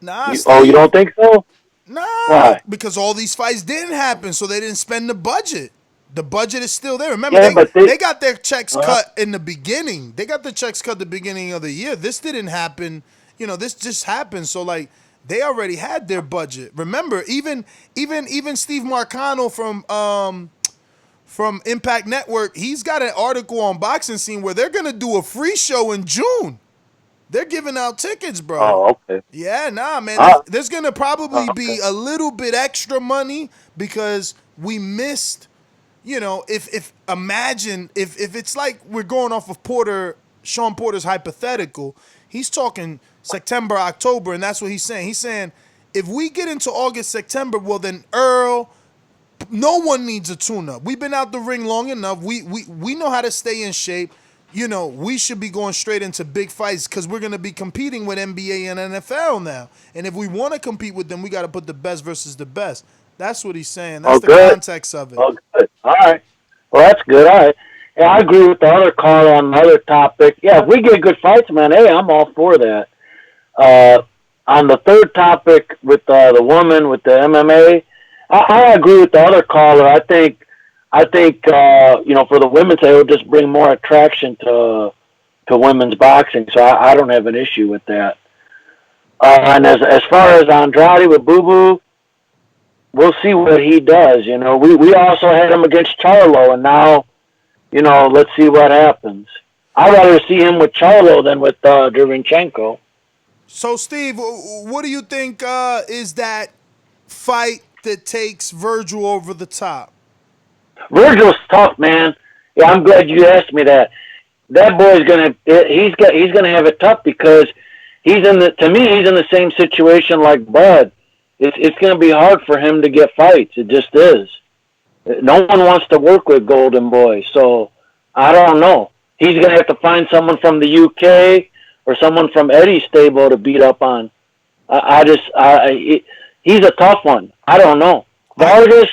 You don't think so? Nah. Why? Because all these fights didn't happen, so they didn't spend the budget. The budget is still there. Remember, they got their checks cut in the beginning. They got the checks cut the beginning of the year. This didn't happen. This just happened. So, like, they already had their budget. Remember, even Steve Marcano from Impact Network, he's got an article on Boxing Scene where they're gonna do a free show in June. They're giving out tickets, bro. Oh, okay. Yeah, nah, man. There's gonna probably be a little bit extra money because we missed. If imagine if it's like we're going off of Shawn Porter's hypothetical, he's talking September, October, and that's what he's saying. He's saying if we get into August, September, well then Earl, no one needs a tune-up. We've been out the ring long enough. We know how to stay in shape. We should be going straight into big fights because we're going to be competing with NBA and NFL now. And if we want to compete with them, we got to put the best versus the best. That's what he's saying. That's the context of it. Oh, good. All right. Well, that's good. All right. Yeah, I agree with the other caller on the other topic. Yeah, if we get good fights, man, hey, I'm all for that. On the third topic with the woman with the MMA, I agree with the other caller. I think for the women, it will just bring more attraction to women's boxing. So I don't have an issue with that. And as far as Andrade with Boo Boo, we'll see what he does. We also had him against Charlo, and now, let's see what happens. I'd rather see him with Charlo than with Derevyanchenko. So, Steve, what do you think is that fight that takes Vergil over the top? Vergil's tough, man. Yeah, I'm glad you asked me that. That boy's he's gonna have it tough because he's in the same situation like Bud. It's gonna be hard for him to get fights. It just is. No one wants to work with Golden Boy, so I don't know. He's gonna have to find someone from the UK or someone from Eddie's stable to beat up on. He's a tough one. I don't know. Vargas,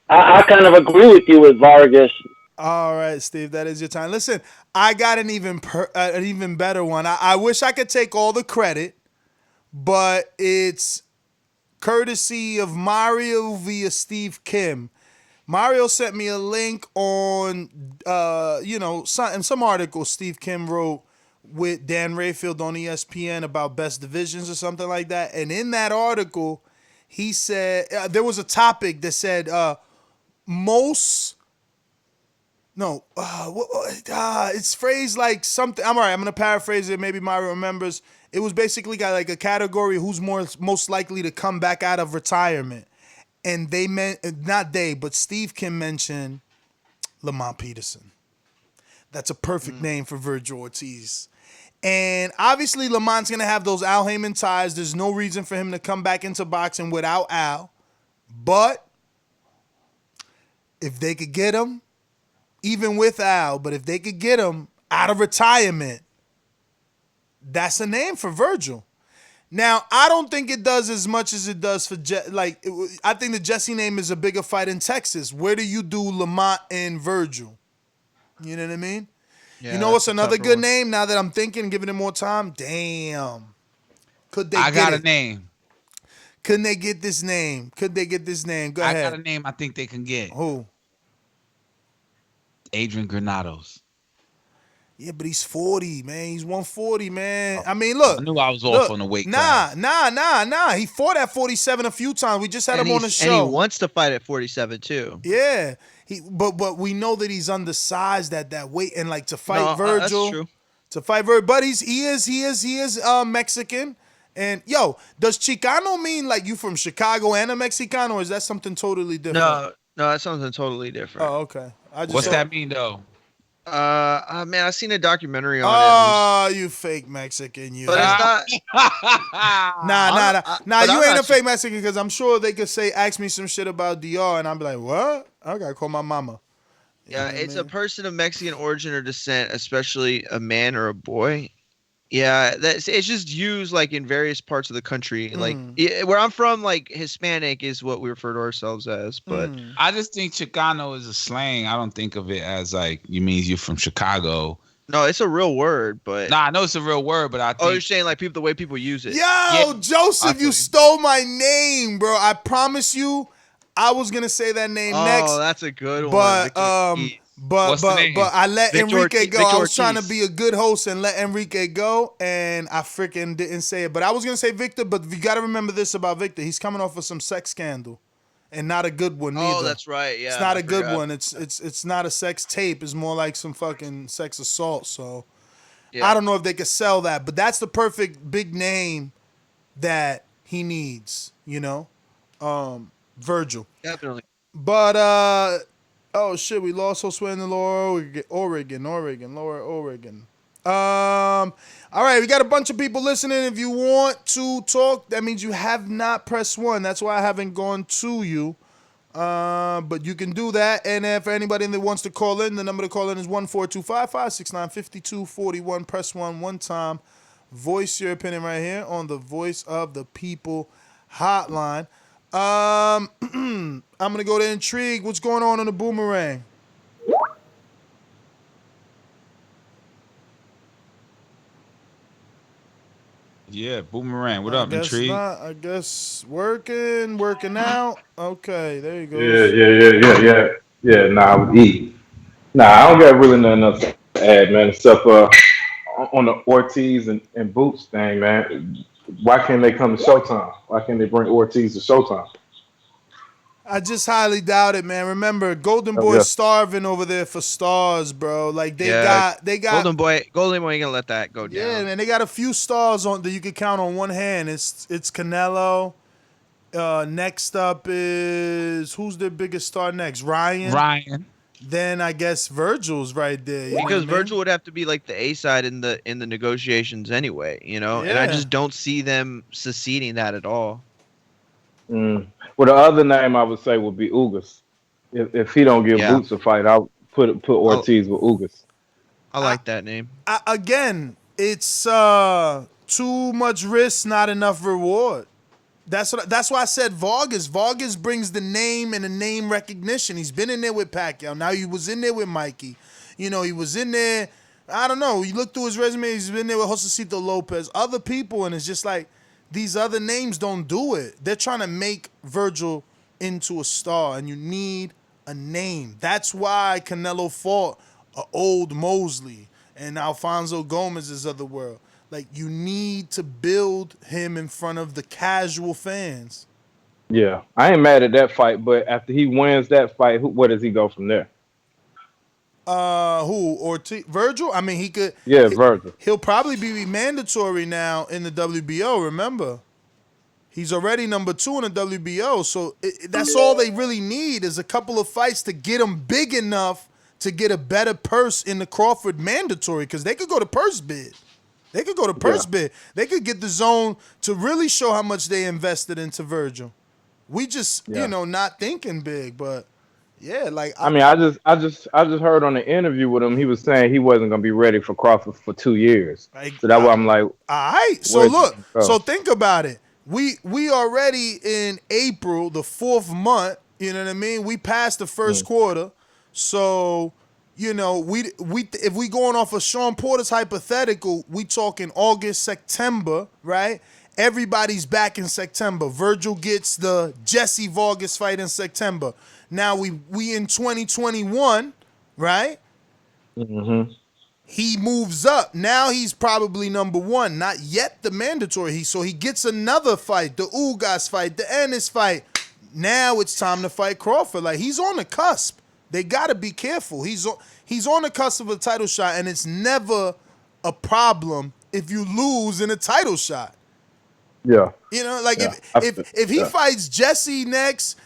I kind of agree with you with Vargas. All right, Steve, that is your time. Listen, I got an even better one. I wish I could take all the credit, but it's courtesy of Mario via Steve Kim. Mario sent me a link on, some article Steve Kim wrote with Dan Rayfield on ESPN about best divisions or something like that. And in that article, he said there was a topic that said it's phrased like something. I'm all right. I'm gonna paraphrase it. Maybe Mario remembers. It was basically got like a category who's most likely to come back out of retirement, and but Steve Kim mentioned Lamont Peterson. That's a perfect name for Vergil Ortiz. And obviously Lamont's gonna have those Al Heyman ties. There's no reason for him to come back into boxing without Al. But if they could get him, even with Al, but if they could get him out of retirement, that's a name for Vergil. Now, I don't think it does as much as it does for I think the Jesse name is a bigger fight in Texas. Where do you do Lamont and Vergil? You know what I mean? Yeah, you know what's that's a another tougher good one. name now that I'm thinking, giving it more time? Damn. Could they I get got a it? name. Couldn't they get this name? Could they get this name? Go I ahead. got a name I think they can get. Who? Adrian Granados. Yeah, but he's 40, man. He's 140, man. I mean, look. I knew I was off on the weight class. Nah. He fought at 47 a few times. We just had him on the show. And he wants to fight at 47 too. Yeah. But we know that he's undersized at that weight, and like to fight Vergil. That's true. To fight Vergil, but he is Mexican. And yo, does Chicano mean like you from Chicago and a Mexicano, or is that something totally different? No, that's something totally different. Oh, okay. What's that mean though? Man, I seen a documentary on it. Oh, you fake Mexican, you. But it's not. Nah. but You I'm ain't not a fake Mexican because I'm sure they could ask me some shit about DR, and I'm like, what? I gotta call my mama. Yeah, it's a person of Mexican origin or descent, especially a man or a boy. Yeah, it's just used like in various parts of the country. Like where I'm from, like Hispanic is what we refer to ourselves as. But I just think Chicano is a slang. I don't think of it as like you mean you're from Chicago. No, it's a real word, but I know it's a real word, but I think you're saying like the way people use it. Yo, Joseph, you stole my name, bro. I promise you, I was gonna say that name next. Oh, that's a good one. But I let Enrique go. I was trying to be a good host and let Enrique go, and I freaking didn't say it. But I was gonna say Victor, but you got to remember this about Victor: he's coming off of some sex scandal, and not a good one either. Oh, that's right. Yeah, it's not a good one. It's not a sex tape. It's more like some fucking sex assault. So I don't know if they could sell that, but that's the perfect big name that he needs. You know, Vergil. Definitely. But oh shit, we lost Josue in the Lower Oregon. All right, we got a bunch of people listening. If you want to talk, that means you have not pressed 1. That's why I haven't gone to you. But you can do that. And if anybody that wants to call in, the number to call in is 14255695241. Press 1 one time. Voice your opinion right here on the Voice of the People hotline. I'm gonna go to Intrigue. What's going on the Boomerang? Yeah, Boomerang. What up, Intrigue? I guess working out. Okay, there you go. Yeah. Nah, I would eat. Nah, I don't got really nothing else to add, man. Except on the Ortiz and Boots thing, man. Why can't they come to Showtime? Why can't they bring Ortiz to Showtime? I just highly doubt it, man. Remember, Golden Boy's starving over there for stars, bro. Like they got Golden Boy ain't gonna let that go down. Yeah, man, they got a few stars on that you could count on one hand. It's Canelo. Next up is who's their biggest star next? Ryan. Then I guess Vergil's right there. Because Vergil would have to be like the A side in the negotiations anyway, you know? Yeah. And I just don't see them seceding that at all. Well, the other name I would say would be Ugas. If he don't give Boots a fight, I'll put Ortiz with Ugas. I like that name. Again, it's too much risk, not enough reward. That's why I said Vargas. Vargas brings the name and the name recognition. He's been in there with Pacquiao. Now he was in there with Mikey. You know, he was in there. I don't know. You look through his resume. He's been there with Josecito Lopez, other people, and it's just like these other names don't do it. They're trying to make Vergil into a star, and you need a name. That's why Canelo fought an old Mosley and Alfonso Gomez's of the world. Like, you need to build him in front of the casual fans. Yeah, I ain't mad at that fight, but after he wins that fight, where does he go from there? Who? Ortiz? Vergil? I mean, he could. Yeah, Vergil. He'll probably be mandatory now in the WBO, remember? He's already number 2 in the WBO, so that's all they really need is a couple of fights to get him big enough to get a better purse in the Crawford mandatory, because they could go to purse bid. They could go to purse bid. They could get the zone to really show how much they invested into Vergil. We just, not thinking big, but yeah, like I just heard on the interview with him, he was saying he wasn't gonna be ready for Crawford for 2 years. So that's why I'm like, all right. So look, so think about it. We already in April, the 4th month. You know what I mean? We passed the first quarter, so you know, we if we going off of Shawn Porter's hypothetical, we talking August, September, right? Everybody's back in September. Vergil gets the Jesse Vargas fight in September. Now we in 2021, right? Mm-hmm. He moves up. Now he's probably number one. Not yet the mandatory. So he gets another fight, the Ugas fight, the Ennis fight. Now it's time to fight Crawford. Like, he's on the cusp. They gotta be careful. He's on the cusp of a title shot, and it's never a problem if you lose in a title shot. Yeah. You know, like Yeah. if he fights Jesse next,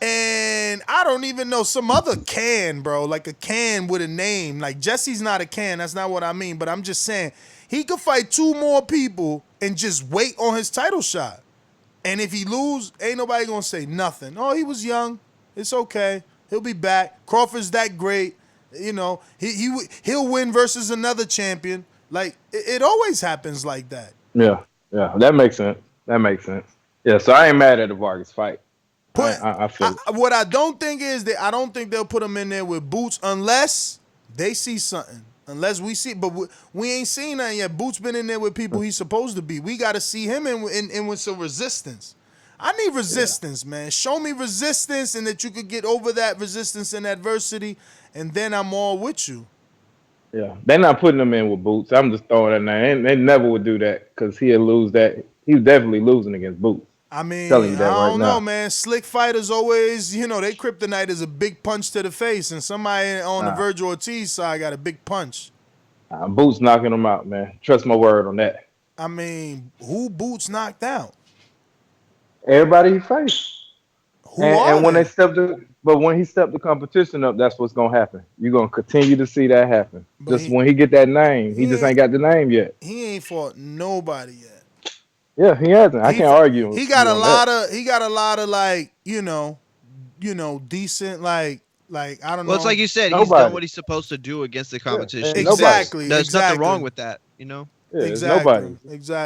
and I don't even know, some other can, bro, like a can with a name. Like, Jesse's not a can. That's not what I mean. But I'm just saying, he could fight two more people and just wait on his title shot. And if he lose, ain't nobody gonna say nothing. Oh, he was young. It's okay. He'll be back. Crawford's that great. You know, he'll win versus another champion. Like, it always happens like that. Yeah. That makes sense. Yeah, so I ain't mad at the Vargas fight. I feel it. What I don't think is that I don't think they'll put him in there with Boots unless they see something. Unless we see, but we ain't seen that yet. Boots been in there with people he's supposed to be. We got to see him in with some resistance. I need resistance, man. Show me resistance, and that you could get over that resistance and adversity, and then I'm all with you. Yeah, they're not putting him in with Boots. I'm just throwing that name. They never would do that because he'll lose that. He's definitely losing against Boots. I mean, telling you that I don't right now. know, man. Slick fighters always, you know, they kryptonite is a big punch to the face, and somebody on the Vergil Ortiz side got a big punch. Boots knocking him out, man. Trust my word on that. I mean, who Boots knocked out? Everybody he faced. When he stepped the competition up, that's what's gonna happen. You're gonna continue to see that happen. When he get that name, he just ain't got the name yet. He ain't fought nobody yet. Yeah, he hasn't. I can't argue. He got a lot of like, you know, decent like I don't know. Well, it's like you said, he's done what he's supposed to do against the competition. Exactly. There's nothing wrong with that, you know. Yeah, exactly.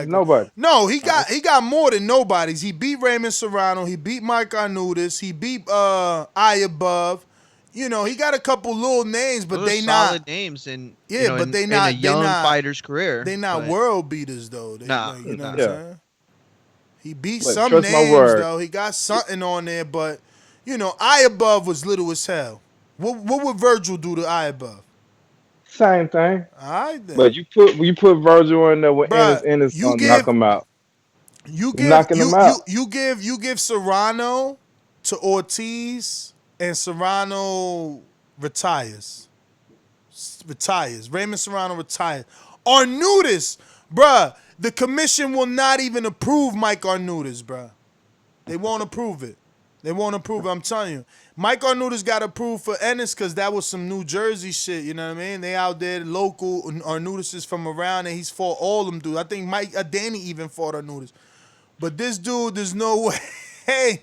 Nobody. No, he got more than nobody's. He beat Raymond Serrano. He beat Mike Arnudis. He beat Above. You know, he got a couple little names, but Those they solid not names in but they not in a young fighter's career. They not world beaters though. You know what I'm saying? He beat some names though. He got something on there, but you know, Above was little as hell. What would Vergil do to Above? Same thing. All right, then. But you put Vergil in there with Ennis gonna knock him out. You give Serrano to Ortiz, and Serrano retires. Raymond Serrano retires. Arnudis, bruh, the commission will not even approve Mike Arnudis, bruh. They won't approve it. I'm telling you. Mike Arnudis got approved for Ennis because that was some New Jersey shit, you know what I mean? They out there, local. Arnudis is from around, and he's fought all them dudes. I think Danny even fought Arnudis. But this dude, there's no way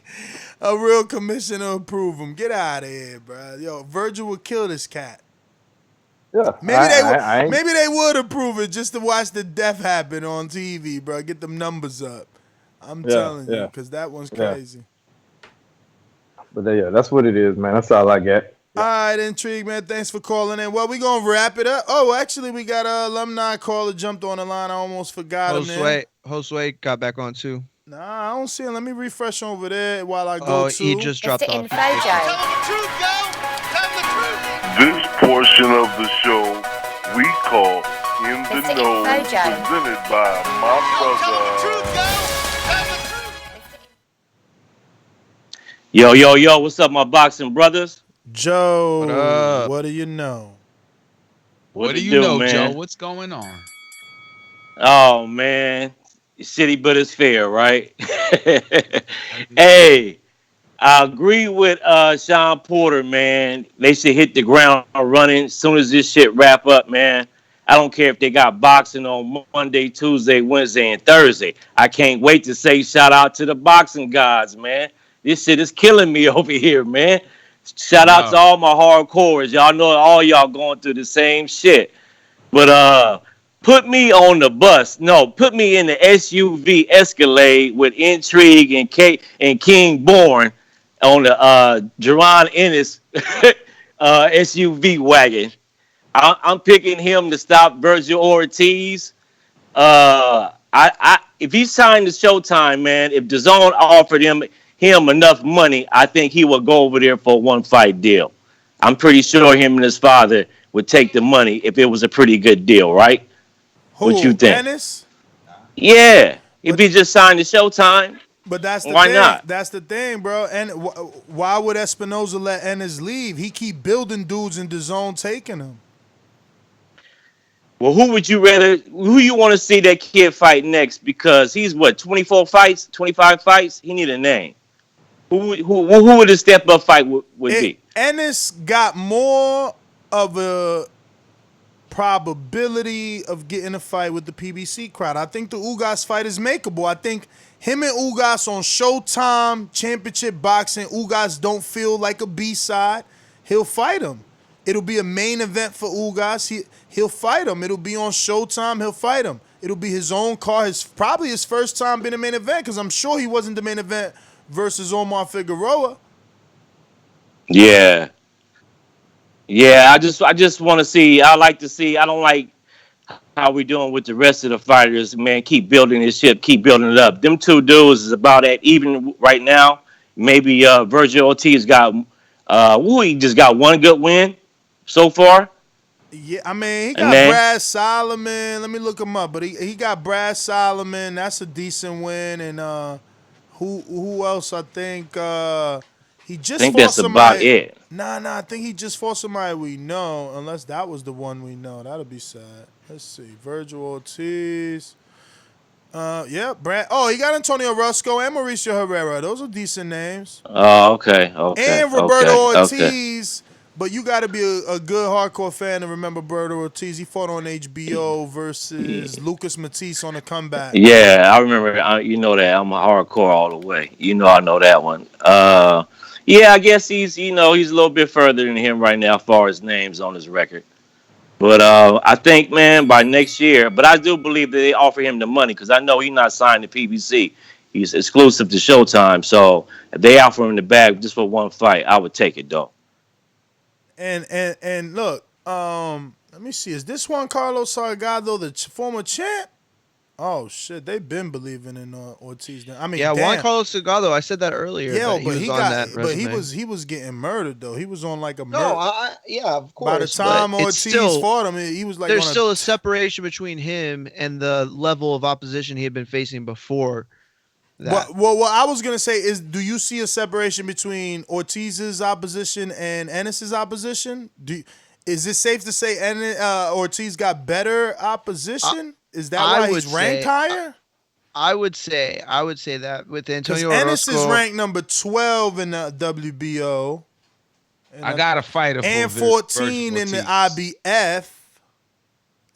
a real commissioner approve him. Get out of here, bro. Yo, Vergil would kill this cat. Yeah, maybe they would approve it just to watch the death happen on TV, bro. Get them numbers up. I'm telling you, because that one's crazy. But that's what it is, man. That's all I got. All right, Intrigue, man. Thanks for calling in. Well, we're going to wrap it up. Oh, actually, we got an alumni caller jumped on the line. I almost forgot him there. Josue got back on too. Nah, I don't see him. Let me refresh over there while I go to. He just dropped off. This portion of the show we call In the Know, presented by my brother. Yo, what's up, my boxing brothers? Joe, what do you know? What do you know, man? Joe? What's going on? Oh, man. City but it's fair, right? Hey, I agree with Shawn Porter, man. They should hit the ground running as soon as this shit wrap up, man. I don't care if they got boxing on Monday, Tuesday, Wednesday, and Thursday. I can't wait to say shout out to the boxing gods, man. This shit is killing me over here, man. Shout out to all my hardcores. Y'all know all y'all going through the same shit. But put me on the bus. No, put me in the SUV Escalade with Intrigue and King Born on the Jerron Ennis SUV wagon. I'm picking him to stop Vergil Ortiz. If he signed to Showtime, man, if DAZN offered him enough money, I think he would go over there for a one-fight deal. I'm pretty sure him and his father would take the money if it was a pretty good deal, right? What you think? Ennis? Yeah, if he just signed to Showtime, but that's the why thing. not? That's the thing, bro. And why would Espinoza let Ennis leave? He keep building dudes in the zone, taking them. Well, who you want to see that kid fight next? Because he's 24 fights, 25 fights? He need a name. Who would his step-up fight would be? Ennis got more of a probability of getting a fight with the PBC crowd. I think the Ugas fight is makeable. I think him and Ugas on Showtime, championship boxing, Ugas don't feel like a B-side. He'll fight him. It'll be a main event for Ugas. He'll fight him. It'll be on Showtime. He'll fight him. It'll be his own car. Probably his first time being a main event, because I'm sure he wasn't the main event versus Omar Figueroa. Yeah. I just want to see. I like to see. I don't like how we doing with the rest of the fighters. Man, keep building this ship. Keep building it up. Them two dudes is about at even right now. Maybe Vergil Ortiz got. He just got one good win so far. Yeah, I mean, he got Brad Solomon. Let me look him up. But he got Brad Solomon. That's a decent win. And who else? I think he just think fought that's somebody. About it. Nah. I think he just fought somebody we know. Unless that was the one we know. That'll be sad. Let's see. Vergil Ortiz. Yeah, Brad. Oh, he got Antonio Roscoe and Mauricio Herrera. Those are decent names. Oh, okay. And Roberto Ortiz. But you got to be a good hardcore fan to remember Roberto Ortiz. He fought on HBO versus Lucas Matisse on a comeback. Yeah, I remember. You know that I'm a hardcore all the way. You know I know that one. Yeah, I guess he's a little bit further than him right now as far as names on his record. But I think, man, by next year. But I do believe that they offer him the money because I know he's not signed to PBC. He's exclusive to Showtime. So if they offer him the bag just for one fight, I would take it though. And look, let me see. Is this Juan Carlos Salgado, the former champ? Oh shit, they've been believing in Ortiz. I mean, Juan Carlos Salgado. I said that earlier. Yeah, but he was getting murdered though. He was on like a murder. Of course. By the time Ortiz fought him, he was like. There's still a separation between him and the level of opposition he had been facing before. Well, what I was gonna say is, do you see a separation between Ortiz's opposition and Ennis's opposition? Is it safe to say Ortiz got better opposition? Is that why he's ranked higher? I would say that with Antonio Orozco. Ennis is ranked number 12 in the WBO. I got a fighter for and 14 in the IBF.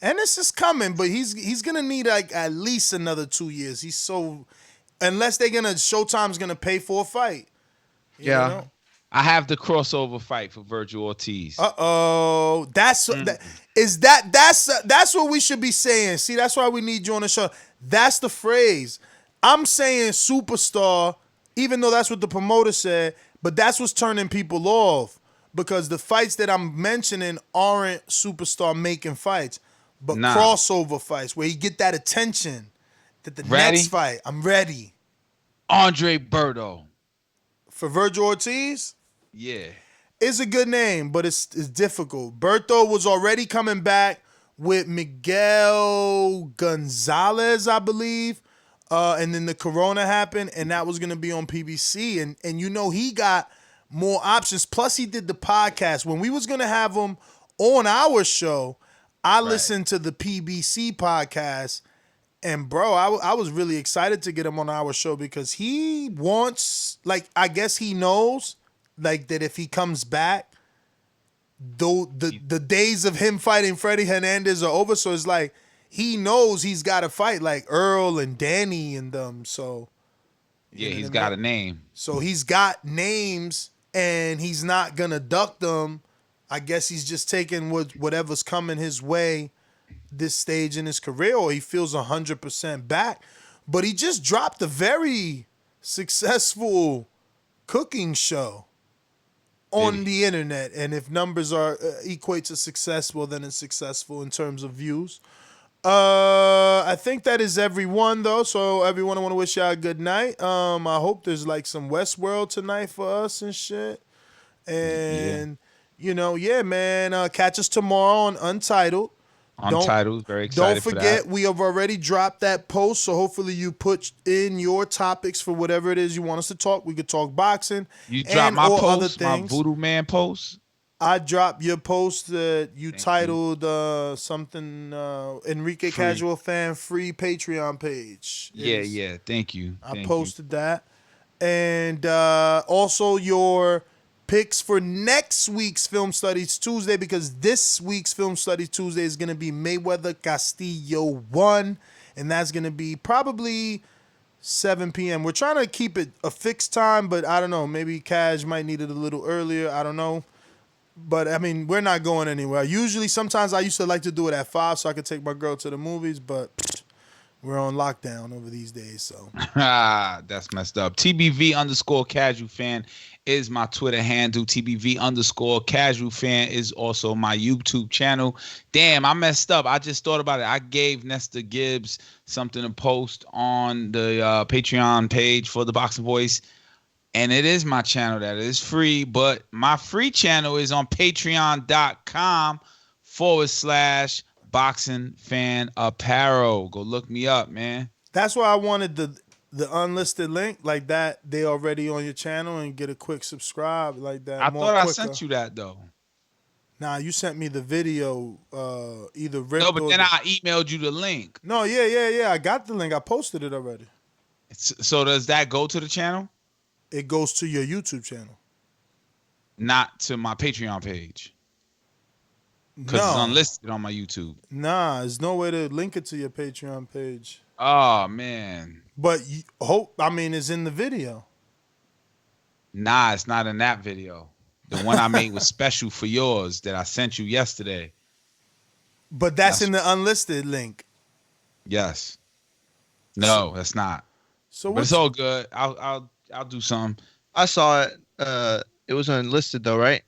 Ennis is coming, but he's gonna need like at least another 2 years. He's so. Unless Showtime's gonna pay for a fight. You know? I have the crossover fight for Vergil Ortiz. That's what we should be saying. See, that's why we need you on the show. That's the phrase. I'm saying superstar, even though that's what the promoter said, but that's what's turning people off because the fights that I'm mentioning aren't superstar making fights, but crossover fights where you get that attention. Next fight, I'm ready. Andre Berto. For Vergil Ortiz? Yeah. It's a good name, but it's difficult. Berto was already coming back with Miguel Gonzalez, I believe. And then the corona happened, and that was going to be on PBC. And he got more options. Plus, he did the podcast. When we was going to have him on our show, I listened to the PBC podcast. And bro, I was really excited to get him on our show because he wants, I guess he knows, that if he comes back, the days of him fighting Freddie Hernandez are over. So it's like he knows he's got to fight like Earl and Danny and them. So yeah, he's got a name. So he's got names, and he's not gonna duck them. I guess he's just taking whatever's coming his way. This stage in his career, or he feels 100% back. But he just dropped a very successful cooking show. on the internet, and if numbers are equate to successful, then it's successful in terms of views. I think that is everyone though. So everyone, I want to wish y'all a good night. I hope there's like some Westworld tonight for us and shit. And you know, yeah, man. Catch us tomorrow on Untitled. Untitled, very excited. Don't forget, we have already dropped that post, so hopefully you put in your topics for whatever it is you want us to talk. We could talk boxing. You dropped my post, my Voodoo Man post. I dropped your post that you titled something Enrique free. Casual Fan Free Patreon page. Yeah. Thank you. I posted that. And also your picks for next week's Film Studies Tuesday, because this week's Film Studies Tuesday is going to be Mayweather Castillo 1, and that's going to be probably 7 p.m. We're trying to keep it a fixed time, but I don't know. Maybe Cash might need it a little earlier. I don't know. But, I mean, we're not going anywhere. Sometimes I used to like to do it at 5 so I could take my girl to the movies, but we're on lockdown over these days, so. That's messed up. TBV_casual fan is my Twitter handle. TBV_casual fan is also my YouTube channel. Damn, I messed up. I just thought about it. I gave Nesta Gibbs something to post on the Patreon page for the Boxing Voice. And it is my channel that is free, but my free channel is on patreon.com/boxing fan apparel. Go look me up, man. That's why I wanted the unlisted link like that. They already on your channel and get a quick subscribe like that. I thought I sent you that though. Nah, you sent me the video either ripped. No, but then I emailed you the link. No, yeah. I got the link. I posted it already. So does that go to the channel? It goes to your YouTube channel. Not to my Patreon page. Because it's unlisted on my YouTube. Nah, there's no way to link it to your Patreon page. Oh, man. But it's in the video. Nah, it's not in that video. The one I made was special for yours that I sent you yesterday. But that's in the unlisted link. Yes. No, that's not. But it's all good. I'll do something. I saw it. It was unlisted though, right?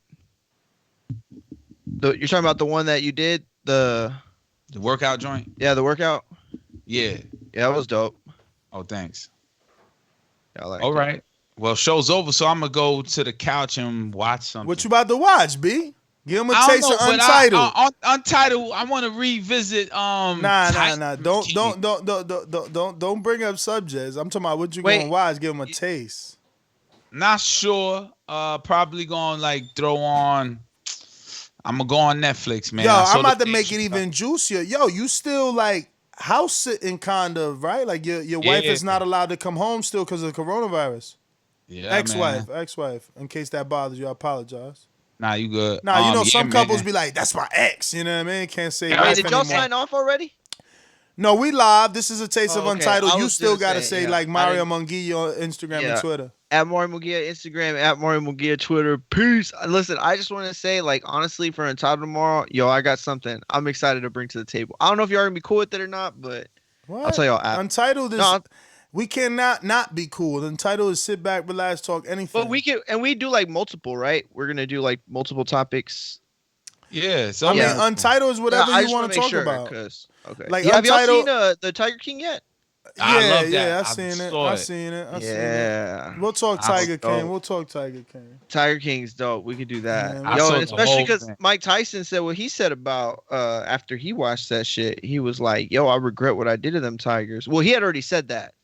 You're talking about the one that you did, the workout joint? Yeah, the workout. Yeah. Yeah, that was dope. Oh, thanks. Yeah, I like all right. Well, show's over, so I'm gonna go to the couch and watch something. What you about to watch, B? Give him a taste of Untitled. Untitled. I want to revisit. Nah. Don't bring up subjects. I'm talking about what you gonna watch. Give him a taste. Not sure. Probably gonna throw on. I'm gonna go on Netflix, man. Yo, I'm about to make it even juicier. Yo, you still house sitting kind of, right? Like your wife is not allowed to come home still because of the coronavirus. Yeah, ex-wife. In case that bothers you, I apologize. Nah, you good. Nah, some couples be like, that's my ex. You know what I mean? Can't say Wait, did y'all sign off already? No, we live. This is a taste of okay. Untitled. You still got to say Mario Munguia on Instagram and Twitter. At Mario Munguia Instagram, at Mario Munguia Twitter. Peace. Listen, I just want to say, honestly, for Untitled tomorrow, I got something I'm excited to bring to the table. I don't know if y'all are going to be cool with it or not, but I'll tell y'all after. Untitled is... we cannot not be cool. Untitled is sit back, relax, talk anything. But we do multiple, right? We're going to do multiple topics. Yeah. So I mean, Untitled is whatever you want to talk about. Okay. Have y'all seen the Tiger King yet? I love that. Yeah, I've seen it. We'll talk Tiger King. Tiger King's dope. We could do that. Yeah, and especially because Mike Tyson said what he said about after he watched that shit. He was like, "Yo, I regret what I did to them tigers." Well, he had already said that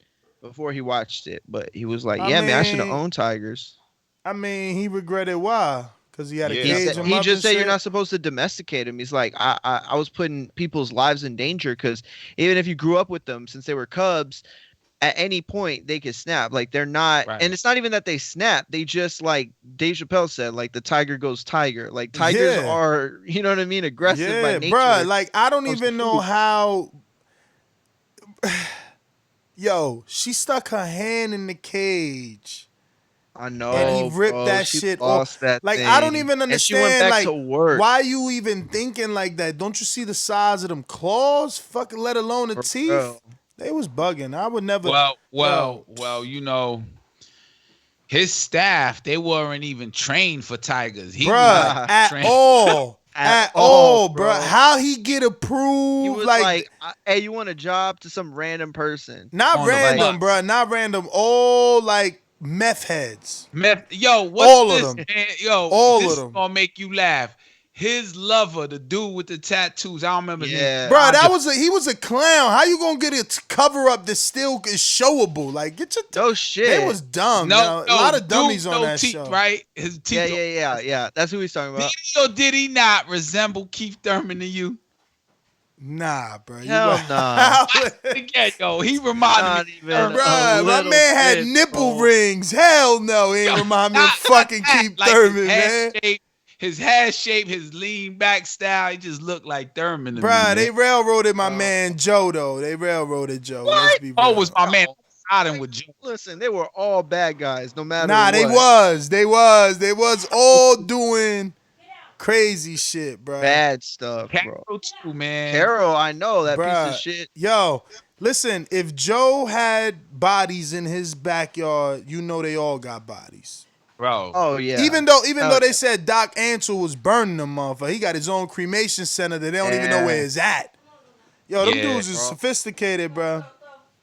before he watched it, but he was like, man, I should have owned tigers. I mean, he regretted why? Because he had a cage. He just said you're not supposed to domesticate him. He's like, I was putting people's lives in danger because even if you grew up with them since they were cubs, at any point they could snap. They're not, and it's not even that they snap. They just Dave Chappelle said, the tiger goes tiger. Tigers are, you know what I mean, aggressive by nature. Bruh, I don't even know how. Yo, she stuck her hand in the cage. I know. And he ripped that shit off. I don't even understand. And she went back to work. Why you even thinking like that? Don't you see the size of them claws? Fucking let alone the teeth. They was bugging. I would never. Well, his staff, they weren't even trained for tigers. He Bruh, at all. At all, bro. How he get approved? He was like, hey, you want a job to some random person? Not random, bro. Not random. All like meth heads. Yo, what's all this? Of them. Man? Yo, all this of them. Is gonna make you laugh. His lover, the dude with the tattoos, I don't remember his name. Bro, he was a clown. How you gonna get a cover up that still is showable? Like, get your no shit. They was dumb. A lot of dummies on that teeth, show. Right? His teeth. Yeah. That's who he's talking about. Did he not resemble Keith Thurman to you? Nah, bro. Hell nah. Yo, he reminded me. Bro, my man had nipple rings. Hell no, he ain't remind me of fucking Keith Thurman, man. His hair shape, his lean back style, he just looked like Thurman to me. Bruh, they railroaded my man Joe, though. They railroaded Joe. What? Was my man siding with Joe. Listen, they were all bad guys, no matter what. They was all doing crazy shit, bro. Bad stuff, bro. Carol too, man. Carol, I know, that Bruh, piece of shit. Yo, listen, if Joe had bodies in his backyard, you know they all got bodies. Bro. Oh yeah. Even though they said Doc Ansel was burning them, motherfucker, he got his own cremation center that they don't even know where it's at. Yo, them dudes is sophisticated, bro.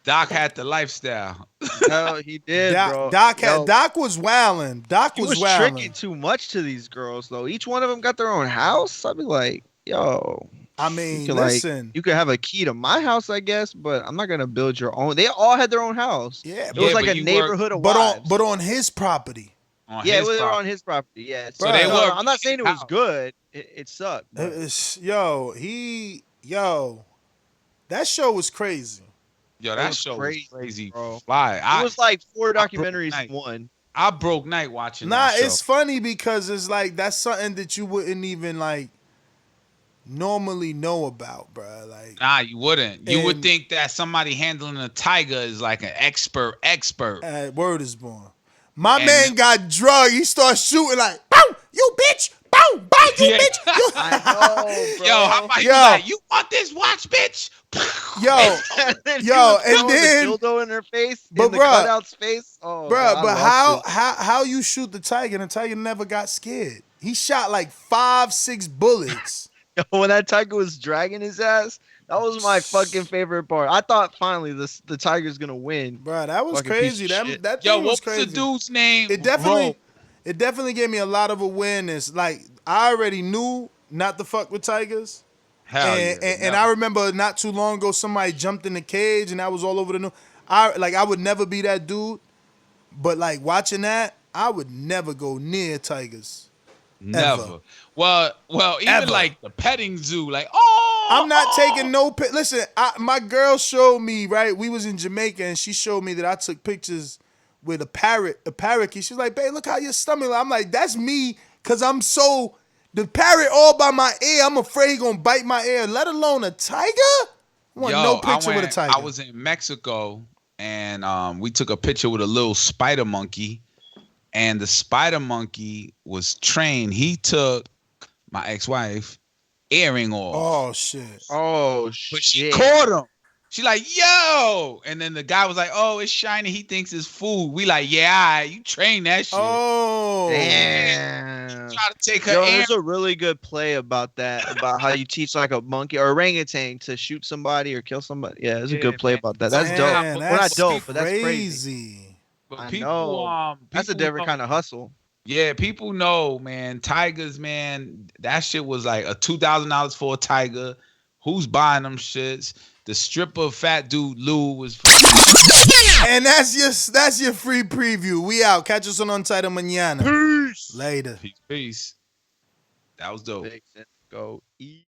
Doc had the lifestyle. No, he did, bro. Doc was wilding. Doc was wilding. Tricking too much to these girls, though. Each one of them got their own house. I'd be like, yo. I mean, listen. You could have a key to my house, I guess, but I'm not gonna build your own. They all had their own house. Yeah, it was like a neighborhood of wives. But on his property. They were on his property. Yeah. So they were. I'm not saying it was good. It sucked. That show was crazy. Yo, that show was crazy, bro. Fly. It was like 4 documentaries in one. I broke night watching that show. It's funny because it's like that's something that you wouldn't even like normally know about, bro. Like, nah, you wouldn't. You would think that somebody handling a tiger is like an expert. Word is born. My man got drugged. He started shooting like, bow, you bitch, bow, you bitch. You. I know, bro. Yo, how about you like, you want this watch, bitch? Yo, and then the dildo in her face, in the cutout's face. Oh, bro, but how you shoot the tiger and the tiger never got scared? He shot like 5-6 bullets. Yo, when that tiger was dragging his ass, that was my fucking favorite part. I thought finally the tiger's gonna win. Bro, that was crazy. That Yo, thing was crazy. What's the dude's name? It definitely gave me a lot of awareness. Like, I already knew not to fuck with tigers. And I remember not too long ago somebody jumped in the cage and that was all over the news. I would never be that dude, but like watching that, I would never go near tigers. Never. Ever. Well, even Ever. like the petting zoo, like I'm not taking no pit. Listen, my girl showed me, right? We was in Jamaica and she showed me that I took pictures with a parakeet. She's like, babe, look how your stomach. I'm like, that's me, cause I'm so the parrot all by my ear. I'm afraid he gonna bite my ear. Let alone a tiger. I want no picture with a tiger. I was in Mexico and we took a picture with a little spider monkey, and the spider monkey was trained. He took my ex-wife earring off. Oh shit. But she caught him. She like, yo, and then the guy was like, oh, it's shiny. He thinks it's food. We like, yeah, all right, you train that shit. Oh, damn. Try to take her. There's a really good play about that, about how you teach like a monkey or orangutan to shoot somebody or kill somebody. Yeah, there's a good play about that. That's dope. Man, We're not dope, but that's crazy. But I people, know. That's a different kind of hustle. Yeah, people know, man. Tigers, man. That shit was like a $2,000 for a tiger. Who's buying them shits? The stripper fat dude Lou was. And that's your free preview. We out. Catch us on Untitled Mañana. Peace. Later. Peace. That was dope. Go eat.